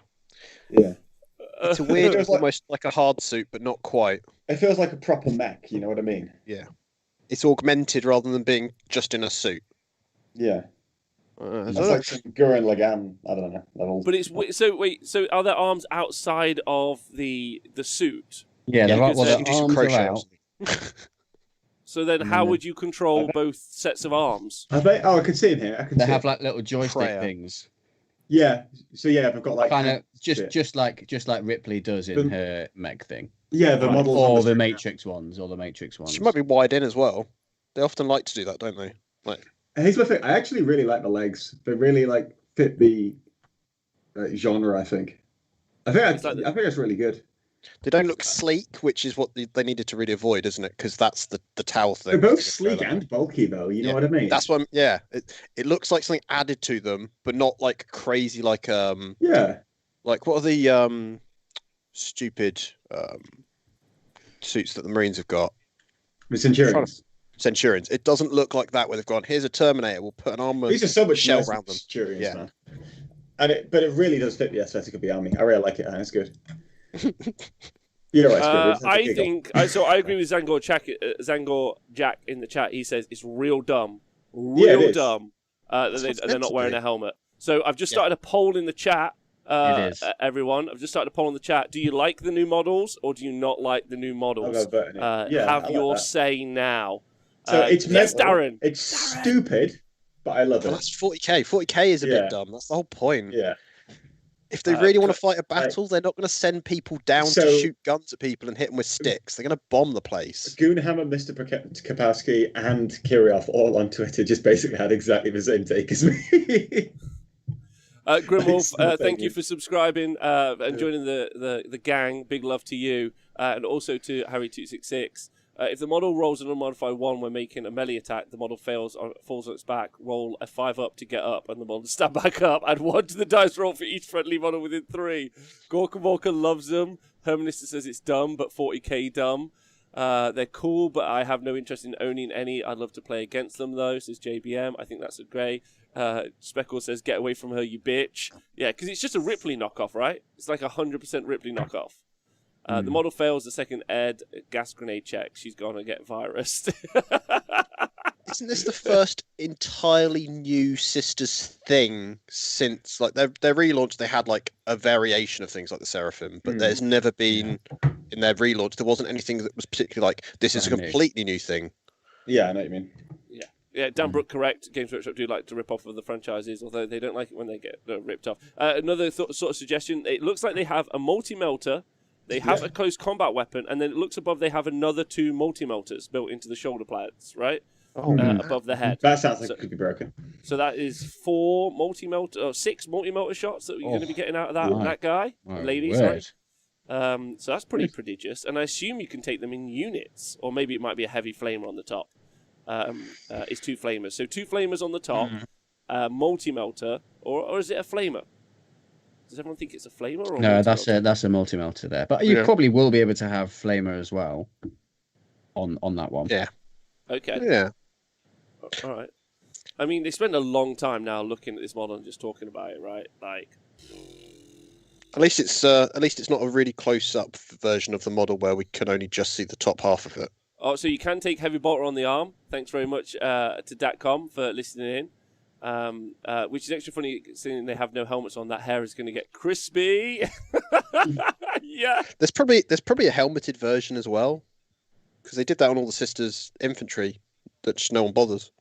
Yeah. It's a weird, almost like a hard suit, but not quite. It feels like a proper mech, you know what I mean? Yeah. It's augmented rather than being just in a suit. Yeah. It's like some Gurren Lagann, I don't know, levels. But it's so are their arms outside of the suit? Yeah, their arms are out. So then, how would you control both sets of arms? Have they? Oh, I can see in here. They have like little joystick things. Yeah. So yeah, they've got like kind of just like Ripley does in her mech thing. Yeah, the models or the Matrix ones, She might be wide in as well. They often like to do that, don't they? Like, here's my thing. I actually really like the legs. They really like fit the genre. I think it's really good. They don't look sleek, which is what they needed to really avoid, isn't it? Because that's the towel thing. They're both sleek and bulky, though. You know what I mean? That's what. It looks like something added to them, but not like crazy. Like Like what are the stupid suits that the Marines have got? The Centurions. Centurions. It doesn't look like that where they've gone, here's a Terminator, we'll put an armor These are so much shell nicer around them. Centurions, Yeah. man. But it really does fit the aesthetic of the army. I really like it, and it's good. You know what? I agree with Zangor Jack in the chat. He says it's real dumb. Real dumb. They're not wearing a helmet. So I've just started a poll in the chat. Everyone, I've just started a poll in the chat. Do you like the new models or do you not like the new models? Have your say now. So it's Darren. It's stupid, but I love it. That's 40k. 40k is a bit dumb. That's the whole point. Yeah. If they really want to fight a battle, they're not going to send people down to shoot guns at people and hit them with sticks. They're going to bomb the place. Goonhammer, Mr. Kapowski, and Kirillov all on Twitter just basically had exactly the same take as me. Grimwolf, thank you for subscribing and joining the gang. Big love to you, and also to Harry266. If the model rolls an unmodified 1 when making a melee attack, the model falls on its back. Roll a 5 up to get up, and the model stand back up. Add 1 to the dice roll for each friendly model within 3. Gorka Walker loves them. Hermanista says it's dumb, but 40k dumb. They're cool, but I have no interest in owning any. I'd love to play against them, though, says JBM. I think that's a great. Speckle says, get away from her, you bitch. Yeah, because it's just a Ripley knockoff, right? It's like 100% Ripley knockoff. The model fails the second Ed gas grenade check. She's going to get virused. Isn't this the first entirely new Sisters thing since, like, their relaunch? They had like a variation of things like the Seraphim, but there's never been in their relaunch. There wasn't anything that was particularly like this is a completely new thing. Yeah, I know what you mean. Yeah, Dan Brook, correct. Games Wokshop do like to rip off of the franchises, although they don't like it when they get ripped off. Another sort of suggestion: it looks like they have a multi-melter. They have a close combat weapon, and then it looks above they have another 2 multi-melters built into the shoulder pads, right? Above the head. That sounds like it could be broken. So that is 4 multi-melter, or 6 multi-melter shots that you're going to be getting out of that guy, ladies, right? So that's pretty prodigious, and I assume you can take them in units, or maybe it might be a heavy flamer on the top. It's 2 flamers, so 2 flamers on the top, multi-melter, or is it a flamer? Does everyone think it's a flamer? Or no, that's a multi-melter there. But you probably will be able to have flamer as well on that one. Yeah. Okay. Yeah. All right. I mean, they spend a long time now looking at this model and just talking about it, right? Like, at least it's not a really close-up version of the model where we can only just see the top half of it. Oh, so you can take heavy bolter on the arm. Thanks very much to Datcom for listening in. Which is extra funny, seeing they have no helmets on. That hair is going to get crispy. Yeah. There's probably a helmeted version as well, because they did that on all the Sisters infantry, that just no one bothers.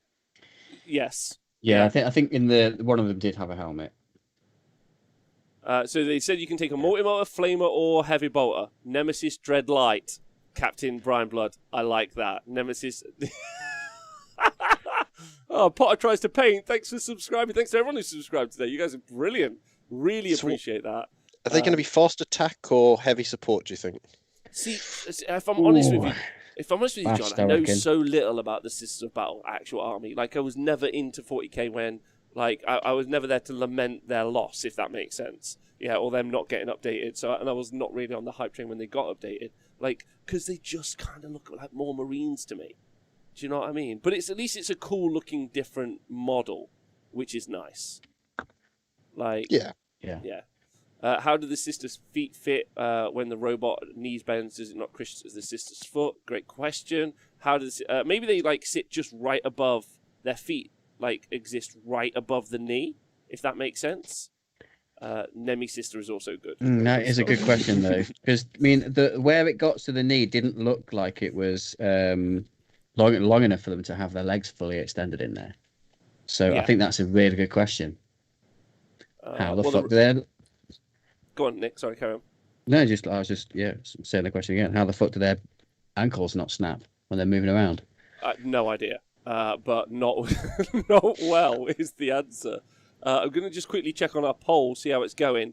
Yes. Yeah, I think in the one of them did have a helmet. So they said you can take a multi-motor, flamer, or heavy bolter. Nemesis Dread Light. Captain Brian Blood. I like that. Nemesis. Oh, Potter tries to paint. Thanks for subscribing. Thanks to everyone who subscribed today. You guys are brilliant. Really appreciate that. Are they going to be fast attack or heavy support, do you think? See, if I'm honest with you, John, Fast, I know reckon. so little about the Sisters of Battle actual army. Like, I was never into 40k when, like, I was never there to lament their loss, if that makes sense. Yeah, or them not getting updated. And I was not really on the hype train when they got updated. Like, because they just kind of look like more Marines to me. Do you know what I mean? But at least it's a cool looking different model, which is nice. Like, Yeah. how do the sisters' feet fit when the robot knees bends? Does it not crush the sister's foot? Great question. How does maybe they like sit just right above their feet, like exist right above the knee, if that makes sense. Nemi sister is also good. That is a good question though, because I mean, where it got to the knee didn't look like it was long enough for them to have their legs fully extended in there. So Yeah. I think that's a really good question. How the well, fuck do they? Go on, Nick. Sorry, carry on. No, I was just saying the question again. How the fuck do their ankles not snap when they're moving around? No idea. But not not well is the answer. I'm going to just quickly check on our poll, see how it's going.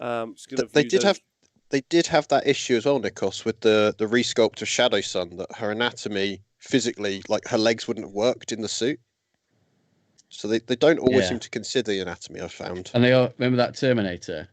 Just gonna They view did those. have that issue as well, Nikos, with the resculpt of Shadow Sun, that her anatomy physically, like her legs wouldn't have worked in the suit. So they don't always Yeah. seem to consider the anatomy, I've found. And they all remember that Terminator.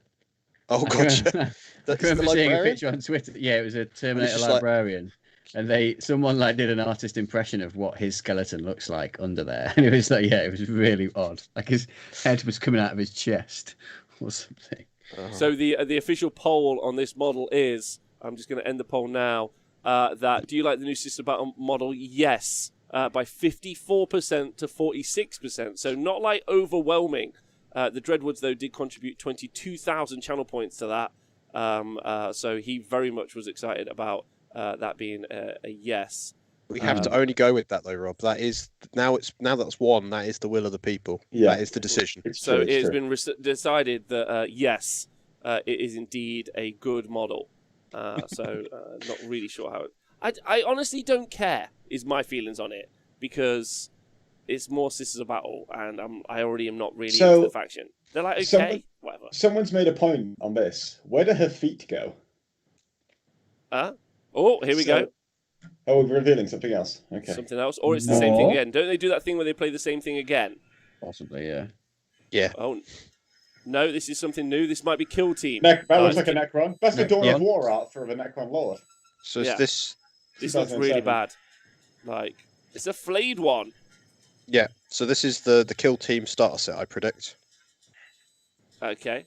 Oh, I gotcha. remember, That's I remember the seeing a librarian? picture on Twitter. Yeah, it was a Terminator just like- librarian, and someone like did an artist impression of what his skeleton looks like under there, and it was like, yeah, it was really odd. Like his head was coming out of his chest or something. So the official poll on this model is, I'm just going to end the poll now, that do you like the new Sister Battle model? Yes, by 54% to 46%. So not like overwhelming. The Dreadwoods, though, did contribute 22,000 channel points to that. So he very much was excited about that being a yes. We have to only go with that though, Rob. That is now that's won. That is the will of the people. Yeah. That is the decision. It's So true, it it's has true. been decided that yes, it is indeed a good model. Not really sure how. I honestly don't care. Is my feelings on it, because it's more Sisters of Battle, and I already am not really So- into the faction. They're like, okay, Someone- whatever. Someone's made a point on this. Where do her feet go? Oh, here we go. Oh, we're revealing something else. Okay. Something else, or it's the same thing No. again. Don't they do that thing where they play the same thing again? Possibly, yeah. Yeah. Oh, no, this is something new. This might be Kill Team. That Oh, looks it's like a Necron. That's the Ne- Dawn yeah. of War art for the Necron Lord. So is Yeah. this? This looks really 2007. bad. Like, it's a flayed one. Yeah. So this is the kill team starter set, I predict. Okay.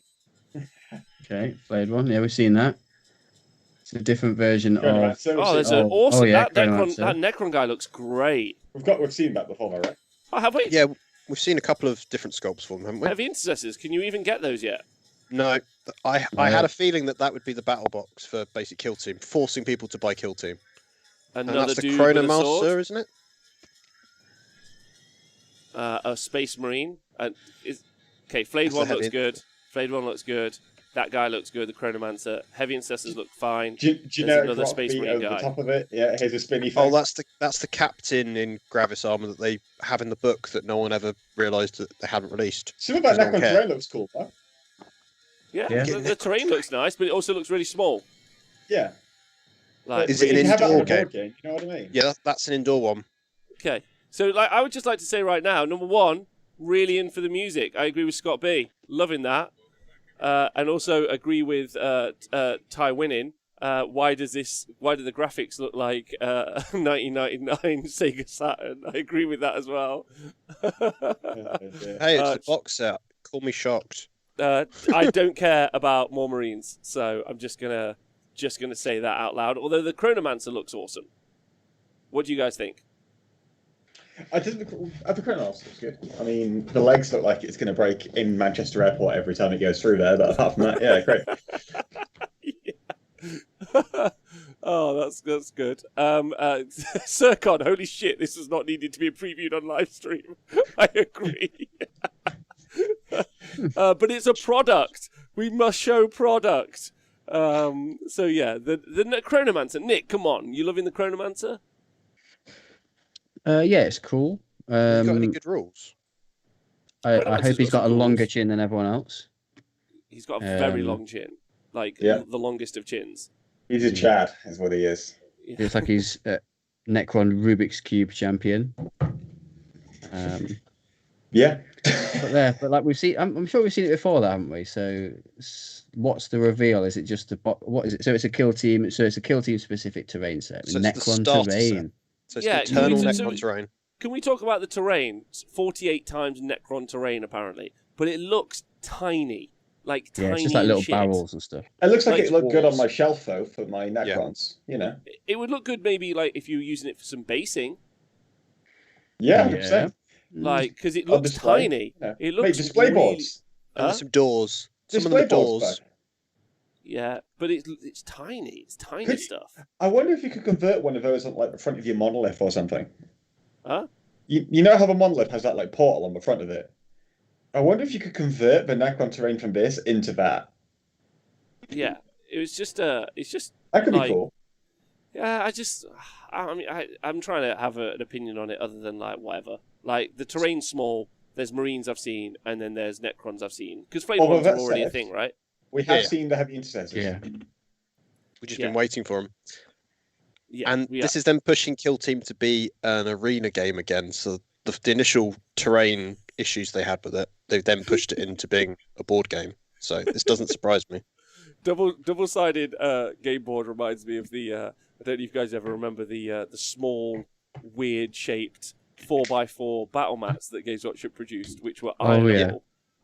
Okay, played one. Yeah, we've seen that. It's a different version of. Oh, there's an awesome. yeah, that Chronomancer. Necron guy looks great. We've seen that before, right? Oh, have we? Yeah, we've seen a couple of different sculpts for them, haven't we? Heavy Intercessors. Can you even get those yet? No, I had a feeling that would be the battle box for basic kill team, forcing people to buy kill team. And Another that's the dude with a Chronomancer, sword. isn't it? A Space Marine. Okay, Flayed That's one the looks heavy- good. Flayed one looks good. That guy looks good. The Chronomancer. Heavy Intercessors look fine. Generic another rock Space feet Marine over guy. the top of it. Yeah, here's a spinny thing. Oh, that's the captain in Gravis armor that they have in the book that no one ever realised that they hadn't released. Some of that Does no one Necron care? terrain looks cool, though. Yeah, Yeah. the terrain looks nice, but it also looks really small. Yeah. Like, Is it an you can have that on a indoor board game? You know what I mean? Yeah, that's an indoor one. Okay, so like I would just like to say right now, number one, really in for the music. I agree with Scott B. Loving that, and also agree with Ty winning. Why do the graphics look like 1999 Sega Saturn? I agree with that as well. Hey, it's the box set. Call me shocked. I don't care about more Marines, so I'm just gonna say that out loud. Although the Chronomancer looks awesome. What do you guys think? I think the Chronos looks good. I mean, the legs look like it's going to break in Manchester Airport every time it goes through there, but apart from that, yeah, great. Oh, that's good. Sircon, holy shit, this was not needed to be previewed on live stream. I agree. But it's a product. We must show product. So yeah, the Chronomancer. Nick, come on, you loving the Chronomancer? Yeah, it's cool. Have you got any good rules? I hope he's got a some longer rules. chin than everyone else. He's got a very long chin, like Yeah. the longest of chins. He's a Chad, is what he is. It's like he's Necron Rubik's Cube champion. Yeah. But like we've seen, I'm sure we've seen it before, that, haven't we? So, what's the reveal? Is it just what is it? So it's a kill team. So it's a kill team specific terrain set. So it's the Necron starter terrain. So it's Yeah, internal so- Necron terrain. Can we talk about the terrain? It's 48 times Necron terrain, apparently, but it looks tiny, like tiny. Yeah, it's just like little shit. barrels and stuff. It looks like Like it looked good on walls. my shelf though for my Necrons. You know. It would look good, maybe, like if you were using it for some basing, Yeah, Yeah. 100%. like because it On looks display. tiny. Yeah. It Mate, looks display really... boards. And Huh? there's some doors. Some of Display the boards. doors. Bud. Yeah, but it's tiny. It's tiny Could- stuff. I wonder if you could convert one of those on like the front of your monolith or something. Huh? You know how the monolith has that like portal on the front of it? I wonder if you could convert the Necron terrain from this into that. Yeah, it's just That could Like- be cool. yeah. I'm trying to have an opinion on it other than like whatever. Like the terrain's small. There's Marines I've seen, and then there's Necrons I've seen. Because Flame Although ones are that already a said- thing, right? We have Yeah. seen the heavy intercessors. Yeah. We've just Yeah. been waiting for them. Yeah, And yeah. this is them pushing Kill Team to be an arena game again. So the initial terrain issues they had with it, they've then pushed it into being a board game. So this doesn't surprise me. double-sided game board reminds me of the. I don't know if you guys ever remember the small, weird-shaped 4x4 battle mats that Games Wokshop produced, which were Oh, ironable. yeah.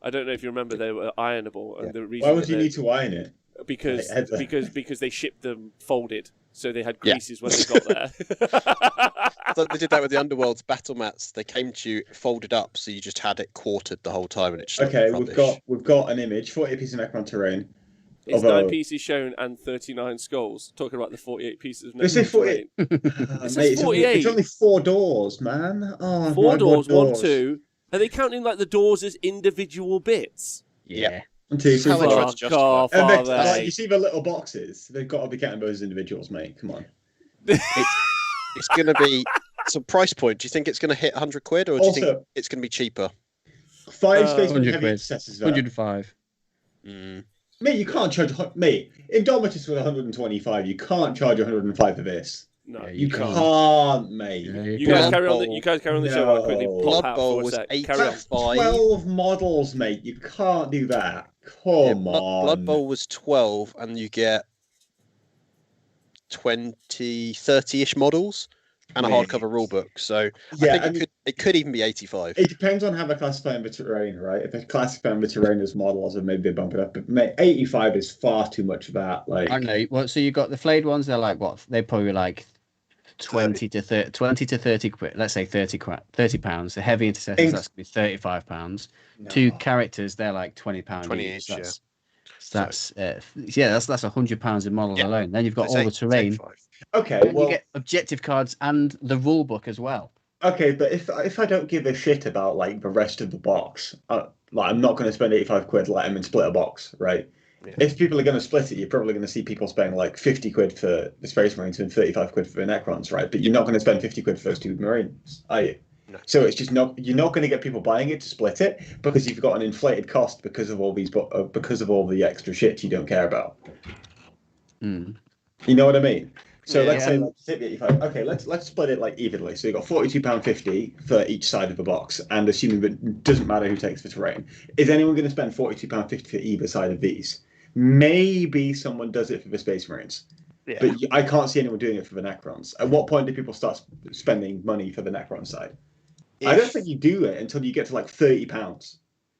I don't know if you remember they were ironable, and Yeah. the reason Why would that you they- need to iron it? because Like, Heather. because they shipped them folded, so they had Yeah. creases when they got there. So they did that with the Underworld's battle mats. They came to you folded up, so you just had it quartered the whole time, and it just looked Okay, rubbish. we've got an image, 40 pieces of Necron terrain. It's Although- 9 pieces shown and 39 skulls. Talking about the 48 pieces of They say Necron 48. terrain. Mate, says it's 48. only 4 doors, man. Oh, Four my doors, God, 1, 2. Are they counting like the doors as individual bits? Yeah. 1, 2, 3, How they 4. tried to Fuck justify off, And are like, they? you see the little boxes? They've got to be counting those as individuals, mate. Come on. It's going to be some price point. Do you think it's going to hit 100 quid, or do you think Also, it's going to be cheaper? 5 space 100 heavy quid. intercessors. 105. Mate, you can't charge. Mate, Indomitus with 125. You can't charge 105 for this. No, Yeah, You can't. can't, mate. Yeah, You Blood guys carry on. Bowl. You guys carry on the show. I'll quickly No. pop Blood out Bowl for a was sec. 8 Carry on. That's 5. 12 models, mate. You can't do that. Come Yeah, on. Blood Bowl was 12, and you get 20, 30-ish models and a Mate. hardcover rulebook. So Yeah, I think it could even be 85. It depends on how they're classifying the terrain, right? If they're classifying the terrain as models, then maybe they bump it up. But mate, 85 is far too much of that. Like, I don't know. Well, so you got the flayed ones. They're like what? They're probably like 20 to 30 quid. Let's say 30 pounds. The heavy intercessors, Ink- that's gonna be 35 pounds. no. 2 characters, they're like 20 pounds 20 each. each, yeah. That's that's 100 pounds in models Yeah. alone. Then you've got It's all eight- the it's terrain. 85. Okay, And well, you get objective cards and the rule book as well. okay, but if I don't give a shit about like the rest of the box, like I'm not going to spend 85 quid let them and split a box, right? Yeah. If people are going to split it, you're probably going to see people spending like 50 quid for the Space Marines and 35 quid for the Necrons, right? But you're not going to spend 50 quid for those 2 Marines, are you? No. So it's just you're not going to get people buying it to split it because you've got an inflated cost because of all because of all the extra shit you don't care about. Mm. You know what I mean? So Yeah. let's say like take the 85. Okay, let's split it like evenly. So you got £42.50 for each side of the box, and assuming that it doesn't matter who takes the terrain. Is anyone going to spend £42.50 for either side of these? Maybe someone does it for the Space Marines, Yeah. but I can't see anyone doing it for the Necrons. At what point do people start spending money for the Necron side? I don't think you do it until you get to like £30,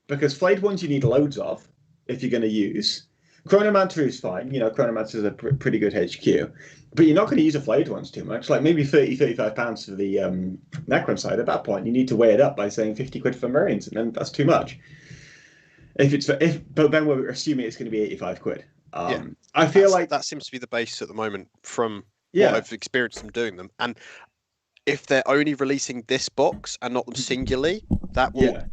because flayed ones you need loads of if you're going to use. Chronomancer is fine, Chronomancer is a pretty good HQ, but you're not going to use the flayed ones too much. Like maybe £35 for the Necron side. At that point, you need to weigh it up by saying 50 quid for Marines, and then that's too much. But then we're assuming it's going to be 85 quid. I feel like that seems to be the base at the moment from Yeah. what I've experienced them doing them. And if they're only releasing this box and not them singularly, that will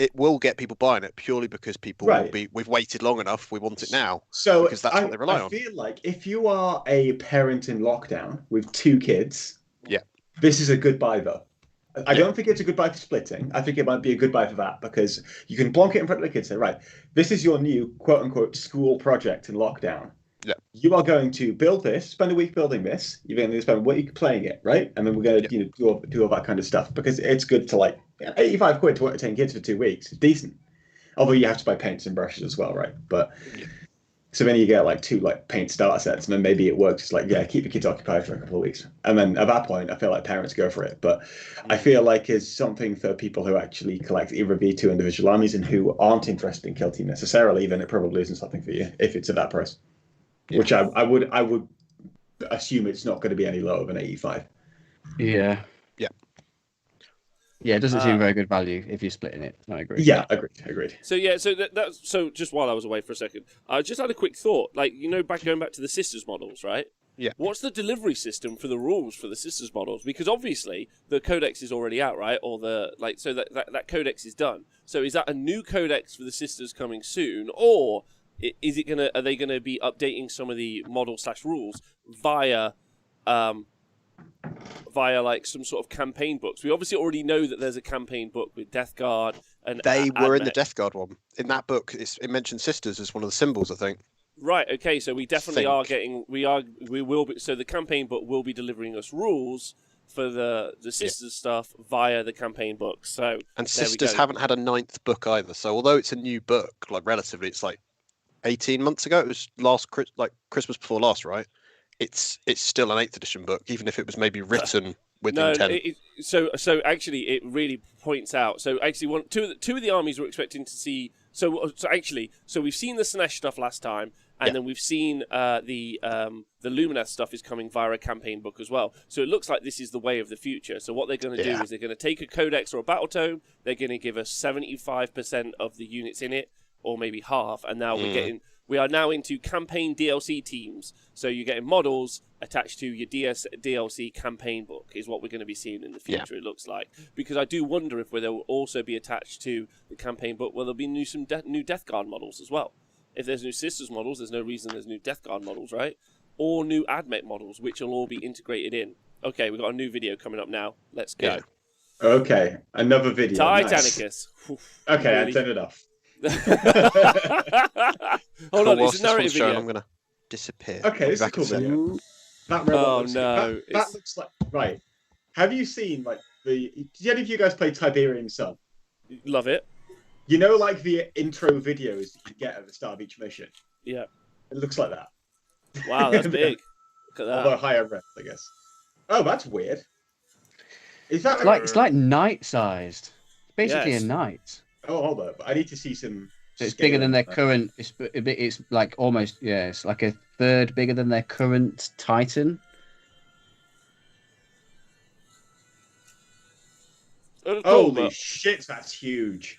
it will get people buying it purely because people will Right. be. We've waited long enough. We want it now. So Because that's what they rely I on. feel like if you are a parent in lockdown with 2 kids, Yeah. this is a good buy though. I Yeah. don't think it's a good buy for splitting. I think it might be a good buy for that because you can plonk it in front of the kids and say, right, this is your new quote unquote school project in lockdown. Yeah. You are going to build this, spend a week building this. You're going to spend a week playing it, right? And then we're going to do all that kind of stuff because it's good to like 85 quid to entertain kids for 2 weeks. It's decent. Although you have to buy paints and brushes as well, right? But so then you get like 2 like paint starter sets, and then maybe it works. It's like, yeah, keep the kids occupied for a couple of weeks, and then at that point, I feel like parents go for it. But I feel like it's something for people who actually collect either V2 individual armies and who aren't interested in kill team necessarily. Then it probably isn't something for you if it's at that price. Yeah. Which I would assume it's not going to be any lower than 85. Yeah. Yeah. Yeah, it doesn't seem very good value if you're splitting it. I agree. Yeah, agreed. So yeah, so that's so. Just while I was away for a second, I just had a quick thought. Like going back to the sisters models, right? Yeah. What's the delivery system for the rules for the sisters models? Because obviously the codex is already out, right? Or that codex is done. So is that a new codex for the sisters coming soon, or is it gonna? Are they gonna be updating some of the model/rules via like some sort of campaign books? We obviously already know that there's a campaign book with Death Guard and They were in the Admech. Death Guard one. In that book, it mentions sisters as one of the symbols, I think. Right. Okay. So we definitely Think. are getting. We will be. So the campaign book will be delivering us rules for the sisters stuff via the campaign book. So And there we sisters go. haven't had a 9th book either. So although it's a new book, like relatively, it's like 18 months ago. It was Christmas before last, right? It's still an 8th edition book, even if it was maybe written with No, intent. so actually, it really points out. So actually, two of the armies we're expecting to see. So we've seen the Slanesh stuff last time, and then we've seen the Lumineth stuff is coming via a campaign book as well. So it looks like this is the way of the future. So what they're going to do is they're going to take a codex or a battle tome. They're going to give us 75% of the units in it, or maybe half, and now we are now into campaign DLC teams. So you're getting models attached to your DLC campaign book is what we're going to be seeing in the future, it looks like. Because I do wonder if they will also be attached to the campaign book, there'll be new Death Guard models as well. If there's new Sisters models, there's no reason there's new Death Guard models, right? Or new Admech models, which will all be integrated in. Okay, we've got a new video coming up now. Let's go. Yeah. Okay, another video. Titanicus. Nice. Okay, Really? I turned it off. Hold on, Whilst it's a this narrative one's showing, video. I'm going to disappear. Okay, this is a Back cool in a second. video. That robot Oh, looks no, That it's- looks like right. Have you seen like did any of you guys play Tiberian Sun? Love it. You know, like the intro videos that you get at the start of each mission. Yeah. It looks like that. Wow, that's big. Look at Although that. higher res, I guess. Oh, that's weird. Is that It's like knight sized. Basically Yes. a knight. Oh, hold up! I need to see some. So it's bigger than their scaling. current. It's like almost it's like a third bigger than their current Titan. Cool, Holy but shit, that's huge!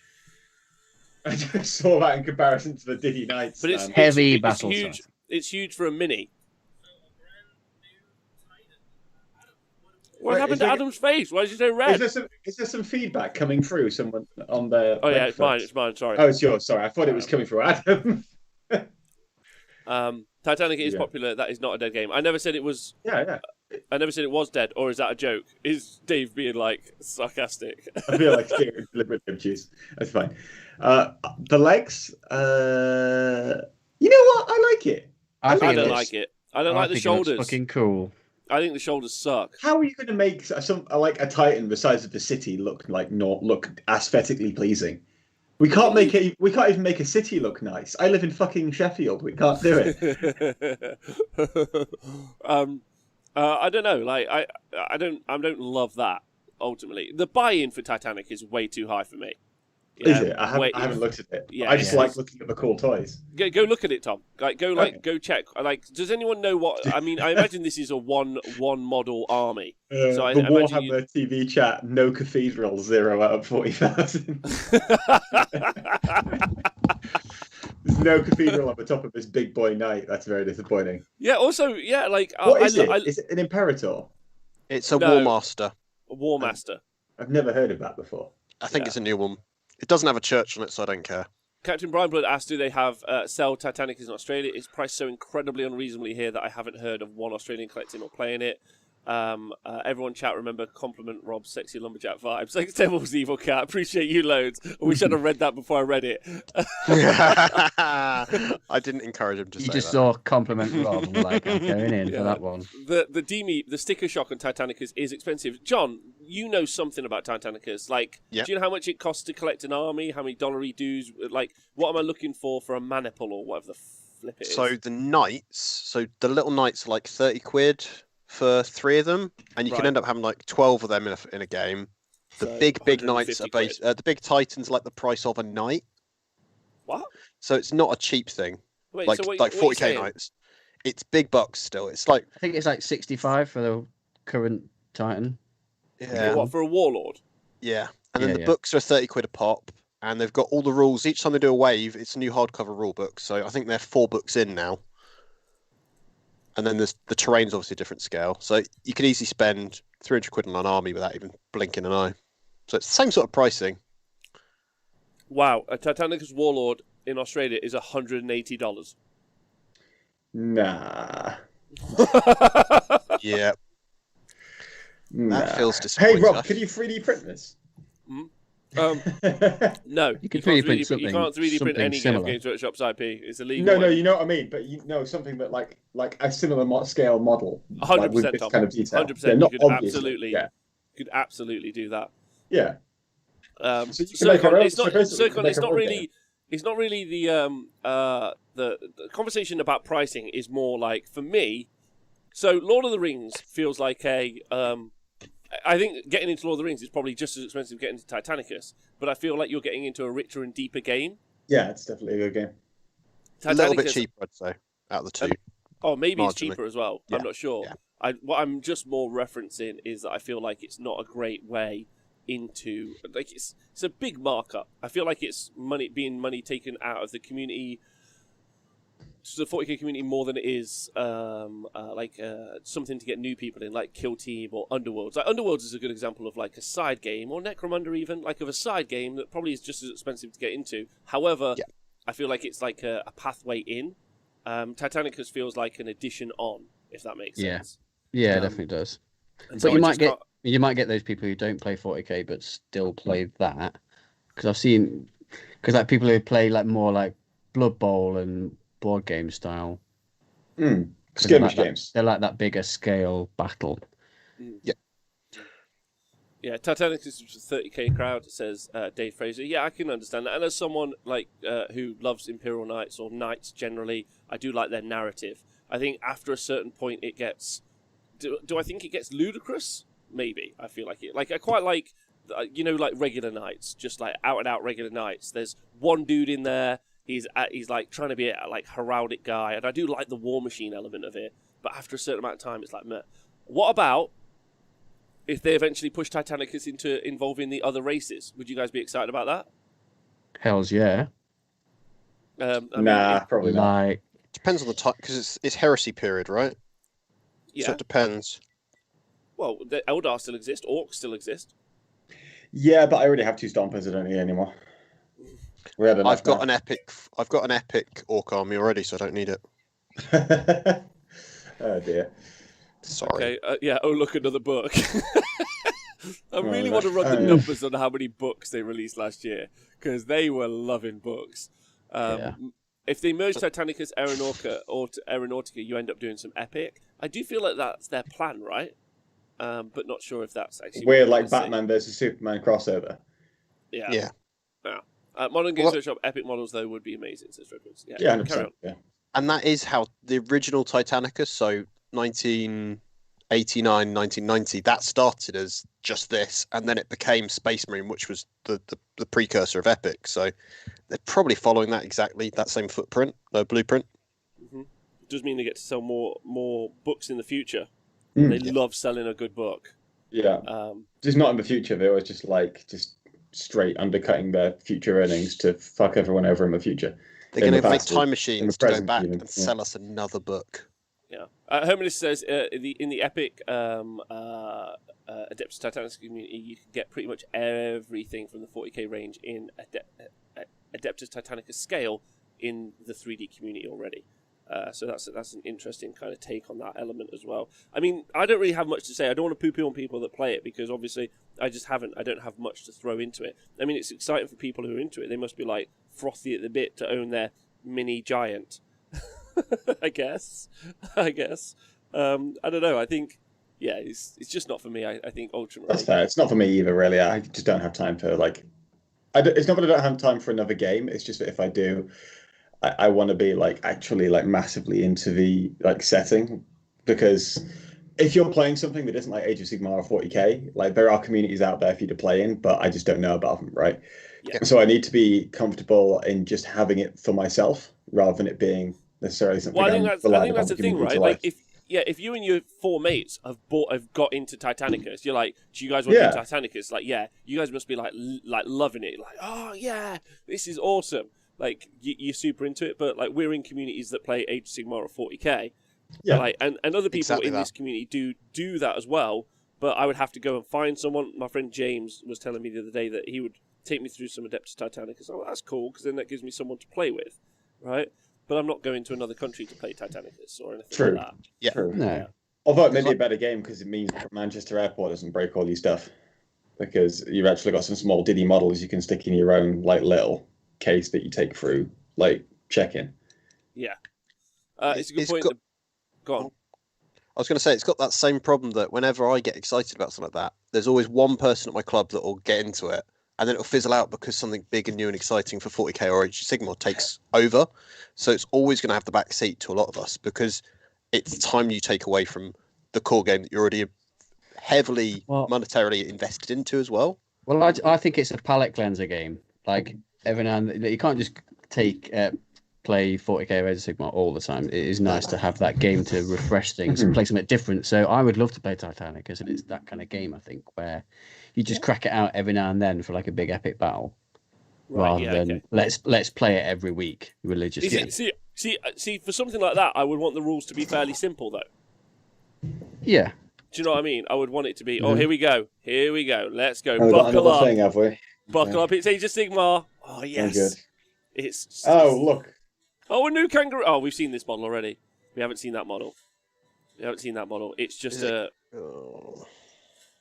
I just saw that in comparison to the Diddy Knights. it's man. Heavy it's battle huge. size. It's huge for a mini. What Wait, happened is to there- Adam's face? Why did you say red? Is there some feedback coming through? Someone on their. Oh yeah, it's mine. website? It's mine. Sorry. Oh, it's yours. Sorry, I thought it was coming through Adam. Titanic is Yeah. popular. That is not a dead game. I never said it was. yeah. I never said it was dead. Or is that a joke? Is Dave being like sarcastic? I feel like steering deliberate juice. That's fine. The legs. You know what? I like it. I I think don't it like it. I don't I like the think it looks shoulders. fucking cool. I think the shoulders suck. How are you going to make like a Titan the size of the city look aesthetically pleasing? We can't make it. We can't even make a city look nice. I live in fucking Sheffield. We can't do it. I don't know. Like I don't love that. Ultimately, the buy-in for Titanic is way too high for me. Is it? I haven't looked at it. Yeah, I just yeah. like looking at the cool toys. Go look at it, Tom. Go Okay. go check. Like, does anyone know what? I mean, I imagine this is a one model army. So I the imagine Warhammer TV chat, no cathedral, 0 out of 40,000. There's no cathedral on the top of this big boy knight. That's very disappointing. Yeah. Also, yeah. Like, What is it? Is it an Imperator? It's a No. War Master. War Master. I've never heard of that before. I think Yeah. it's a new one. It doesn't have a church on it, so I don't care. Captain Brian Blood asked, do they have sell Titanicus in Australia? It's priced so incredibly unreasonably here that I haven't heard of one Australian collecting or playing it. Everyone chat, remember, compliment Rob's sexy lumberjack vibes. Thanks, Devil's Evil Cat. Appreciate you loads. I wish I'd have read that before I read it. I didn't encourage him to say You just that. saw compliment Rob and were like, I'm going in for that one. The sticker shock on Titanicus is expensive. John, you know something about Titanicus. Like, do you know how much it costs to collect an army? How many dollary dues? Like, what am I looking for a maniple or whatever the flip it is? So the knights, the little knights are like 30 quid for 3 of them, and you can end up having like 12 of them in a game. The So, big knights are 150 the big titans are like the price of a knight. What? So it's not a cheap thing. Wait, like so what 40k knights. It's big bucks still. It's like I think it's like 65 for the current Titan. yeah, What, for a warlord? yeah. And then Yeah, the yeah. books are 30 quid a pop, and they've got all the rules. Each time they do a wave, it's a new hardcover rule book. So I think they're 4 books in now. And then there's the terrain's obviously a different scale. So you could easily spend 300 quid on an army without even blinking an eye. So it's the same sort of pricing. Wow, a Titanicus warlord in Australia is $180. Nah. Yeah, Nah. that feels Hey, disappointing. Rob, could you 3D print this? No, You could 3D can't print 3D you something- can't 3D print something any similar. Games Workshop's IP. It's illegal. No, you know what I mean. But you know something that like a similar scale model, 100%, like, with this Tom. kind of detail. 100%. Yeah, not You could obviously. absolutely, Yeah. could absolutely do that. Yeah. So you can make Circon, our own- it's not, so basically Circon, make it's our not own really. game. It's not really the conversation about pricing is more like, for me. So Lord of the Rings feels like I think getting into Lord of the Rings is probably just as expensive as getting into Titanicus, but I feel like you're getting into a richer and deeper game. Yeah, it's definitely a good game. A little bit Titanicus- cheaper, I'd say, out of the two. Oh, maybe it's Marginally. cheaper as well. Yeah, I'm not sure. yeah. What I'm just more referencing is that I feel like it's not a great way into, like, it's a big markup. I feel like it's money taken out of the community, the 40k community, more than it is something to get new people in, like Kill Team or Underworlds. Like Underworlds is a good example of like a side game, or Necromunda even, like of a side game that probably is just as expensive to get into. However, I feel like it's like a pathway in. Titanicus feels like an addition on, if that makes sense. Yeah, it definitely does. And But so you I might just get can't- you might get those people who don't play 40k but still play that, because I've seen like people who play like more like Blood Bowl and board game style. 'Cause they're Skirmish like that- games. They're like that bigger scale battle. Yeah, Titanicus is a 30k crowd, says Dave Fraser. Yeah, I can understand that. And as someone like who loves Imperial Knights or Knights generally, I do like their narrative. I think after a certain point it gets... Do I think it gets ludicrous? Maybe. I feel like it. Like, I quite like, like regular Knights, just like out-and-out regular Knights. There's one dude in there, he's like trying to be a like heraldic guy, and I do like the war machine element of it, but after a certain amount of time it's like, meh. What about if they eventually push Titanicus into involving the other races? Would you guys be excited about that? Hells yeah. Probably not. Like Depends on the time, because it's heresy period, right? Yeah. So it depends. Well, the Eldar still exist. Orcs still exist. Yeah, but I already have 2 Stompers. I don't need any more. We had enough I've got now. an epic orc army already, so I don't need it. Oh dear. Sorry. Okay. Yeah. Oh, look, another book. I really no. want to run the numbers on how many books they released last year, because they were loving books. Yeah. If they merge Titanicus, Aeronautica, you end up doing some epic. I do feel like that's their plan, right? But not sure if that's actually... We're what like we're gonna see. Batman versus Superman crossover. Yeah. Yeah. Modern Games Workshop epic models, though, would be amazing, says Ripples. Yeah, Yeah, carry 100%. on. Yeah. And that is how the original Titanicus, so 1989, 1990, that started as just this, and then it became Space Marine, which was the precursor of Epic. So they're probably following that same footprint, blueprint. Does mean they get to sell more books in the future. They love selling a good book. Yeah. Just not in the future. They were just straight undercutting their future earnings to fuck everyone over in the future. They're In going the to make past, time in machines the to go present back even, and sell us another book. Yeah. Homeless says in the Epic Adeptus Titanicus community, you can get pretty much everything from the 40k range in Adeptus Titanicus scale in the 3D community already. So that's an interesting kind of take on that element as well. I mean, I don't really have much to say. I don't want to poo-poo on people that play it because obviously I don't have much to throw into it. I mean, it's exciting for people who are into it. They must be like frothy at the bit to own their mini giant. I guess. I don't know. I think, yeah, it's just not for me. I think ultimately. That's fair. It's not for me either, really. I just don't have time for it's not that I don't have time for another game. It's just that if I do, I want to be actually massively into the setting, because if you're playing something that isn't like Age of Sigmar or 40k, there are communities out there for you to play in, but I just don't know about them, right? Yeah. So I need to be comfortable in just having it for myself rather than it being necessarily something. Well, I think that's the thing, right? If you and your 4 mates have got into Titanicus, you're like, do you guys want to do Titanicus? Yeah, you guys must be like loving it. Like, oh yeah, this is awesome. You're super into it, but we're in communities that play Age of Sigmar or 40k. Yeah. And other people in this community do that as well, but I would have to go and find someone. My friend James was telling me the other day that he would take me through some Adeptus Titanicus. Oh, that's cool, because then that gives me someone to play with, right? But I'm not going to another country to play Titanicus or anything like that. Yeah. True. No. Yeah. Although it may be a better game because it means Manchester Airport doesn't break all your stuff, because you've actually got some small diddy models you can stick in your own little case that you take through check-in. Yeah. It's a good point. Go on. I was going to say, it's got that same problem that whenever I get excited about something like that, there's always one person at my club that will get into it, and then it'll fizzle out because something big and new and exciting for 40k or Age of Sigmar takes over. So it's always going to have the back seat to a lot of us, because it's time you take away from the core game that you're already heavily monetarily invested into as well. Well, I think it's a palate cleanser game. Every now and then, you can't just play 40k Age of Sigmar all the time. It is nice to have that game to refresh things and play something different. So I would love to play Titanicus, and it's that kind of game, I think, where you just crack it out every now and then for a big epic battle, rather than let's play it every week religiously. See, for something like that, I would want the rules to be fairly simple, though. Yeah. Do you know what I mean? I would want it to be, here we go, let's go, We've got buckle another up, thing, have we? buckle up. It's Age of Sigmar. Oh yes, good. It's. Look. Oh, a new kangaroo. Oh, we've seen this model already. We haven't seen that model. It's just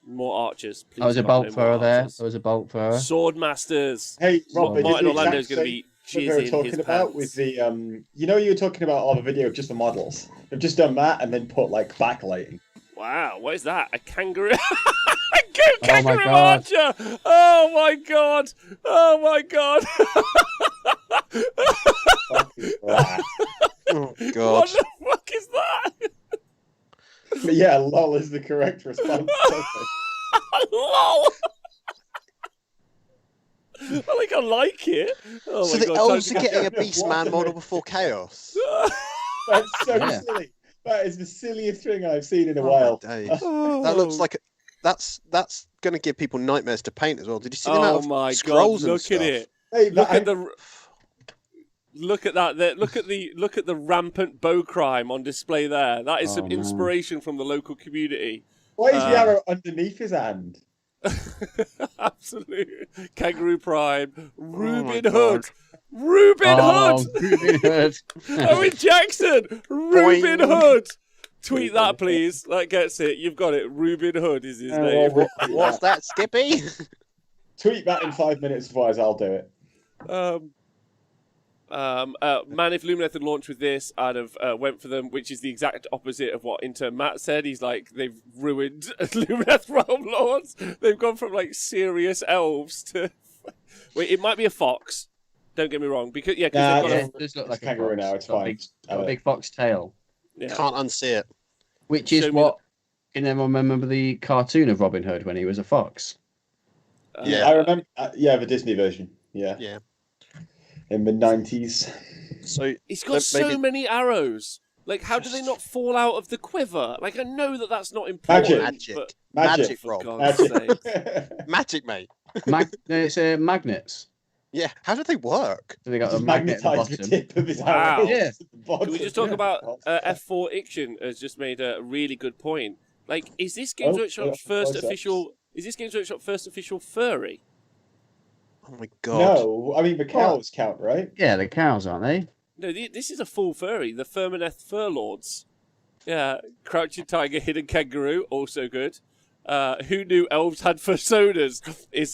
more archers. Please, I was a God, bolt no more thrower there. archers. There was a bolt thrower. Sword masters. Hey, Rob, Martin Orlando is going to be we were jizzing talking his about pants. with the you were talking about all the video of just the models. They've just done that and then put backlighting. Wow, what is that? A kangaroo? Oh my Kangaroo God. archer! Oh my god! Oh my god! Oh What god. the fuck is that? But yeah, lol is the correct response. Lol! I like it. Oh So my the god! elves are getting a Beastman model before Chaos. That's so silly. That is the silliest thing I've seen in a Oh, while. my days. That looks like that's going to give people nightmares to paint as well. Did you see the amount Oh of my god! scrolls and Look stuff? at it! Hey, Look at the. Look at that! Look at the rampant bow crime on display there. That is some man. inspiration from the local community. Why is the arrow underneath his hand? Absolutely. Kangaroo Prime. Reuben God. Hood. Reuben Hood. Reuben Hood. Owen Jackson. Reuben Boing. Hood. Tweet that, please. That gets it. You've got it. Reuben Hood is his name. What's that, Skippy? Tweet that in 5 minutes, otherwise I'll do it. Man, if Lumineth had launched with this, I'd have went for them, which is the exact opposite of what intern Matt said. He's like, they've ruined Lumineth Realm Lords. They've gone from serious elves to. Wait, it might be a fox. Don't get me wrong, because they've got It does look like a kangaroo fox. now. It's got fine. a big fox tail, Can't unsee it. which is Show me what. Can anyone remember the cartoon of Robin Hood when he was a fox? Yeah. I remember. The Disney version. Yeah. Yeah. In the 90s. So He's got so maybe- many arrows. How do they not fall out of the quiver? I know that that's not important. Magic. But Magic, for Rob. God's sake. Magic, mate. It's magnets. Yeah, how do they work? So they got a Just magnet at the magnetized the bottom. tip of his Wow. arrow. Yeah. to the bottom. Can we just talk Yeah. about F4 Iction has just made a really good point. Like, is this Games Workshop's first close-ups. official? Is this Games Workshop's first official furry? Oh my god. No, I mean the cows count, right? Yeah, the cows, aren't they? No, this is a full furry. The Firmineth Furlords. Yeah, Crouching Tiger, Hidden Kangaroo, also good. Who knew elves had personas?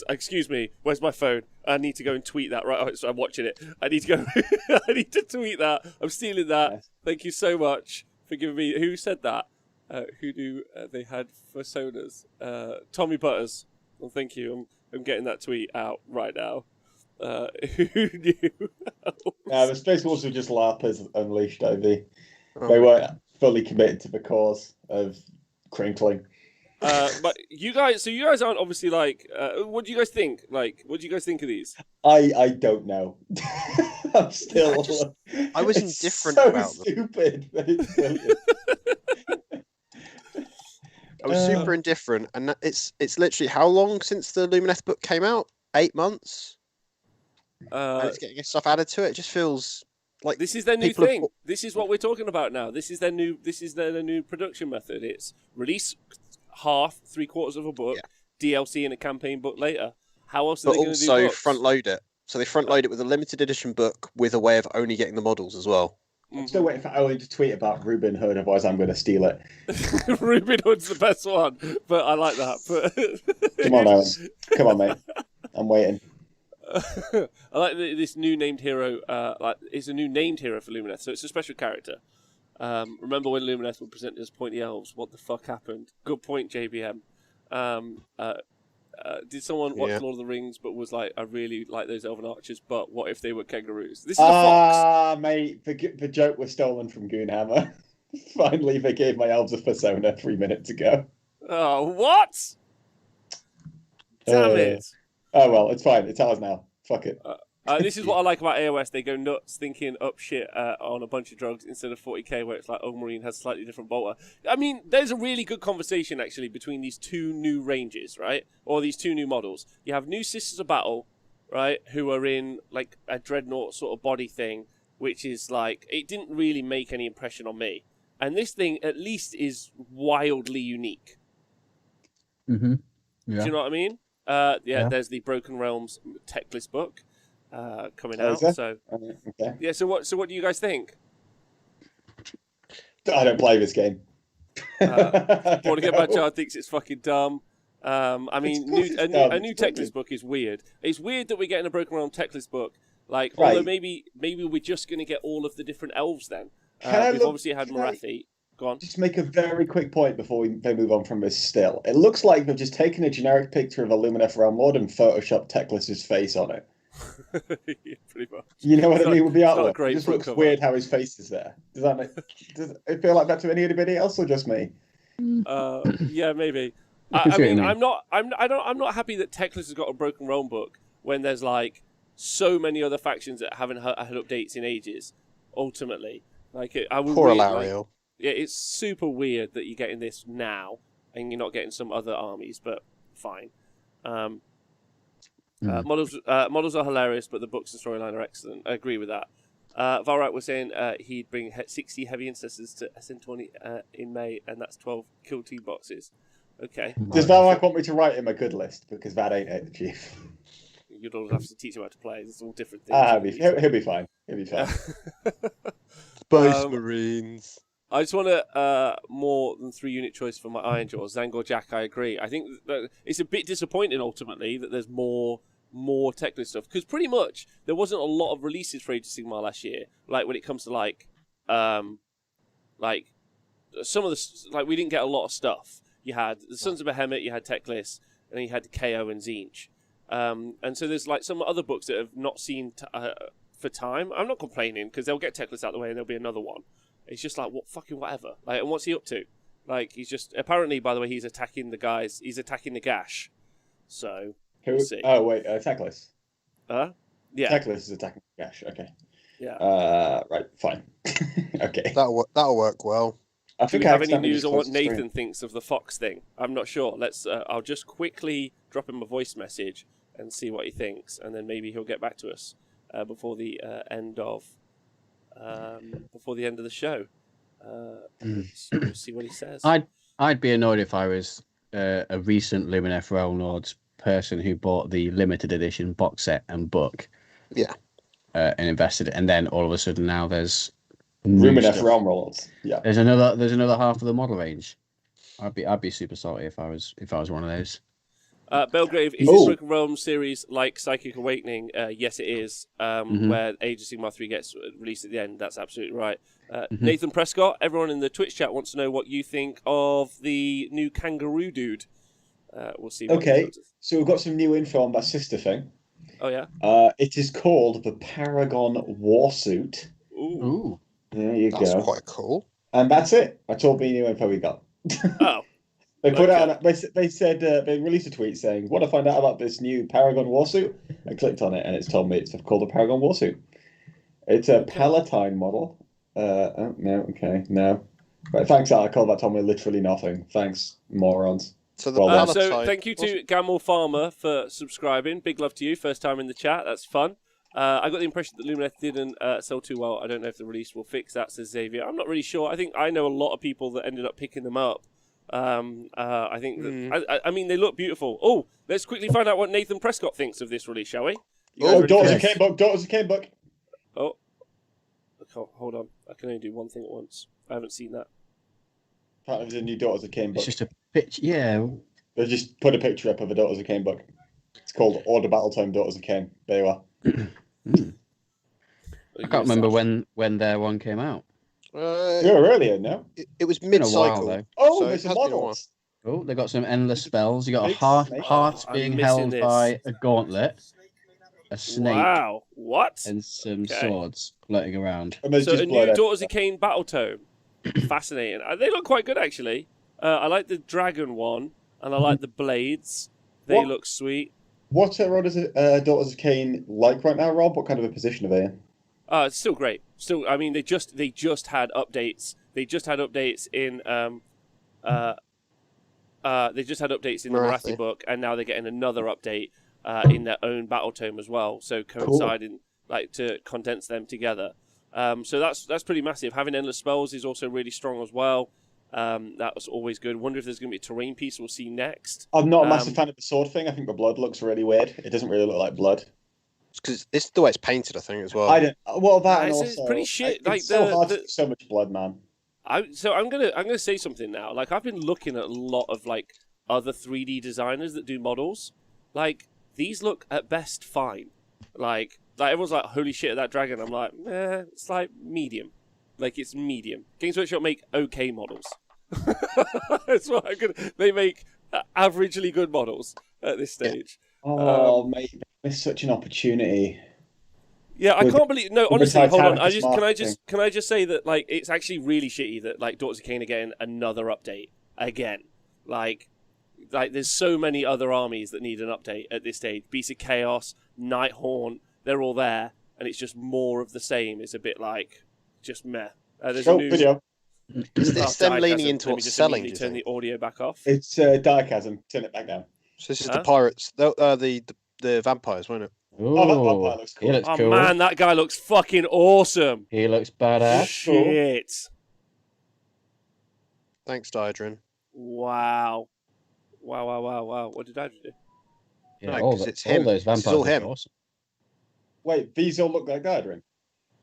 Excuse me, where's my phone? I need to go and tweet that. Right, so I'm watching it. I need to go. I need to tweet that. I'm stealing that. Yes. Thank you so much for giving me. Who said that? Who knew they had personas? Tommy Butters. Well, thank you. I'm getting that tweet out right now. Who knew? The Space Wolves were just LARPers unleashed, Ivy. Oh They my weren't fully committed to the cause of crinkling. But you guys aren't obviously like. What do you guys think? Like, what do you guys think of these? I don't know. I'm still. I was it's indifferent so about them. stupid, but it's brilliant. I was super indifferent, and it's literally how long since the Lumineth book came out? 8 months, and it's getting stuff added to it. It just feels like This is their new people have thing. put- This is what we're talking about now. This is their new production method. It's release half, 3/4 of a book, DLC and a campaign book later. How else are but they going to do also books? front load it. So they front load it with a limited edition book with a way of only getting the models as well. I'm still waiting for Owen to tweet about Reuben Hood, otherwise I'm going to steal it. Reuben Hood's the best one, but I like that. But Come on, Owen. Come on, mate. I'm waiting. I like this new named hero. It's a new named hero for Lumineth, so it's a special character. Remember when Lumineth were presented as pointy elves? What the fuck happened? Good point, JBM. Did someone watch Lord of the Rings but was like, I really like those elven archers, but what if they were kangaroos? This is a fox. Mate, the joke was stolen from Goonhammer. Finally, they gave my elves a persona 3 minutes ago. Oh, what? Damn it. Oh, well, it's fine. It's ours now. Fuck it. This is what I like about AOS. They go nuts thinking up shit on a bunch of drugs instead of 40k where it's like, oh, Marine has slightly different bolter. I mean, there's a really good conversation, actually, between these two new ranges, right? Or these two new models. You have new Sisters of Battle, right, who are in, like, a Dreadnought sort of body thing, which is, like, it didn't really make any impression on me. And this thing, at least, is wildly unique. Mm-hmm. Yeah. Do you know what I mean? There's the Broken Realms tech list book coming out. So okay. yeah. So what do you guys think? I don't play this game. Born Again Bad Child thinks it's fucking dumb. I mean, a new tech list book is weird. It's weird that we're getting a Broken Realm tech list book. Like, Right. although maybe we're just going to get all of the different elves then. We've obviously had Marathi. Go on. Just make a very quick point before they move on from this still. It looks like they've just taken a generic picture of a Lumineth Realm Lord and photoshopped Teclis's face on it. Yeah, pretty much. You know what I mean with the it's not a artwork? great It just book looks cover. weird how his face is there. Does it feel like that to anybody else or just me? Yeah, maybe. I can I see what you mean, mean. I'm not happy that Teclis has got a Broken Realm book when there's like so many other factions that haven't had updates in ages. Ultimately, like I would Poor really, Alariel. yeah, it's super weird that you're getting this now and you're not getting some other armies, but fine. Models are hilarious, but the books and storyline are excellent. I agree with that. Valrat was saying he'd bring 60 heavy ancestors to SN20 in May, and that's 12 kill team boxes. Okay. Does Valak want me to write him a good list? Because that ain't it, Chief. You'd all have to teach him how to play. It's all different things. He'll be fine. He'll be fine. Space Marines. I just want a more than 3-unit choice for my Iron Jaws. Zangor Jack, I agree. I think that it's a bit disappointing ultimately that there's more technical stuff because pretty much there wasn't a lot of releases for Age of Sigmar last year. Like when it comes to like some of the we didn't get a lot of stuff. You had the Sons of Behemoth, you had Teclis, and then you had KO and Zinch. And so there's like some other books that have not seen for time. I'm not complaining because they'll get Teclis out of the way and there'll be another one. It's just like whatever. Like, and what's he up to? Like, he's just apparently, by the way, he's attacking the guys. He's attacking the Gash. So we'll see. Oh wait, Teclis. Yeah. Teclis is attacking Gash. Okay. Yeah. Right. Fine. Okay. That'll work well. I Do think we I have any accidentally news just on what closed the screen. Nathan thinks of the Fox thing? I'm not sure. Let's. I'll just quickly drop him a voice message and see what he thinks, and then maybe he'll get back to us before the end of the show. We'll see what he says. I'd be annoyed if I was a recent Lumineth Realm Lords person who bought the limited edition box set and book. Yeah. And invested it, and then all of a sudden now there's Lumineth Realm Lords. Yeah. There's another half of the model range. I'd be super salty if I was one of those. Belgrave, is this Broken Realm series like Psychic Awakening? Yes, it is. Where Age of Sigmar 3 gets released at the end. That's absolutely right. Nathan Prescott, everyone in the Twitch chat wants to know what you think of the new kangaroo dude. We'll see. Okay, so we've got some new info on that sister thing. Oh, yeah? It is called the Paragon Warsuit. Ooh. There you go. That's quite cool. And that's it. That's all the new info we got. Oh. They put out. They said they released a tweet saying, "Want to find out about this new Paragon Warsuit?" I clicked on it and it's told me it's called the Paragon Warsuit. It's a Palatine model. No. Right, thanks, Alec. That told me literally nothing. Thanks, morons. So, so thank you to Gamble Farmer for subscribing. Big love to you. First time in the chat. That's fun. I got the impression that Lumineth didn't sell too well. I don't know if the release will fix that, says Xavier. I'm not really sure. I think I know a lot of people that ended up picking them up. I think that, I mean, they look beautiful. Oh, let's quickly find out what Nathan Prescott thinks of this release, shall we? Daughters of Cain book. Daughters of Cain book. Oh, hold on. I can only do one thing at once. I haven't seen that. Apparently there's a new Daughters of Cain book. It's just a picture, yeah. They just put a picture up of a Daughters of Cain book. It's called Order Battletime Daughters of Cain. There you are. I can't remember when their one came out. You're earlier, no? It was mid-cycle. Oh, so there's some models. Oh, they got some endless spells. You got a heart being held by a gauntlet, a snake. Wow, what? And some swords floating around. So a new Daughters of Cain battle tome. Fascinating. They look quite good, actually. I like the dragon one, and I like the blades. They look sweet. What are Daughters of Cain like right now, Rob? What kind of a position are they in? It's still great. Still, I mean, they just had updates. They just had updates in the Marathi book, and now they're getting another update in their own battle tome as well. So coinciding, like, to condense them together. So that's pretty massive. Having endless spells is also really strong as well. That was always good. Wonder if there's going to be a terrain piece we'll see next. I'm not a massive fan of the sword thing. I think the blood looks really weird. It doesn't really look like blood. Because it's the way it's painted, I think, as well. I don't. Well, that and it's also pretty shit. It's so hard to see so much blood, man. So I'm gonna say something now. Like, I've been looking at a lot of like other 3D designers that do models. Like, these look at best fine. Like everyone's like, holy shit, that dragon. I'm like, it's like medium. Like, it's medium. Games Wokshop make okay models. That's what they make averagely good models at this stage. Oh, mate, it's such an opportunity. Yeah, I can't believe. No, honestly, hold on. Can I just say that, like, it's actually really shitty that, like, Daughters of Cain are getting another update again. Like there's so many other armies that need an update at this stage. Beast of Chaos, Nighthaunt, they're all there, and it's just more of the same. It's a bit like just meh. There's a new video. Is this them leaning into what's selling? Turn the audio back off. It's Diachasm. Turn it back down. So this is the pirates, the vampires, won't it? Ooh, that vampire looks cool. He looks cool. Man, that guy looks fucking awesome. He looks badass. Shit. Thanks, Diadrin. Wow. What did I do? Yeah, No, all 'cause it's him. all those This is vampires all look him. awesome. Wait, these all look like Diadrin.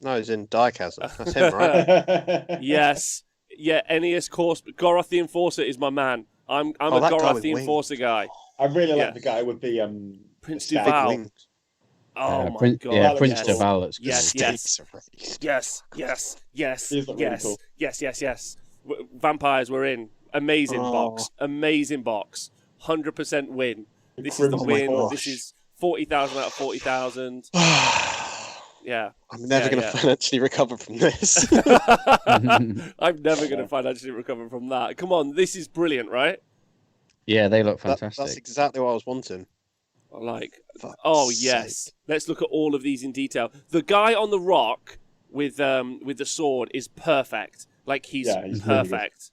No, he's in Diachasm. That's him, right? Yes. Yeah, Ennius Course. Goroth the Enforcer is my man. I'm a that guy Goroth with the wings. Enforcer guy. I really like the guy with the Prince staff. Duval. Wings. Oh my Prince, god. yeah, Prince yes. Duval looks good. Yes. Stakes are raised. Yes. These look really cool. Yes. Vampires were in. Amazing box. 100% win. This is the win. gosh. This is 40,000 out of 40,000. Yeah. I'm never going to financially recover from this. I'm never going to financially recover from that. Come on, this is brilliant, right? Yeah, they look fantastic. That's exactly what I was wanting. Like, For yes. sake. Let's look at all of these in detail. The guy on the rock with the sword is perfect. Like, he's perfect.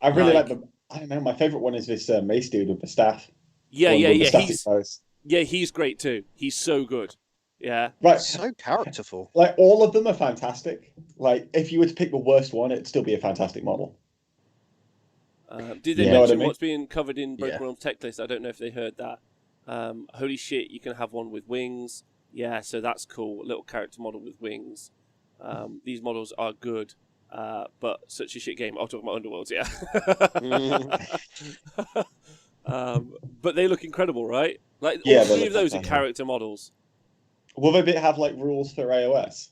I really like the. I don't know. My favorite one is this mace dude with the staff. Yeah. He's. Yeah, he's great too. He's so good. Yeah. Right. So characterful. Like, all of them are fantastic. Like, if you were to pick the worst one, it'd still be a fantastic model. Did they Yeah. Know what I mention mean? what's being covered in Broken Yeah. Realms tech list? I don't know if they heard that. Holy shit, you can have one with wings. Yeah, so that's cool. A little character model with wings. These models are good, but such a shit game. I'll talk about Underworlds, yeah. But they look incredible, right? Like, Yeah, all they three look of those are fantastic. character models. Mm-hmm. Will they have like rules for AOS?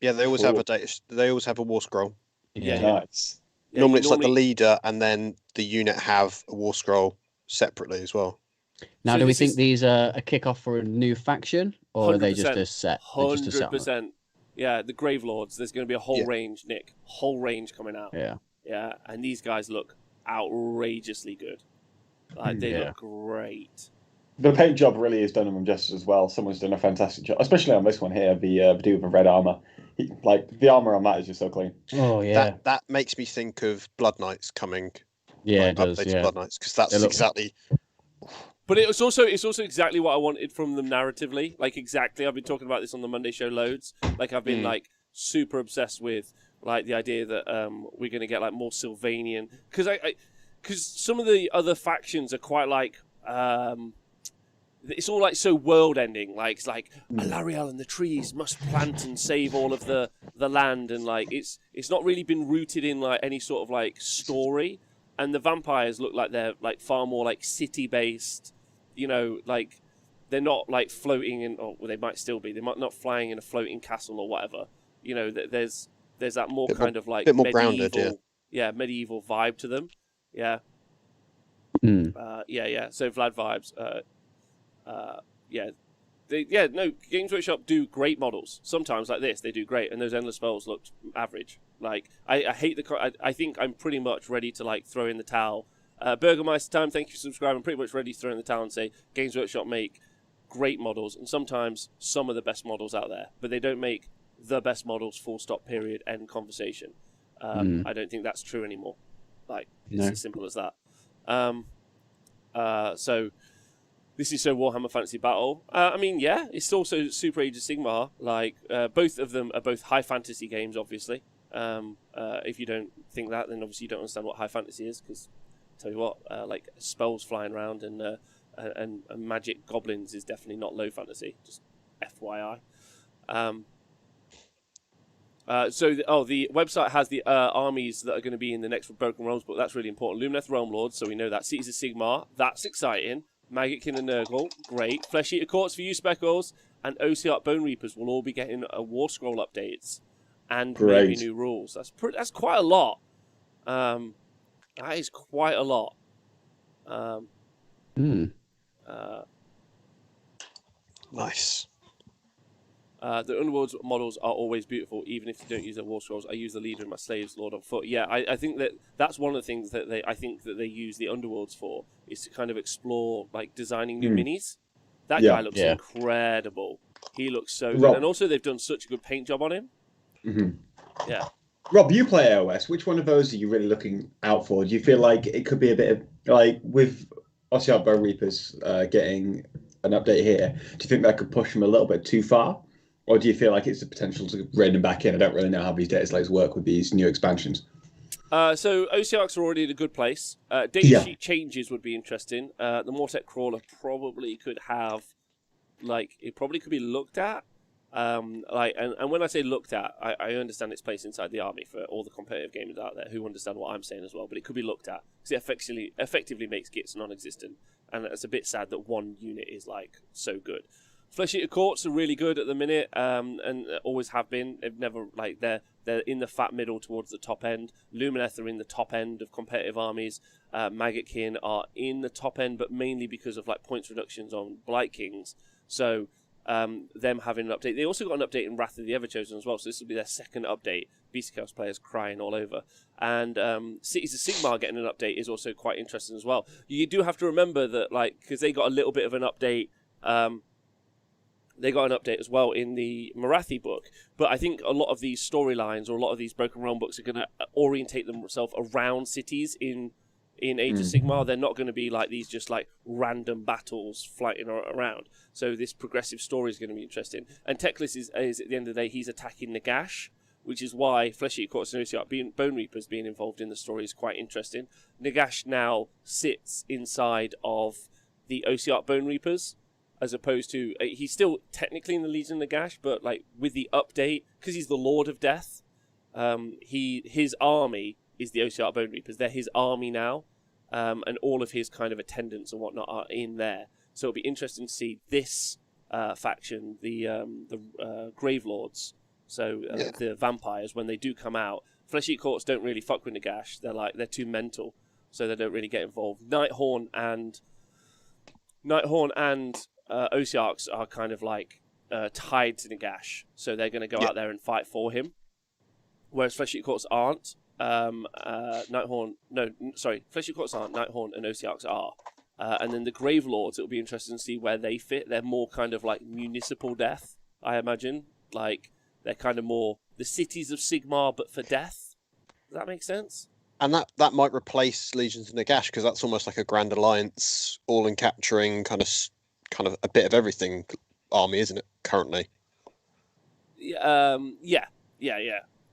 Yeah, they always Cool. have a data. They always have a war scroll. Yeah. Nice. Yeah, normally, you it's like the leader, and then the unit have a war scroll separately as well. Now, So do we this think is- these are a kick-off for a new faction, or are they just 100%. a set? They're just a set. 100%. Yeah, the Grave Lords. There's going to be a whole Yeah. range, Nick. Whole range coming out. Yeah. Yeah, and these guys look outrageously good. Like, they Yeah. look great. The paint job really is done on them justice as well. Someone's done a fantastic job, especially on this one here, the dude with the red armor. Like, the armor on that is just so clean. Oh yeah. That makes me think of Blood Knights coming. Yeah, like, it does. updated Yeah. Blood Knights, because that's They look- exactly. But it's also exactly what I wanted from them narratively. Like, exactly. I've been talking about this on the Monday show loads. Like, I've been like super obsessed with like the idea that we're going to get like more Sylvanian, because some of the other factions are quite like it's all like so world ending. Like, it's like Alariel and the trees must plant and save all of the land, and like it's not really been rooted in like any sort of like story. And the vampires look like they're like far more like city based. You know, like they're not like floating in, or well, they might still be. They might not flying in a floating castle or whatever. You know, there's that more Bit kind of like bit more medieval, grounded, yeah. medieval vibe to them. Yeah, Hmm. yeah. So Vlad vibes. Yeah. Games Workshop do great models. Sometimes like this, they do great, and those endless spells looked average. Like I hate I think I'm pretty much ready to like throw in the towel. Burgermeister time, thank you for subscribing. I'm pretty much ready to throw in the towel and say Games Workshop make great models, and sometimes some of the best models out there, but they don't make the best models. Full stop. Period. End conversation. I don't think that's true anymore. Like it's No. as simple as that. So. This is so Warhammer Fantasy Battle. I mean, yeah, it's also Super Age of Sigmar. Like, both of them are both high fantasy games, obviously. If you don't think that, then obviously you don't understand what high fantasy is, because, tell you what, like, spells flying around and magic goblins is definitely not low fantasy, just FYI. The website has the armies that are going to be in the next Broken Realms book. That's really important. Lumineth Realm Lords, so we know that. Cities of Sigmar, that's exciting. Maggotkin and Nurgle, great. Flesh Eater Courts for you, Speckles, and Ocearch Bone Reapers will all be getting a War Scroll updates and maybe Great. new rules. That's quite a lot. That is quite a lot. Nice. The Underworld's models are always beautiful, even if you don't use their War Scrolls. I use the leader and my slaves, Lord on foot. Yeah, I think that's one of the things that they use the Underworlds for, is to kind of explore like designing new minis. That guy looks incredible. He looks so good, Rob. and also they've done such a good paint job on him. Yeah. Rob, you play AOS. Which one of those are you really looking out for? Do you feel like it could be a bit of like with Ocearch Bone Reapers getting an update here? Do you think that could push them a little bit too far? Or do you feel like it's the potential to rein them back in? I don't really know how these data slates work with these new expansions. So OCRs are already in a good place. Data sheet changes would be interesting. The Mortek Crawler probably could have, like, it probably could be looked at. And when I say looked at, I understand its place inside the army for all the competitive gamers out there who understand what I'm saying as well. But it could be looked at because it effectively makes Gits non-existent, and it's a bit sad that one unit is like so good. Flesh Eater Courts are really good at the minute, and always have been. They've never they're in the fat middle towards the top end. Lumineth are in the top end of competitive armies. Maggotkin are in the top end, but mainly because of like points reductions on Blight Kings. So them having an update. They also got an update in Wrath of the Everchosen as well. So this will be their second update. Beast Chaos players crying all over, and Cities of Sigmar getting an update is also quite interesting as well. You do have to remember that, like, because they got a little bit of an update. They got an update as well in the Marathi book, but I think a lot of these storylines or a lot of these Broken Realm books are going to orientate themselves around cities in In Age of Sigmar, they're not going to be like these just like random battles floating around. So this progressive story is going to be interesting. And Teclis is at the end of the day, he's attacking Nagash, which is why Flesh Eater Courts and Ossiarch Bone Reapers being involved in the story is quite interesting. Nagash now sits inside of the Ossiarch Bone Reapers, as opposed to he's still technically in the Legion of Nagash, but like with the update, because he's the Lord of Death, his army is the Ossiarch Bone Reapers. They're his army now, and all of his kind of attendants and whatnot are in there. So it'll be interesting to see this faction, the Grave Lords. So the vampires, when they do come out, Flesh Eater Courts don't really fuck with Nagash. They're too mental, so they don't really get involved. Nighthorn and Ossiarchs are kind of like tied to Nagash, so they're going to go out there and fight for him. Whereas Flesh Eater Courts aren't. Flesh Eater Courts aren't. Nighthorn and Ossiarchs are. And then the Grave Lords, it'll be interesting to see where they fit. They're more kind of like municipal death, I imagine. Like, they're kind of more the cities of Sigmar, but for death. Does that make sense? And that might replace Legions of Nagash, because that's almost like a Grand Alliance, all-in-capturing, kind of a bit of everything army, isn't it, currently? Yeah.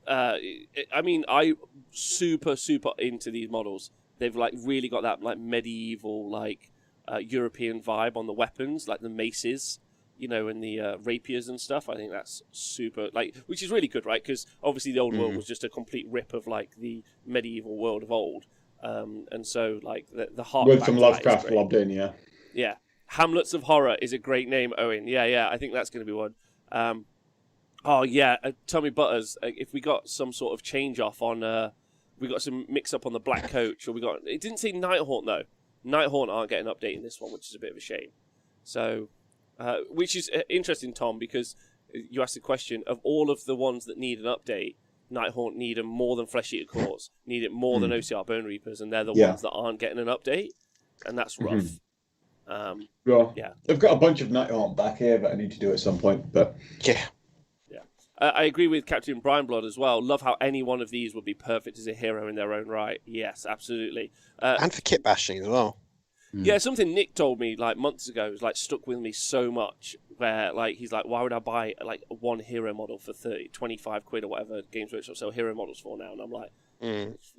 I mean, I super into these models. They've like really got that like medieval, like European vibe on the weapons, like the maces, and the rapiers and stuff. I think that's super, like, which is really good, right? Because obviously the old world was just a complete rip of like the medieval world of old, and so like the heart with some Lovecraft lobbed in, yeah. Yeah, Hamlets of Horror is a great name, Owen. Yeah, I think that's going to be one. Oh yeah, Tommy Butters. If we got some sort of change off on, we got some mix up on the Black Coach, or it didn't say Nighthorn though. Nighthorn aren't getting an update in this one, which is a bit of a shame. So, which is interesting, Tom, because you asked the question of all of the ones that need an update. Nighthorn need them more than Flesh Eater Courts, need it more than Ossiarch Bone Reapers, and they're the ones that aren't getting an update, and that's rough. Yeah, I've got a bunch of Nighthorn back here that I need to do at some point, but yeah. I agree with Captain Brian Blood as well. Love how any one of these would be perfect as a hero in their own right. Yes, absolutely. And for kit bashing as well. Yeah, something Nick told me like months ago was like stuck with me so much. Where like he's like, why would I buy like one hero model for 25 quid or whatever Games Wokshop sell hero models for now? And I'm like,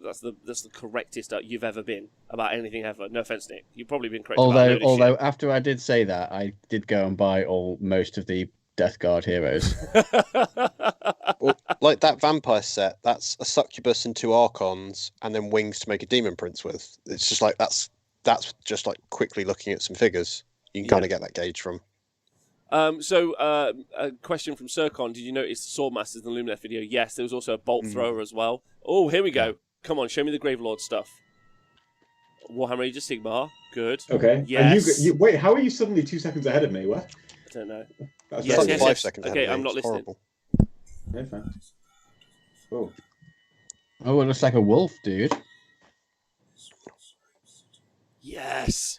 that's the correctest you've ever been about anything ever. No offense, Nick. You've probably been correct. Although after I did say that, I did go and buy most of the Death Guard heroes. Well, like that vampire set, that's a succubus and 2 archons, and then wings to make a demon prince with. It's just like that's just like quickly looking at some figures. You can kind of get that gauge from. So a question from Sircon. Did you notice the Swordmasters in the Lumineth video? Yes, there was also a bolt thrower as well. Oh, here we go. Come on, show me the Gravelord stuff. Warhammer Age of Sigmar. Good. Okay. Yes. And you wait, how are you suddenly 2 seconds ahead of me? What? I don't know. That's Yes, like 5 seconds ahead Okay, of me. I'm not It's listening. horrible. Yeah, fine. Cool. Oh, it looks like a wolf, dude. Yes.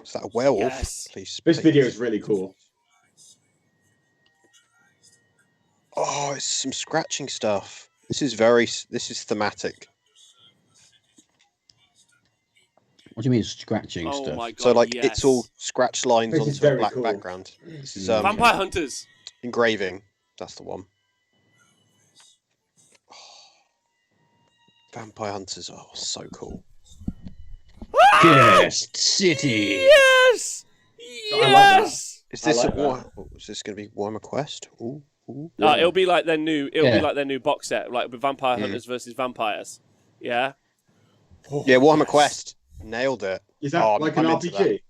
Is that a werewolf? Yes. Please. This video is really cool. Oh, it's some scratching stuff. This is thematic. What do you mean scratching Oh stuff? my god. So like yes. it's all scratched lines This is onto a very black cool. background. This is Vampire Hunters. engraving. That's the one. Oh. Vampire Hunters. Oh, so cool. Cursed City. Yes. Yes. Is this like that. is this going to be Warhammer Quest? Ooh. It'll be like their new. It'll be like their new box set, like with Vampire Hunters versus vampires. Yeah. Yeah, Warhammer Quest. Nailed it. Is that Oh, like I'm an into RPG? that.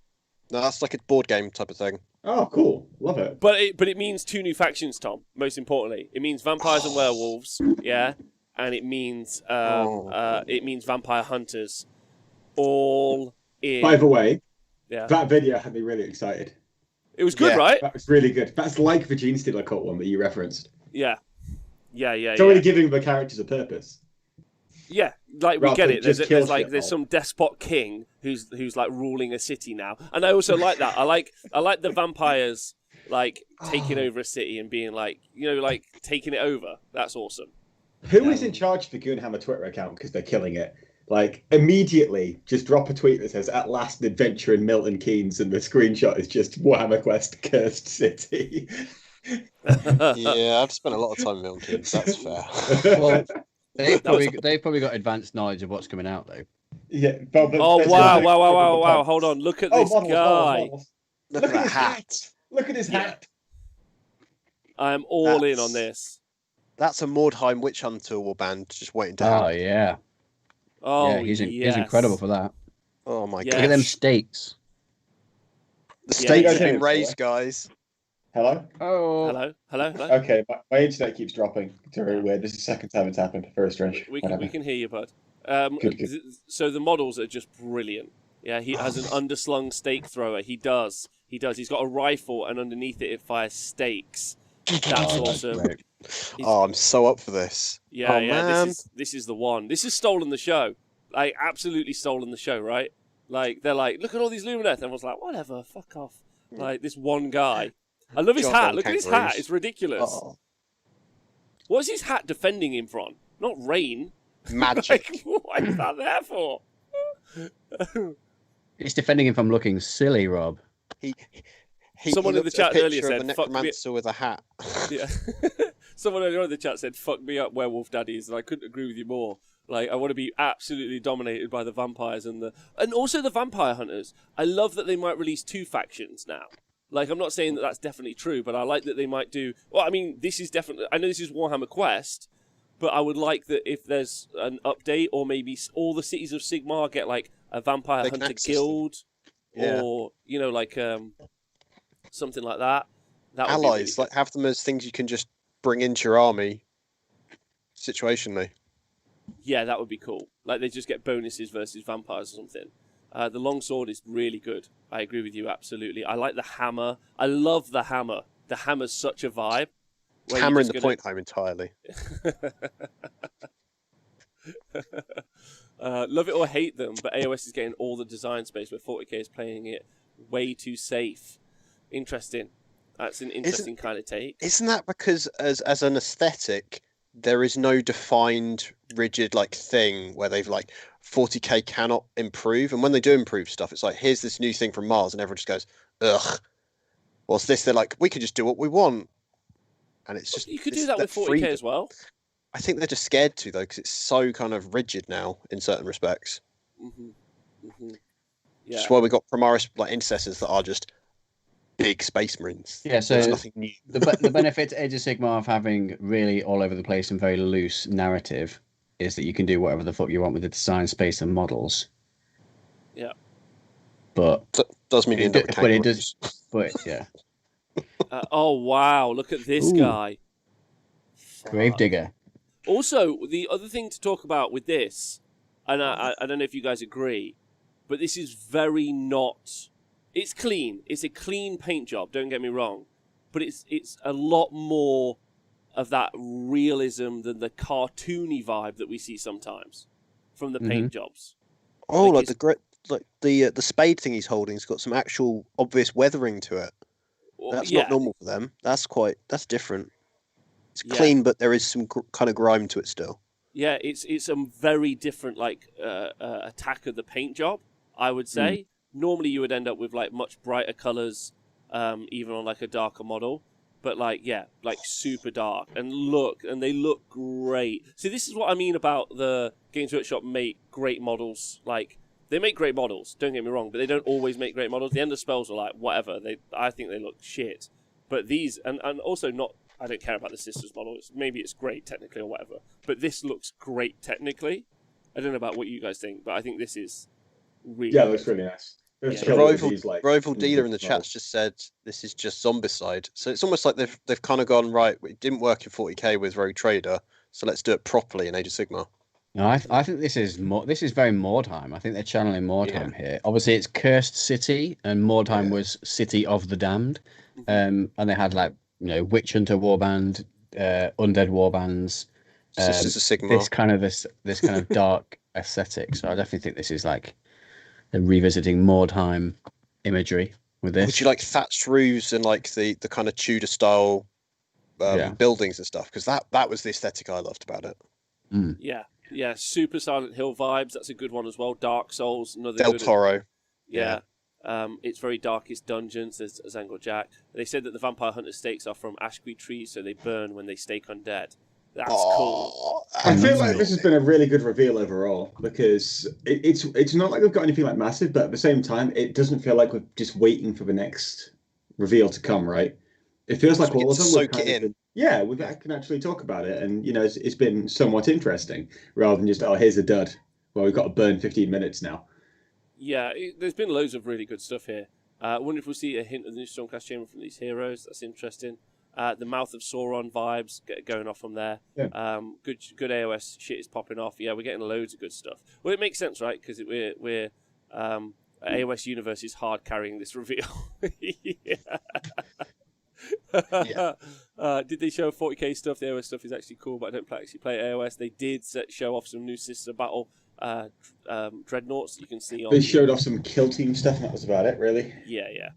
No, that's like a board game type of thing. Oh, cool. Love it. But it means 2 new factions, Tom. Most importantly, it means vampires and werewolves. Yeah, and it means vampire hunters. All in. By the way, Yeah. that video had me really excited. It was good, Yeah. right? That was really good. That's like the Gene Stealer cult one that you referenced. Yeah. It's already giving the characters a purpose. Yeah, like we Rather get than it. just kill shit, There's some despot king who's like ruling a city now, and I also like that. I like the vampires like taking over a city and being like taking it over. That's awesome. Who is in charge of the Goonhammer Twitter account because they're killing it? like immediately just drop a tweet that says "At last, an adventure in Milton Keynes," and the screenshot is just Warhammer Quest Cursed City. Yeah, I've spent a lot of time in Milton Keynes. That's fair. Well, they've probably got advanced knowledge of what's coming out though. Yeah. But Oh there's wow, like- wow, wow, wow, wow! Hold on, look at Oh, this models, guy. models. Look at that his hat. Look at his hat. I am all in That's- on this. That's a Mordheim Witch Hunter warband just waiting to Oh happen. yeah, Oh, yeah, he's yes. incredible for that. Oh my Yeah. Look at them gosh. stakes. The Yeah, stakes you have guys been hear it, raised, guys. Hello? Oh, Hello, hello, hello. Okay, my internet keeps dropping. It's very weird. This is the second time it's happened. Very strange. We Whatever. can hear you, bud. Good. So the models are just brilliant. Yeah, he has an underslung stake thrower. He does. He's got a rifle, and underneath it fires stakes. That's awesome. great. Oh, I'm so up for this. Yeah, Oh, yeah. man. This is the one. This has stolen the show. Like, absolutely stolen the show, right? Like, they're like, look at all these Lumineth. And I was like, whatever, fuck off. Like, this one guy. I love his Goddamn hat. Look at his hat. kangaroos. It's ridiculous. Oh, What is his hat defending him from? Not rain. magic. Like, what is that there for? It's defending him from looking silly, Rob. he Someone in the looked at a chat earlier picture of said, a "Fuck me." necromancer with a hat. Yeah. Someone earlier in the chat said, fuck me up, werewolf daddies, and I couldn't agree with you more. Like, I want to be absolutely dominated by the vampires and also the vampire hunters. I love that they might release 2 factions now. Like, I'm not saying that that's definitely true, but I like that they might do... Well, I mean, this is definitely... I know this is Warhammer Quest, but I would like that if there's an update, or maybe all the cities of Sigmar get, like, a vampire They can hunter access them. guild, Yeah. or, you know, like, something like that. That would be Allies, really like have them as things you can just bring into your army situationally. Yeah, that would be cool. Like, they just get bonuses versus vampires or something. The longsword is really good. I agree with you, absolutely. I like the hammer. I love the hammer. The hammer's such a vibe. where you're Hammering just the gonna- point home entirely. Love it or hate them, but AOS is getting all the design space, where 40k is playing it way too safe. Interesting. That's an interesting kind of take. Isn't that because as an aesthetic, there is no defined rigid like thing where they've like 40k cannot improve, and when they do improve stuff, it's like here's this new thing from Mars, and everyone just goes, ugh. What's this? They're like, we could just do what we want, and it's just You could it's do that with 40k freedom. as well. I think they're just scared to though, because it's so kind of rigid now in certain respects. Yeah. Just why we got Primaris like intercessors that are just big space marines. Yeah, so There's nothing new. the benefit to Age of Sigmar of having really all over the place and very loose narrative is that you can do whatever the fuck you want with the design space and models. Yeah. But Does mean you end up with but it kangaroos. does. But yeah, Oh, wow. Look at this Ooh. guy. Fuck. Gravedigger. Also, the other thing to talk about with this, and I don't know if you guys agree, but this is very not... It's clean. It's a clean paint job, don't get me wrong. But it's a lot more of that realism than the cartoony vibe that we see sometimes from the paint jobs. Oh, Like like it's- the great, like the spade thing he's holding's got some actual obvious weathering to it. Well, That's yeah, not normal for them. That's different. It's Yeah. clean, but there is some kind of grime to it still. yeah, it's a very different attack of the paint job, I would say. Normally you would end up with like much brighter colors, even on like a darker model. But like super dark, and they look great. See, this is what I mean about the Games Workshop make great models. Like, they make great models, don't get me wrong, but they don't always make great models. The end of spells are like whatever. I think they look shit. But these, and also not, I don't care about the Sisters model. Maybe it's great technically or whatever. But this looks great technically. I don't know about what you guys think, but I think this is really Yeah, it good. looks really nice. There's Yeah. The killer rival, disease, like, rival in dealer the in the model. chat's just said this is just Zombicide. So it's almost like they've kind of gone right. It didn't work in 40k with Rogue Trader, so let's do it properly in Age of Sigmar. No, I think this is very Mordheim. I think they're channeling Mordheim here. Obviously, it's Cursed City, and Mordheim was City of the Damned. And they had like Witch Hunter warband, Undead warbands. Sisters of Sigmar. This kind of dark aesthetic. So I definitely think this is like they're revisiting Mordheim imagery with this. Would you like thatched roofs and like the kind of Tudor style buildings and stuff? Because that was the aesthetic I loved about it. Yeah, super Silent Hill vibes. That's a good one as well. Dark Souls, another Del good. Toro. Yeah. It's very Darkest Dungeons. There's Zangle Jack. They said that the Vampire Hunter stakes are from ashby trees, so they burn when they stake undead. That's cool. I feel like this has been a really good reveal overall because it's not like we've got anything like massive, but at the same time, it doesn't feel like we're just waiting for the next reveal to come, right? It feels like all of them soak it in. I can actually talk about it, and it's been somewhat interesting rather than just here's a dud. Well, we've got to burn 15 minutes now. Yeah, there's been loads of really good stuff here. I wonder if we'll see a hint of the new Stormcast Chamber from these heroes. That's interesting. The Mouth of Sauron vibes going off from there. Yeah. Good AOS shit is popping off. Yeah, we're getting loads of good stuff. Well, it makes sense, right? Because we're AOS Universe is hard carrying this reveal. Did they show 40k stuff? The AOS stuff is actually cool, but I don't actually play AOS. They did show off some new Sister Battle dreadnoughts that you can see on. They showed off some kill team stuff, and that was about it, really. Yeah.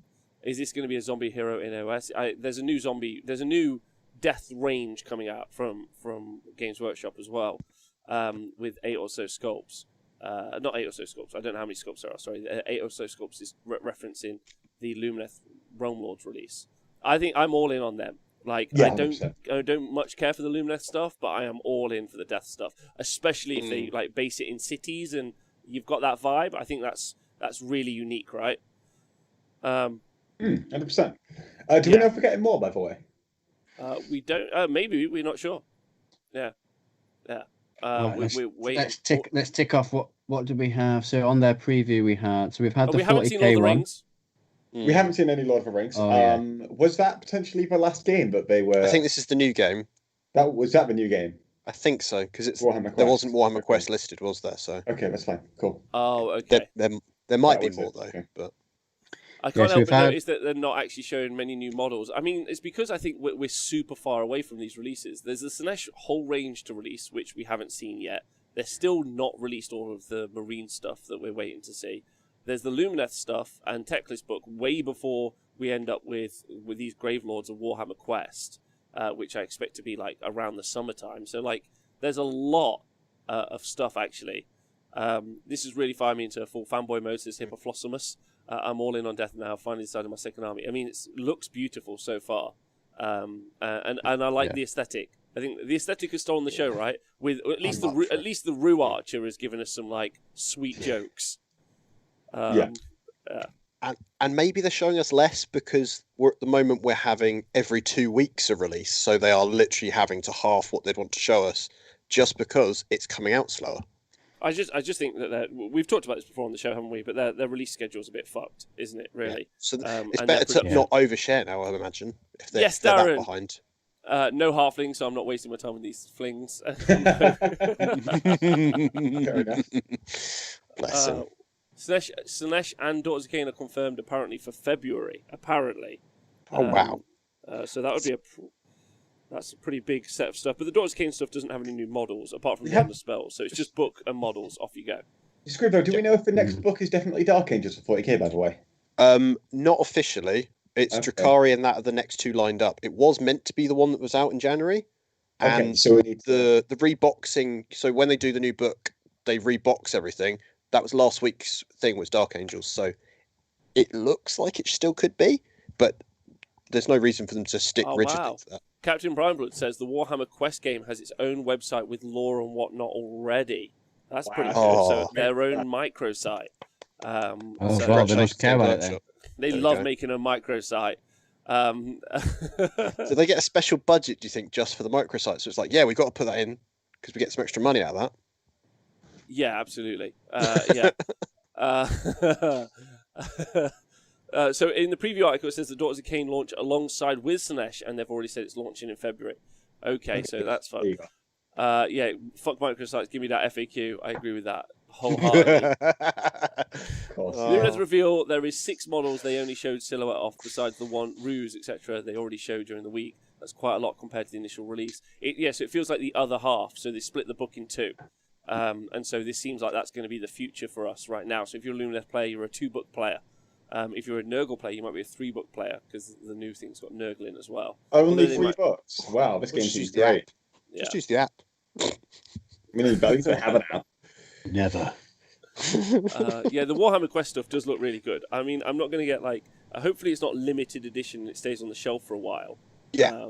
Is this going to be a zombie hero in AOS? There's a new death range coming out from Games Workshop as well, with 8 or so sculpts. Not 8 or so sculpts. I don't know how many sculpts there are. Sorry, 8 or so sculpts is referencing the Lumineth Realm Lords release. I think I'm all in on them. Like, yeah, I don't much care for the Lumineth stuff, but I am all in for the death stuff, especially if they like base it in cities and you've got that vibe. I think that's really unique, right? 100%. Do we know if we're getting more, by the way? We don't. Maybe we're not sure. Yeah. Right, we're waiting. Let's tick off what did we have? So on their preview we've had the 40k we haven't seen Lord of the one. Rings. We haven't seen any Lord of the Rings. Oh, yeah. Was that potentially the last game that they were? I think this is the new game. Was that the new game? I think so because Warhammer Quest. There wasn't Warhammer Quest listed, was there? So okay, that's fine. Cool. Oh, okay. There might be more though, okay. but I can't help but notice that they're not actually showing many new models. I mean, it's because I think we're super far away from these releases. There's a Sinesh whole range to release, which we haven't seen yet. They're still not released all of the Marine stuff that we're waiting to see. There's the Lumineth stuff and Techlist book way before we end up with these Gravelords of Warhammer Quest, which I expect to be like around the summertime. So like, there's a lot of stuff actually. This is really firing me into a full fanboy mode. Says Hippoflossamus. I'm all in on Death now. Finally decided my second army. I mean, it looks beautiful so far, and I like the aesthetic. I think the aesthetic has stolen the show, right? With at least the Rue Archer has given us some like sweet jokes. And maybe they're showing us less because at the moment we're having every 2 weeks a release, so they are literally having to half what they'd want to show us just because it's coming out slower. I just think that we've talked about this before on the show, haven't we? But their release schedule's a bit fucked, isn't it? Really. Yeah. So it's better to not overshare now, I imagine. If they're that behind. No halflings, so I'm not wasting my time with these flings. Fair enough. Bless him. Sinesh and Daughters of Cain are confirmed apparently for February. Apparently. Oh wow. So that would be that's a pretty big set of stuff. But the Daughters of Cain stuff doesn't have any new models apart from the spells. So it's just book and models. Off you go. Scribbo, do we know if the next book is definitely Dark Angels for 40k? By the way. Not officially. It's Drakari and that are the next two lined up. It was meant to be the one that was out in January. And so we need the reboxing. So when they do the new book, they rebox everything. That was last week's thing, was Dark Angels. So it looks like it still could be, but there's no reason for them to stick rigidly to that. Captain Brianblood says the Warhammer Quest game has its own website with lore and whatnot already. That's pretty good. So their own microsite. They must care about it then. They love making a microsite. Do they get a special budget, do you think, just for the microsite? So it's like, we've got to put that in because we get some extra money out of that. Yeah, absolutely. So in the preview article, it says the Daughters of Cain launch alongside with Sinesh, and they've already said it's launching in February. Okay, so that's fun. Fuck microsites, give me that FAQ. I agree with that wholeheartedly. Lumineth reveal, there is 6 models they only showed silhouette off, besides the one ruse, etc. they already showed during the week. That's quite a lot compared to the initial release. So it feels like the other half, so they split the book in 2. And so this seems like that's going to be the future for us right now. So if you're a Lumineth player, you're a 2-book player. If you're a Nurgle player, you might be a 3-book player because the new thing's got Nurgle in as well. Only 3 books. Wow, this game seems great. Just use the app. We need both to have it out. Never. Yeah, the Warhammer Quest stuff does look really good. I mean, I'm not going to get like. Hopefully, it's not limited edition. And it stays on the shelf for a while. Yeah.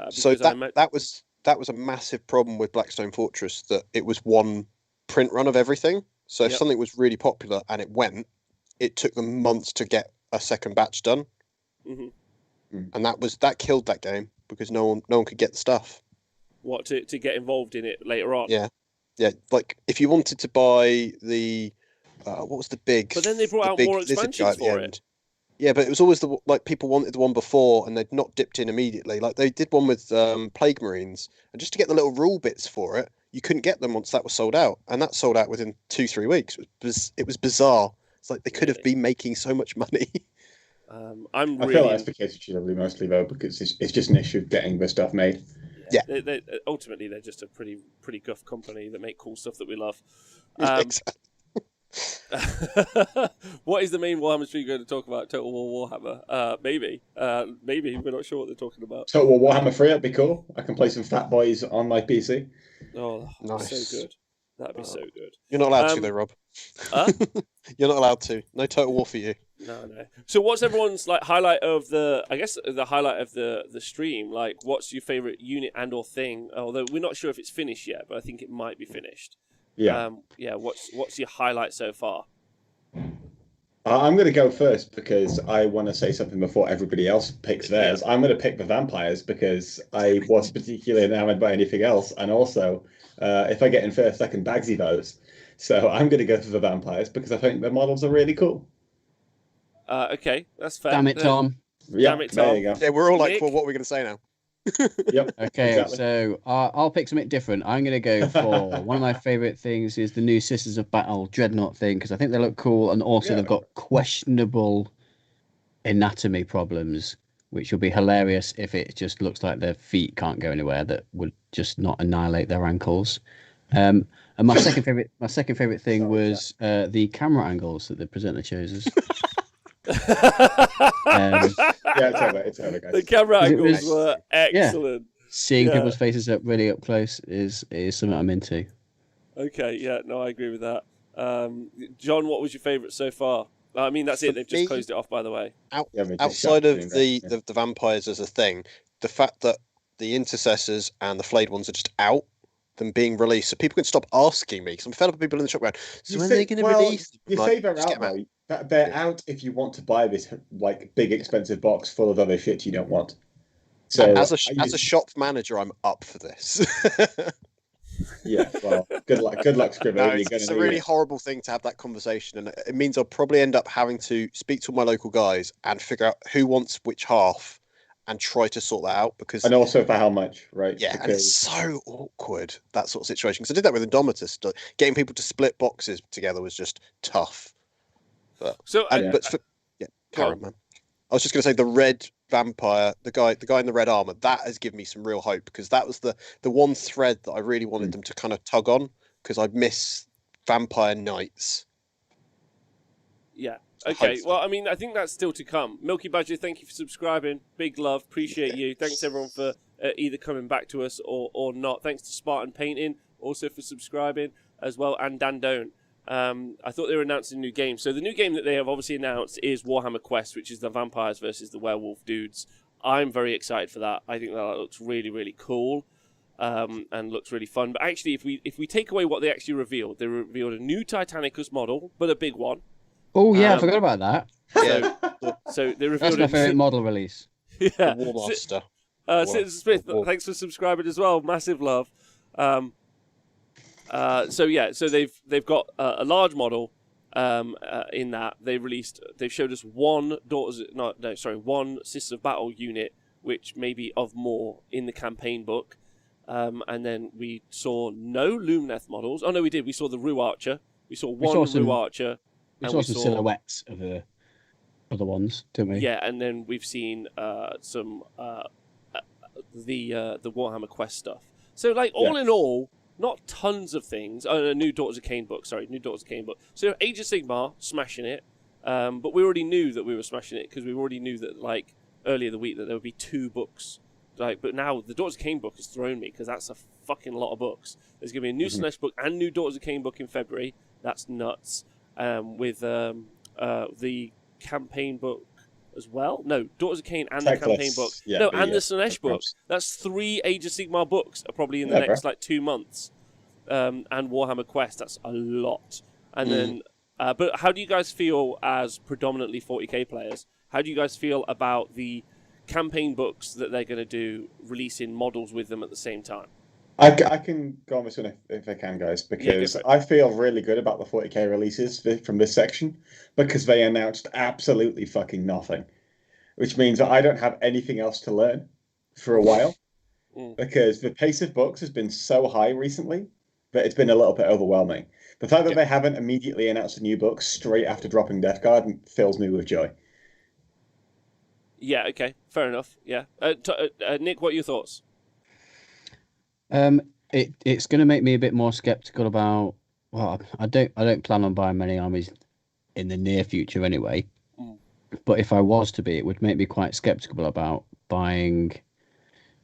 So because that was a massive problem with Blackstone Fortress, that it was one print run of everything. So if Yep. something was really popular and it took them months to get a second batch done, Mhm. and that killed that game because no one could get the stuff. What to get involved in it later on. Yeah, like if you wanted to buy the what was the big? But then they brought the out big more lizard guy expansions at the for end. it. Yeah, but it was always people wanted the one before and they'd not dipped in immediately. Like they did one with Plague Marines, and just to get the little rule bits for it, you couldn't get them once that was sold out, and that sold out within 2-3 weeks. It was bizarre. It's like they could have been making so much money. I feel like that's the case with GW mostly though, because it's just an issue of getting the stuff made. Yeah. Ultimately, they're just a pretty guff company that make cool stuff that we love. Exactly. What is the main Warhammer stream going to talk about? Total War Warhammer? Maybe. We're not sure what they're talking about. Total War Warhammer 3, that'd be cool. I can play some Fat Boys on my PC. Oh, that'd be Nice. so good. That'd be so good. You're not allowed to though, Rob. Huh? You're not allowed to. No Total War for you. No. So, what's everyone's like highlight of the? I guess the highlight of the stream. Like, what's your favorite unit and or thing? Although we're not sure if it's finished yet, but I think it might be finished. Yeah. What's your highlight so far? I'm going to go first because I want to say something before everybody else picks theirs. I'm going to pick the vampires because I wasn't particularly enamored by anything else. And also, if I get in first, I can Bagsy those. So I'm going to go for the vampires because I think the models are really cool. Okay, that's fair. Damn it, Tom. Yeah, Damn it, there Tom. you go. Yeah, we're all like, Nick? well, what are we going to say now? Yep. Okay, exactly. so I'll pick something different. I'm going to go for one of my favorite things is the new Sisters of Battle Dreadnought thing because I think they look cool and also Yeah. they've got questionable anatomy problems, which will be hilarious if it just looks like their feet can't go anywhere. That would just not annihilate their ankles. And my second favorite thing Sorry, was the camera angles that the presenter chose. Yeah, it's over, guys. The camera 'Cause it angles was- were excellent. Seeing Yeah. people's faces up really up close is something I'm into. Okay, yeah, no, I agree with that. John, what was your favourite so far? I mean, that's it. For They've just me- closed it off, by the way. Yeah, we just Outside shot of doing that, the vampires as a thing, the fact that the intercessors and the flayed ones are just out, them being released, so people can stop asking me because I'm fed up with people in the shop going, so You when say- are they going to well, release them? You Like, say they're just get out, 'em though. They're out if you want to buy this like big expensive box full of other shit you don't want. So As a I as a use- shop manager, I'm up for this. yeah, well, good luck, Scribble. No, You're it's gonna a need really it. horrible thing to have that conversation, and it means I'll probably end up having to speak to my local guys and figure out who wants which half, and try to sort that out because And also for how much, right? yeah, and it's so awkward that sort of situation. Because I did that with Indomitus, getting people to split boxes together was just tough. So, But Karen, man, I was just going to say the red vampire, the guy in the red armor, that has given me some real hope because that was the one thread that I really wanted them to kind of tug on because I miss vampire knights. yeah. So Okay, hopefully- well, I mean, I think that's still to come. Milky Badger, thank you for subscribing. Big love. Appreciate you. Thanks, everyone, for either coming back to us or not. Thanks to Spartan Painting, also for subscribing as well, and Dan Doan. I thought they were announcing a new game. So the new game that they have obviously announced is Warhammer Quest, which is the vampires versus the werewolf dudes. I'm very excited for that. I think that looks really, really cool and looks really fun. But actually, if we take away what they actually revealed, they revealed a new Titanicus model, but a big one. Oh yeah, I Um, forgot about that. Yeah, So they That's revealed my a favorite model release. the yeah. War Master. Citizen Smith, War. thanks for subscribing as well. Massive love. So they've got a large model in that they've showed us one Sisters of Battle unit, which may be of more in the campaign book. And then we saw no Lumineth models. Oh no, we did. We saw the Rue Archer. We saw one saw some- Rue Archer. We and saw some silhouettes of the other ones, didn't we? Yeah, and then we've seen some the Warhammer Quest stuff. So like all in all, not tons of things. Oh, a new Daughters of Cain book. Sorry, new Daughters of Cain book. So Age of Sigmar smashing it, but we already knew that we were smashing it because we already knew that like earlier the week that there would be 2 books but now the Daughters of Cain book has thrown me because that's a fucking lot of books. There's going to be a new Slanesh book and new Daughters of Cain book in February. That's nuts. With the campaign book as well. No, Daughters of Cain and the campaign book. Yeah, no, and the Slanesh book. That's 3 Age of Sigmar books probably in the next like 2 months. And Warhammer Quest, that's a lot. And then, but how do you guys feel as predominantly 40k players? How do you guys feel about the campaign books that they're going to do, releasing models with them at the same time? I can go on this one if I can, guys, because I feel really good about the 40k releases from this section because they announced absolutely fucking nothing, which means that I don't have anything else to learn for a while because the pace of books has been so high recently that it's been a little bit overwhelming. The fact that they haven't immediately announced a new book straight after dropping Death Guard fills me with joy. Yeah, okay, fair enough. Yeah, Nick, what are your thoughts? It's going to make me a bit more skeptical about. Well, I don't plan on buying many armies in the near future anyway. But if I was to be, it would make me quite skeptical about buying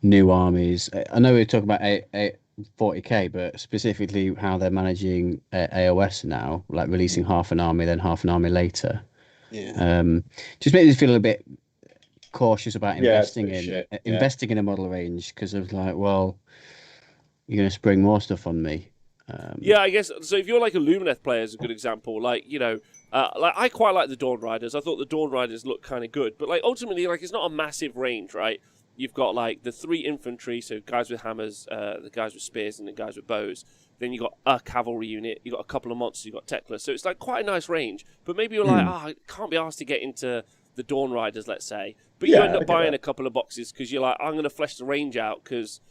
new armies. I know we're talking about 40k, but specifically how they're managing AOS now, like releasing half an army, then half an army later. Yeah. Just makes me feel a bit cautious about investing in a model range because of like, well, you're going to spring more stuff on me. Yeah, I guess so. If you're like a Lumineth player, is a good example. Like, you know, like I quite like the Dawn Riders. I thought the Dawn Riders looked kind of good, but like ultimately, like it's not a massive range, right? You've got like the 3 infantry, so guys with hammers, the guys with spears, and the guys with bows. Then you got a cavalry unit. You got a couple of monsters. You got Teclis. So it's like quite a nice range. But maybe you're like, I can't be asked to get into the Dawn Riders, let's say. But you end up buying a couple of boxes because you're like, I'm going to flesh the range out because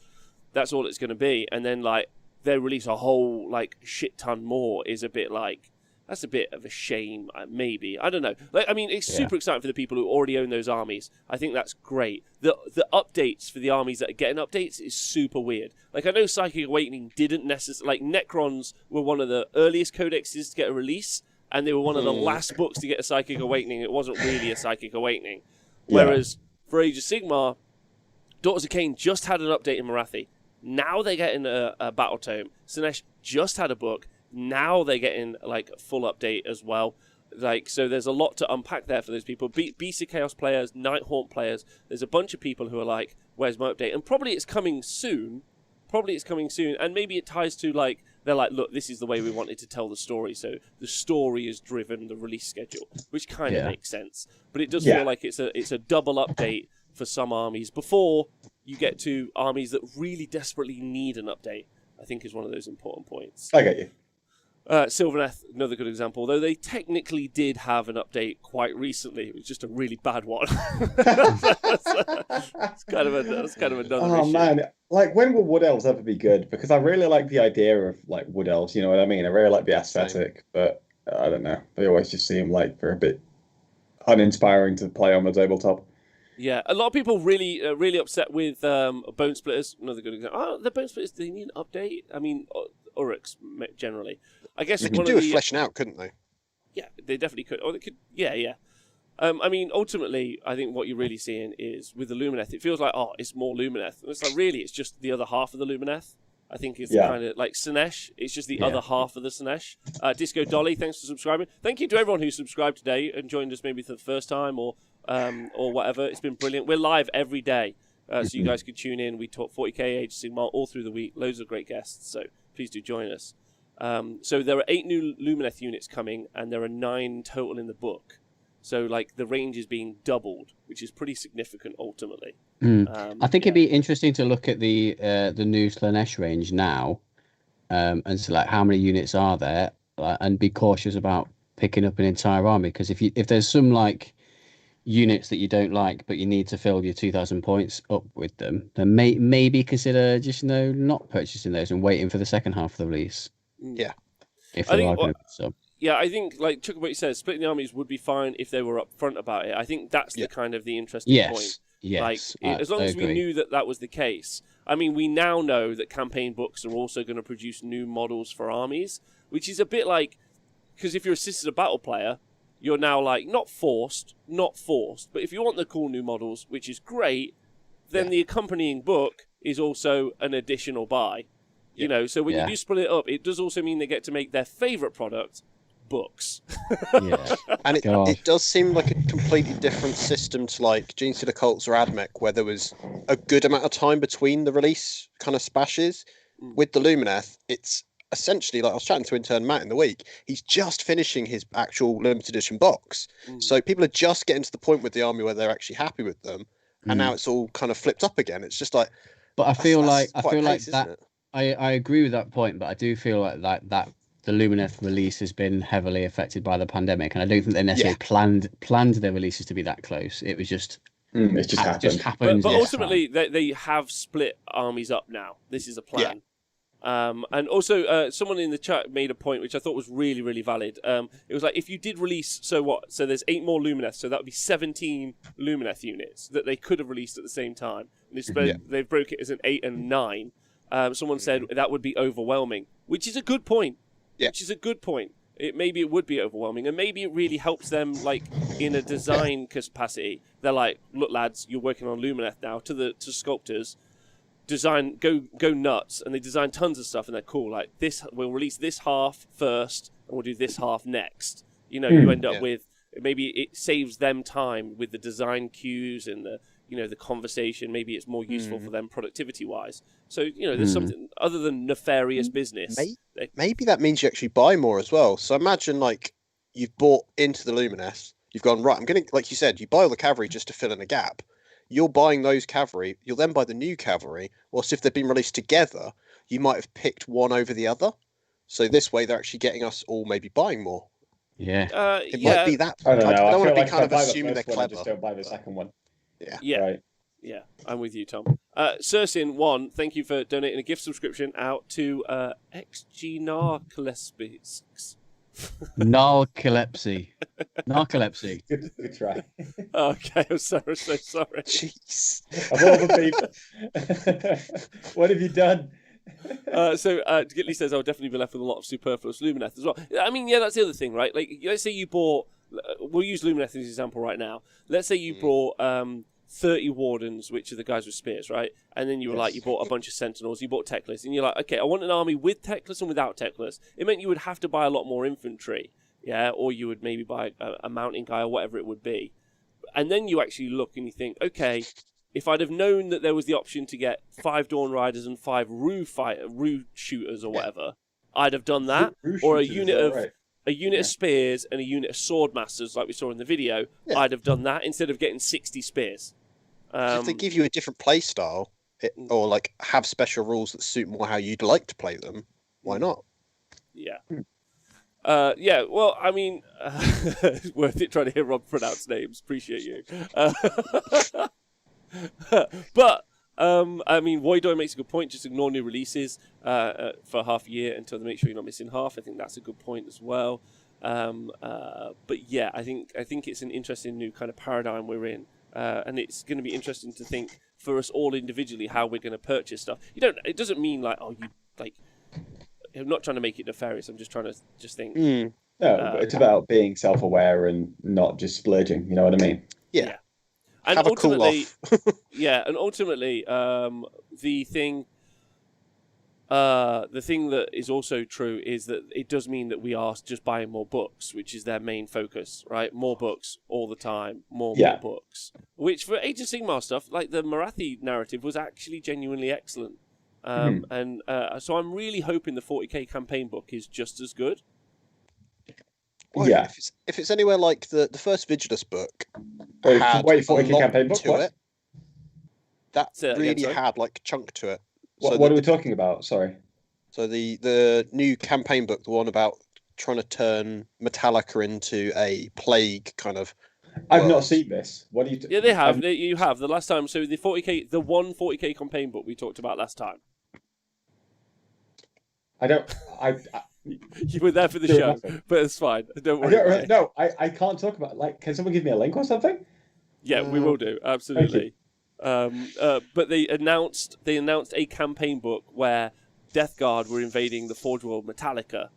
that's all it's going to be. And then like they release a whole like shit ton more is a bit like, that's a bit of a shame, maybe. I don't know. Like, I mean, it's super exciting for the people who already own those armies. I think that's great. The updates for the armies that are getting updates is super weird. Like, I know Psychic Awakening didn't necessarily... Like, Necrons were one of the earliest codexes to get a release, and they were one of the last books to get a Psychic Awakening. It wasn't really a Psychic Awakening. Whereas, for Age of Sigmar, Daughters of Cain just had an update in Marathi. Now they're getting a Battle Tome. Slanesh just had a book. Now they're getting like a full update as well. Like, so there's a lot to unpack there for those people. Beast of Chaos players, Nighthaunt players. There's a bunch of people who are like, "Where's my update?" And probably it's coming soon. And maybe it ties to like they're like, "Look, this is the way we wanted to tell the story." So the story is driven the release schedule, which kind of makes sense. But it does feel like it's a double update for some armies before you get to armies that really desperately need an update. I think is one of those important points. I get you. Sylvaneth, another good example, though they technically did have an update quite recently. It was just a really bad one. That's kind of another issue. Oh man, like when will Wood Elves ever be good? Because I really like the idea of like Wood Elves. You know what I mean? I really like the aesthetic, but I don't know. They always just seem like they're a bit uninspiring to play on the tabletop. Yeah, a lot of people really upset with Bone Splitters. Another good example. Oh, the Bone Splitters, do they need an update? I mean, Uruks generally. I guess they could do with fleshing out, couldn't they? Yeah, they definitely could. Or they could. Yeah. I mean, ultimately, I think what you're really seeing is with the Lumineth, it feels like, oh, it's more Lumineth. And it's like, really, it's just the other half of the Lumineth. I think it's kind of like Slanesh. It's just the other half of the Slanesh. Disco Dolly, thanks for subscribing. Thank you to everyone who subscribed today and joined us maybe for the first time or whatever. It's been brilliant. We're live every day, so you guys can tune in. We talk 40k, Age of Sigmar all through the week. Loads of great guests, so please do join us. So there are 8 new Lumineth units coming, and there are 9 total in the book. So like the range is being doubled, which is pretty significant ultimately. I think it'd be interesting to look at the new Slanesh range now, and so like how many units are there, and be cautious about picking up an entire army, because if there's some like units that you don't like but you need to fill your 2,000 points up with them, then maybe consider just not purchasing those and waiting for the second half of the release. Yeah, if they are going to be so. Yeah, I think, like Chuckabutty says, splitting the armies would be fine if they were upfront about it. I think that's the kind of the interesting point. Yes, like, as long as we knew that was the case. I mean, we now know that campaign books are also going to produce new models for armies, which is a bit like, because if you're a Sisters of Battle player, you're now like, not forced, but if you want the cool new models, which is great, then the accompanying book is also an additional buy. You know, so when you do split it up, it does also mean they get to make their favourite product, books. And it does seem like a completely different system to like Genes to the Cults or AdMech, where there was a good amount of time between the release kind of spashes. With the Lumineth, it's essentially like I was chatting to intern Matt in the week. He's just finishing his actual limited edition box, so people are just getting to the point with the army where they're actually happy with them, and now it's all kind of flipped up again. It's just like, but I feel like that. I agree with that point, but I do feel like that the Lumineth release has been heavily affected by the pandemic, and I don't think they necessarily planned their releases to be that close. It was just it just happened. But ultimately, they have split armies up now. This is a plan. And also, someone in the chat made a point which I thought was really, really valid. It was like, if you did release, so what? So there's 8 more Lumineth, so that would be 17 Lumineth units that they could have released at the same time. And they've broke it as an 8 and 9. Someone said that would be overwhelming, which is a good point. Which is a good point. Maybe it would be overwhelming, and maybe it really helps them, like, in a design capacity. They're like, look, lads, you're working on Lumineth now. To sculptors, design, go nuts, and they design tons of stuff, and they're cool. Like this, we'll release this half first, and we'll do this half next. You know, you end up with maybe it saves them time with the design cues and the the conversation. Maybe it's more useful for them productivity wise. So there's something other than nefarious business. Maybe that means you actually buy more as well. So imagine like you've bought into the Lumineth, you've gone right. I'm going to, like you said, you buy all the cavalry just to fill in a gap. You're buying those cavalry, you'll then buy the new cavalry, whilst if they've been released together, you might have picked one over the other. So this way they're actually getting us all maybe buying more. Yeah. It might be that. I don't know. I don't want to be like kind of assuming they're clever. Just don't buy the second one. Yeah. Right. Yeah, I'm with you, Tom. Cersin1, thank you for donating a gift subscription out to XG Narcolepsy. Narcolepsy. Good try. Okay, I'm so sorry. Jeez. Of all the people. What have you done? So Gitley says I'll definitely be left with a lot of superfluous Lumineth as well. I mean, that's the other thing, right? Like, let's say you bought... We'll use Lumineth as an example right now. Let's say you bought 30 Wardens, which are the guys with spears, right? And then you were like, you bought a bunch of Sentinels, you bought Techless, and you're like, okay, I want an army with Techless and without Techless. It meant you would have to buy a lot more infantry, or you would maybe buy a mountain guy or whatever it would be. And then you actually look and you think, okay, if I'd have known that there was the option to get 5 Dawn Riders and 5 Rue shooters or whatever, I'd have done that. Or a unit of spears and a unit of sword masters, like we saw in the video. I'd have done that instead of getting 60 spears. If they give you a different play style, or like have special rules that suit more how you'd like to play them, why not? Yeah. Well, I mean, it's worth it trying to hear Rob pronounce names. Appreciate you. But I mean, Voidoi makes a good point. Just ignore new releases for half a year until they make sure you're not missing half. I think that's a good point as well. But yeah, I think it's an interesting new kind of paradigm we're in, and it's going to be interesting to think for us all individually how we're going to purchase stuff. It doesn't mean like I'm not trying to make it nefarious. I'm just trying to think. No, it's about being self-aware and not just splurging. You know what I mean? Yeah. And have a cool off. and ultimately, the thing that is also true is that it does mean that we are just buying more books, which is their main focus, right? More books all the time, more books. Which for Age of Sigmar stuff, like the Marathi narrative, was actually genuinely excellent. And so I'm really hoping the 40k campaign book is just as good. Well, if it's anywhere like the first Vigilus book had 40k campaign book to it, that really sorry? had like chunk to it. What are we talking about? Sorry. So the new campaign book, the one about trying to turn Metallica into a plague kind of. I've not seen this. What do you? Yeah, they have. You have the last time. So the 40k campaign book we talked about last time. You were there for the show, but it's fine. Don't worry. I can't talk about it. Like, can someone give me a link or something? Yeah, we will do. Absolutely. But they announced a campaign book where Death Guard were invading the Forge World Metallica.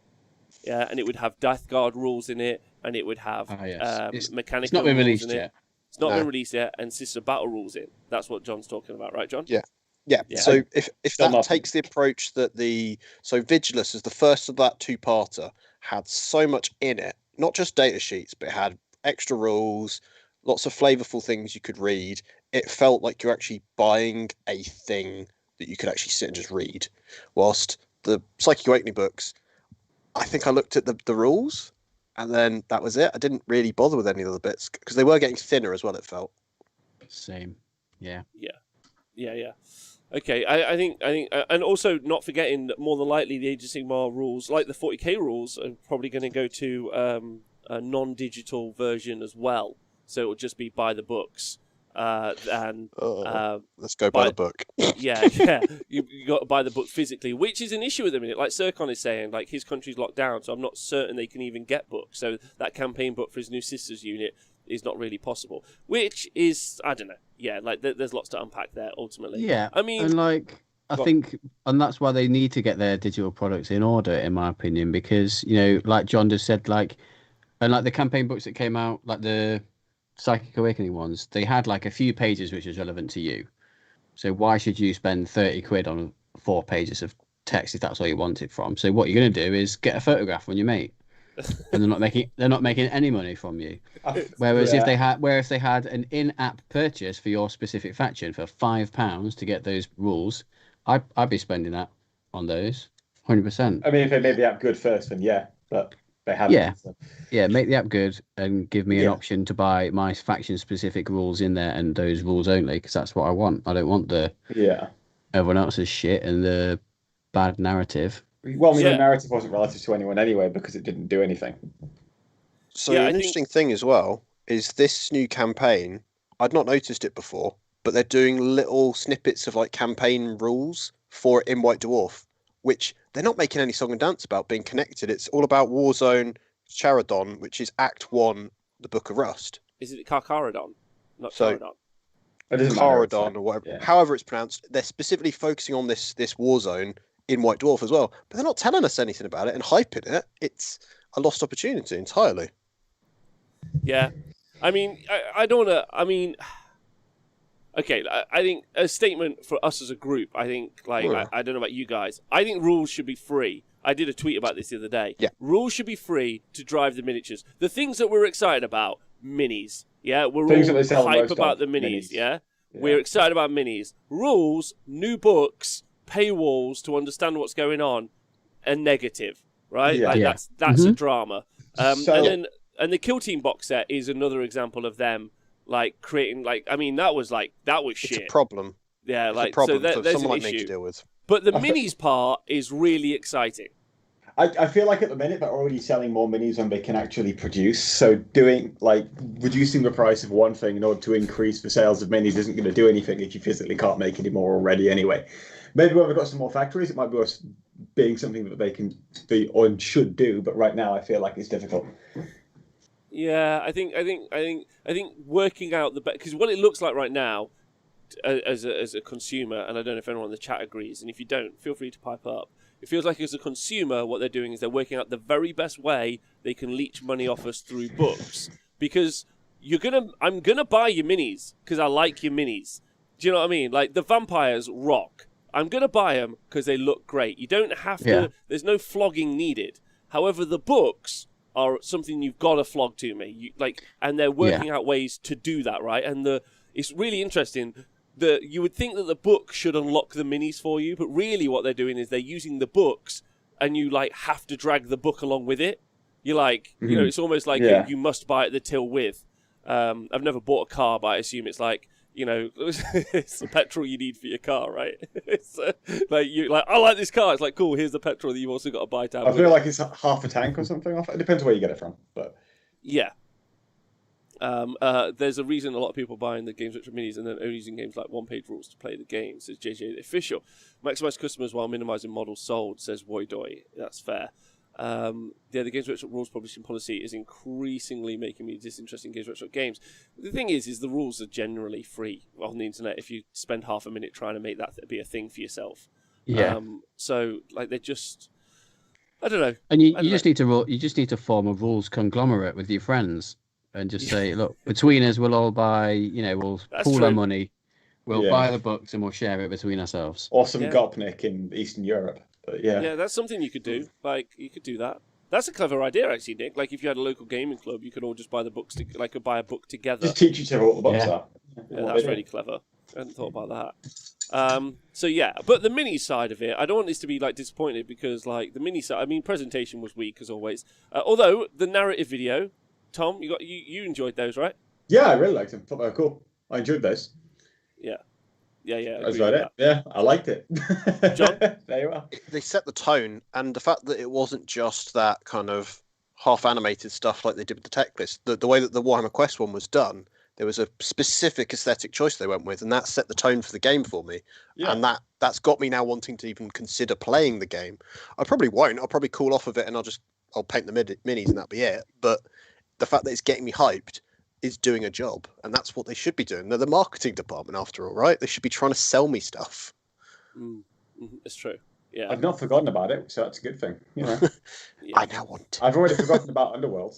Yeah, and it would have Death Guard rules in it, and it would have mechanical. It's not been released rules in yet. It's not No. been released yet, and System of Battle rules in. That's what John's talking about, right, John? Yeah. Yeah. So if Still that nothing. takes the approach that Vigilus as the first of that two-parter had so much in it, not just data sheets, but it had extra rules, lots of flavorful things you could read. It felt like you're actually buying a thing that you could actually sit and just read. Whilst the Psychic Awakening books, I think I looked at the rules and then that was it. I didn't really bother with any of the bits because they were getting thinner as well, it felt. Same. Yeah. Yeah. Okay, I think, and also not forgetting that more than likely the Age of Sigmar rules, like the 40k rules, are probably going to go to a non-digital version as well. So it will just be by the books. Let's go by the book. Yeah. You got to buy the book physically, which is an issue at the minute. Like Serkon is saying, like his country's locked down, so I'm not certain they can even get books. So that campaign book for his new Sisters unit is not really possible. Which is, I don't know. Yeah, like there's lots to unpack there ultimately. Yeah, I mean, and like I think, and that's why they need to get their digital products in order, in my opinion, because like John just said, like, and like the campaign books that came out, like the Psychic Awakening ones, they had like a few pages which was relevant to you. So why should you spend 30 quid on 4 pages of text if that's all you want it from? So what you're going to do is get a photograph from your mate, and they're not making any money from you. Whereas if they had an in-app purchase for your specific faction for £5 to get those rules, I'd be spending that on those 100%. I mean, if they made the app good first, then yeah, but they haven't. Yeah, so. yeah, make the app good and give me an option to buy my faction-specific rules in there and those rules only, because that's what I want. I don't want the everyone else's shit and the bad narrative. Well, the narrative wasn't relative to anyone anyway because it didn't do anything. So an interesting thing as well is this new campaign. I'd not noticed it before, but they're doing little snippets of like campaign rules for it in White Dwarf, which they're not making any song and dance about being connected. It's all about Warzone Charadon, which is Act 1, the Book of Rust. Is it Carcharodon? Not Charadon. Charadon or whatever. Yeah. However it's pronounced, they're specifically focusing on this Warzone in White Dwarf as well. But they're not telling us anything about it and hyping it. It's a lost opportunity entirely. Yeah. I mean, I don't want to... I mean... Okay, I think a statement for us as a group, I think, like, I don't know about you guys, I think rules should be free. I did a tweet about this the other day. Yeah. Rules should be free to drive the miniatures. The things that we're excited about, minis. Yeah, we're things all hype about the minis, yeah? We're excited about minis. Rules, new books, paywalls to understand what's going on, are negative, right? Yeah. Like, that's a drama. And the Kill Team box set is another example of them like creating, like, I mean, that was shit. It's a problem. Yeah, it's like a problem so for there's someone an like me issue. to deal with. But the minis part is really exciting. I feel like at the minute they're already selling more minis than they can actually produce. So doing like reducing the price of one thing in order to increase the sales of minis isn't going to do anything if you physically can't make any more already anyway. Maybe when we've got some more factories, it might be worth being something that they can do or should do. But right now, I feel like it's difficult. Yeah, I think working out the because what it looks like right now, as a consumer, and I don't know if anyone in the chat agrees, and if you don't, feel free to pipe up. It feels like as a consumer, what they're doing is they're working out the very best way they can leech money off us through books. Because I'm gonna buy your minis because I like your minis. Do you know what I mean? Like the vampires rock. I'm gonna buy them because they look great. You don't have to. Yeah. There's no flogging needed. However, the books are something you've got to flog to me. And they're working out ways to do that, right? And it's really interesting. You would think that the book should unlock the minis for you, but really what they're doing is they're using the books, and you like have to drag the book along with it. You're like, it's almost like you must buy it the till with. I've never bought a car, but I assume it's like, it's the petrol you need for your car, right? It's I like this car. It's like, cool, here's the petrol that you've also got to buy to have. I feel like it's half a tank or something off. It depends where you get it from, but yeah. There's a reason a lot of people buying the Games Wokshop minis and then only using games like one-page rules to play the game, says JJ the Official. Maximize customers while minimizing models sold, says Woidoy. That's fair. The Games Workshop rules publishing policy is increasingly making me disinterested in Games Workshop games. The thing is the rules are generally free on the internet if you spend half a minute trying to make that be a thing for yourself. Yeah. So like they're just, I don't know. And you just need to form a rules conglomerate with your friends and just say, look, between us, we'll all buy. We'll That's pool our true. money. We'll Yeah. buy the books and we'll share it between ourselves. Or some Yeah. Gopnik in Eastern Europe. But yeah. Yeah, that's something you could do. Like, you could do that. That's a clever idea, actually, Nick. Like, if you had a local gaming club, you could all just buy the books, buy a book together. Just teach each other what the books Yeah. are. Yeah, that's really clever. I hadn't thought about that. So yeah, but the mini side of it, I don't want this to be like disappointed because like the mini side, I mean, presentation was weak as always. Although the narrative video, Tom, you enjoyed those, right? Yeah, I really liked them. Thought they were cool. I enjoyed those. Yeah. That's about it. Yeah, I liked it. John? There you are. They set the tone, and the fact that it wasn't just that kind of half animated stuff like they did with the tech list. The way that the Warhammer Quest one was done, there was a specific aesthetic choice they went with, and that set the tone for the game for me. Yeah. And that's got me now wanting to even consider playing the game. I probably won't. I'll probably cool off of it and I'll paint the minis and that'll be it. But the fact that it's getting me hyped is doing a job, and that's what they should be doing. They're the marketing department after all, right? They should be trying to sell me stuff. It's true. Yeah. I've not forgotten about it, so that's a good thing. You know, Yeah. I now want to. I've already forgotten about Underworld.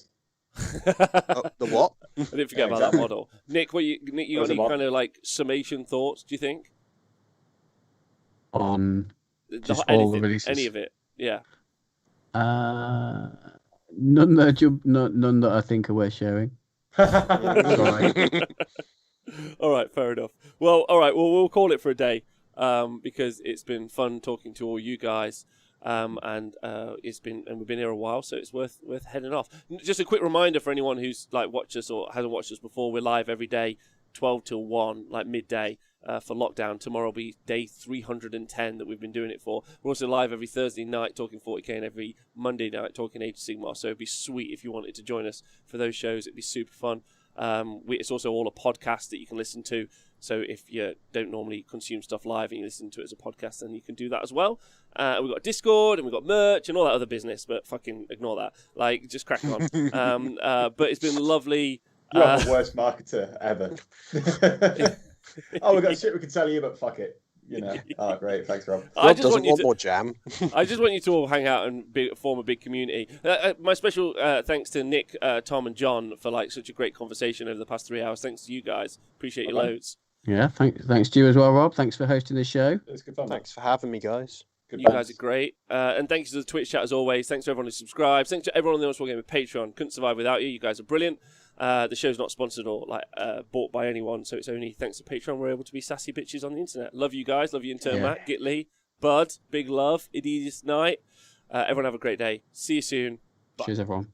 The what? I didn't forget about that model. Nick, you got There's a any lot. kind of like summation thoughts, do you think? On just all the Anything, releases. any of it. Yeah. None that I think are worth sharing. Sorry. All right, fair enough. Well, all right, well, we'll call it for a day because it's been fun talking to all you guys, and we've been here a while, so it's worth heading off. Just a quick reminder for anyone who's like watched us or hasn't watched us before: we're live every day, 12 till 1, like midday. For lockdown. Tomorrow will be day 310 that we've been doing it for. We're also live every Thursday night talking 40k and every Monday night talking Age of Sigmar. So it'd be sweet if you wanted to join us for those shows. It'd be super fun. It's also all a podcast that you can listen to. So if you don't normally consume stuff live and you listen to it as a podcast, then you can do that as well. We've got Discord and we've got merch and all that other business, but fucking ignore that. Like, just crack on. But it's been lovely. You're the worst marketer ever. Oh, we got shit we can tell you, but fuck it. You know. Oh, great. Thanks, Rob. Rob doesn't want more jam. I just want you to all hang out and form a big community. My special thanks to Nick, Tom, and John for like such a great conversation over the past 3 hours. Thanks to you guys. Appreciate you loads. Yeah, thanks to you as well, Rob. Thanks for hosting the show. It's good fun. Thanks for having me, guys. Good You guys are great. And thanks to the Twitch chat as always. Thanks to everyone who subscribes. Thanks to everyone on the Honest War Gamer Patreon. Couldn't survive without you. You guys are brilliant. The show's not sponsored or bought by anyone, so it's only thanks to Patreon we're able to be sassy bitches on the internet. Love you guys. Love you intern Matt, Git Lee, Bud. Big love. Idiot night. Everyone have a great day. See you soon. Bye. Cheers, everyone.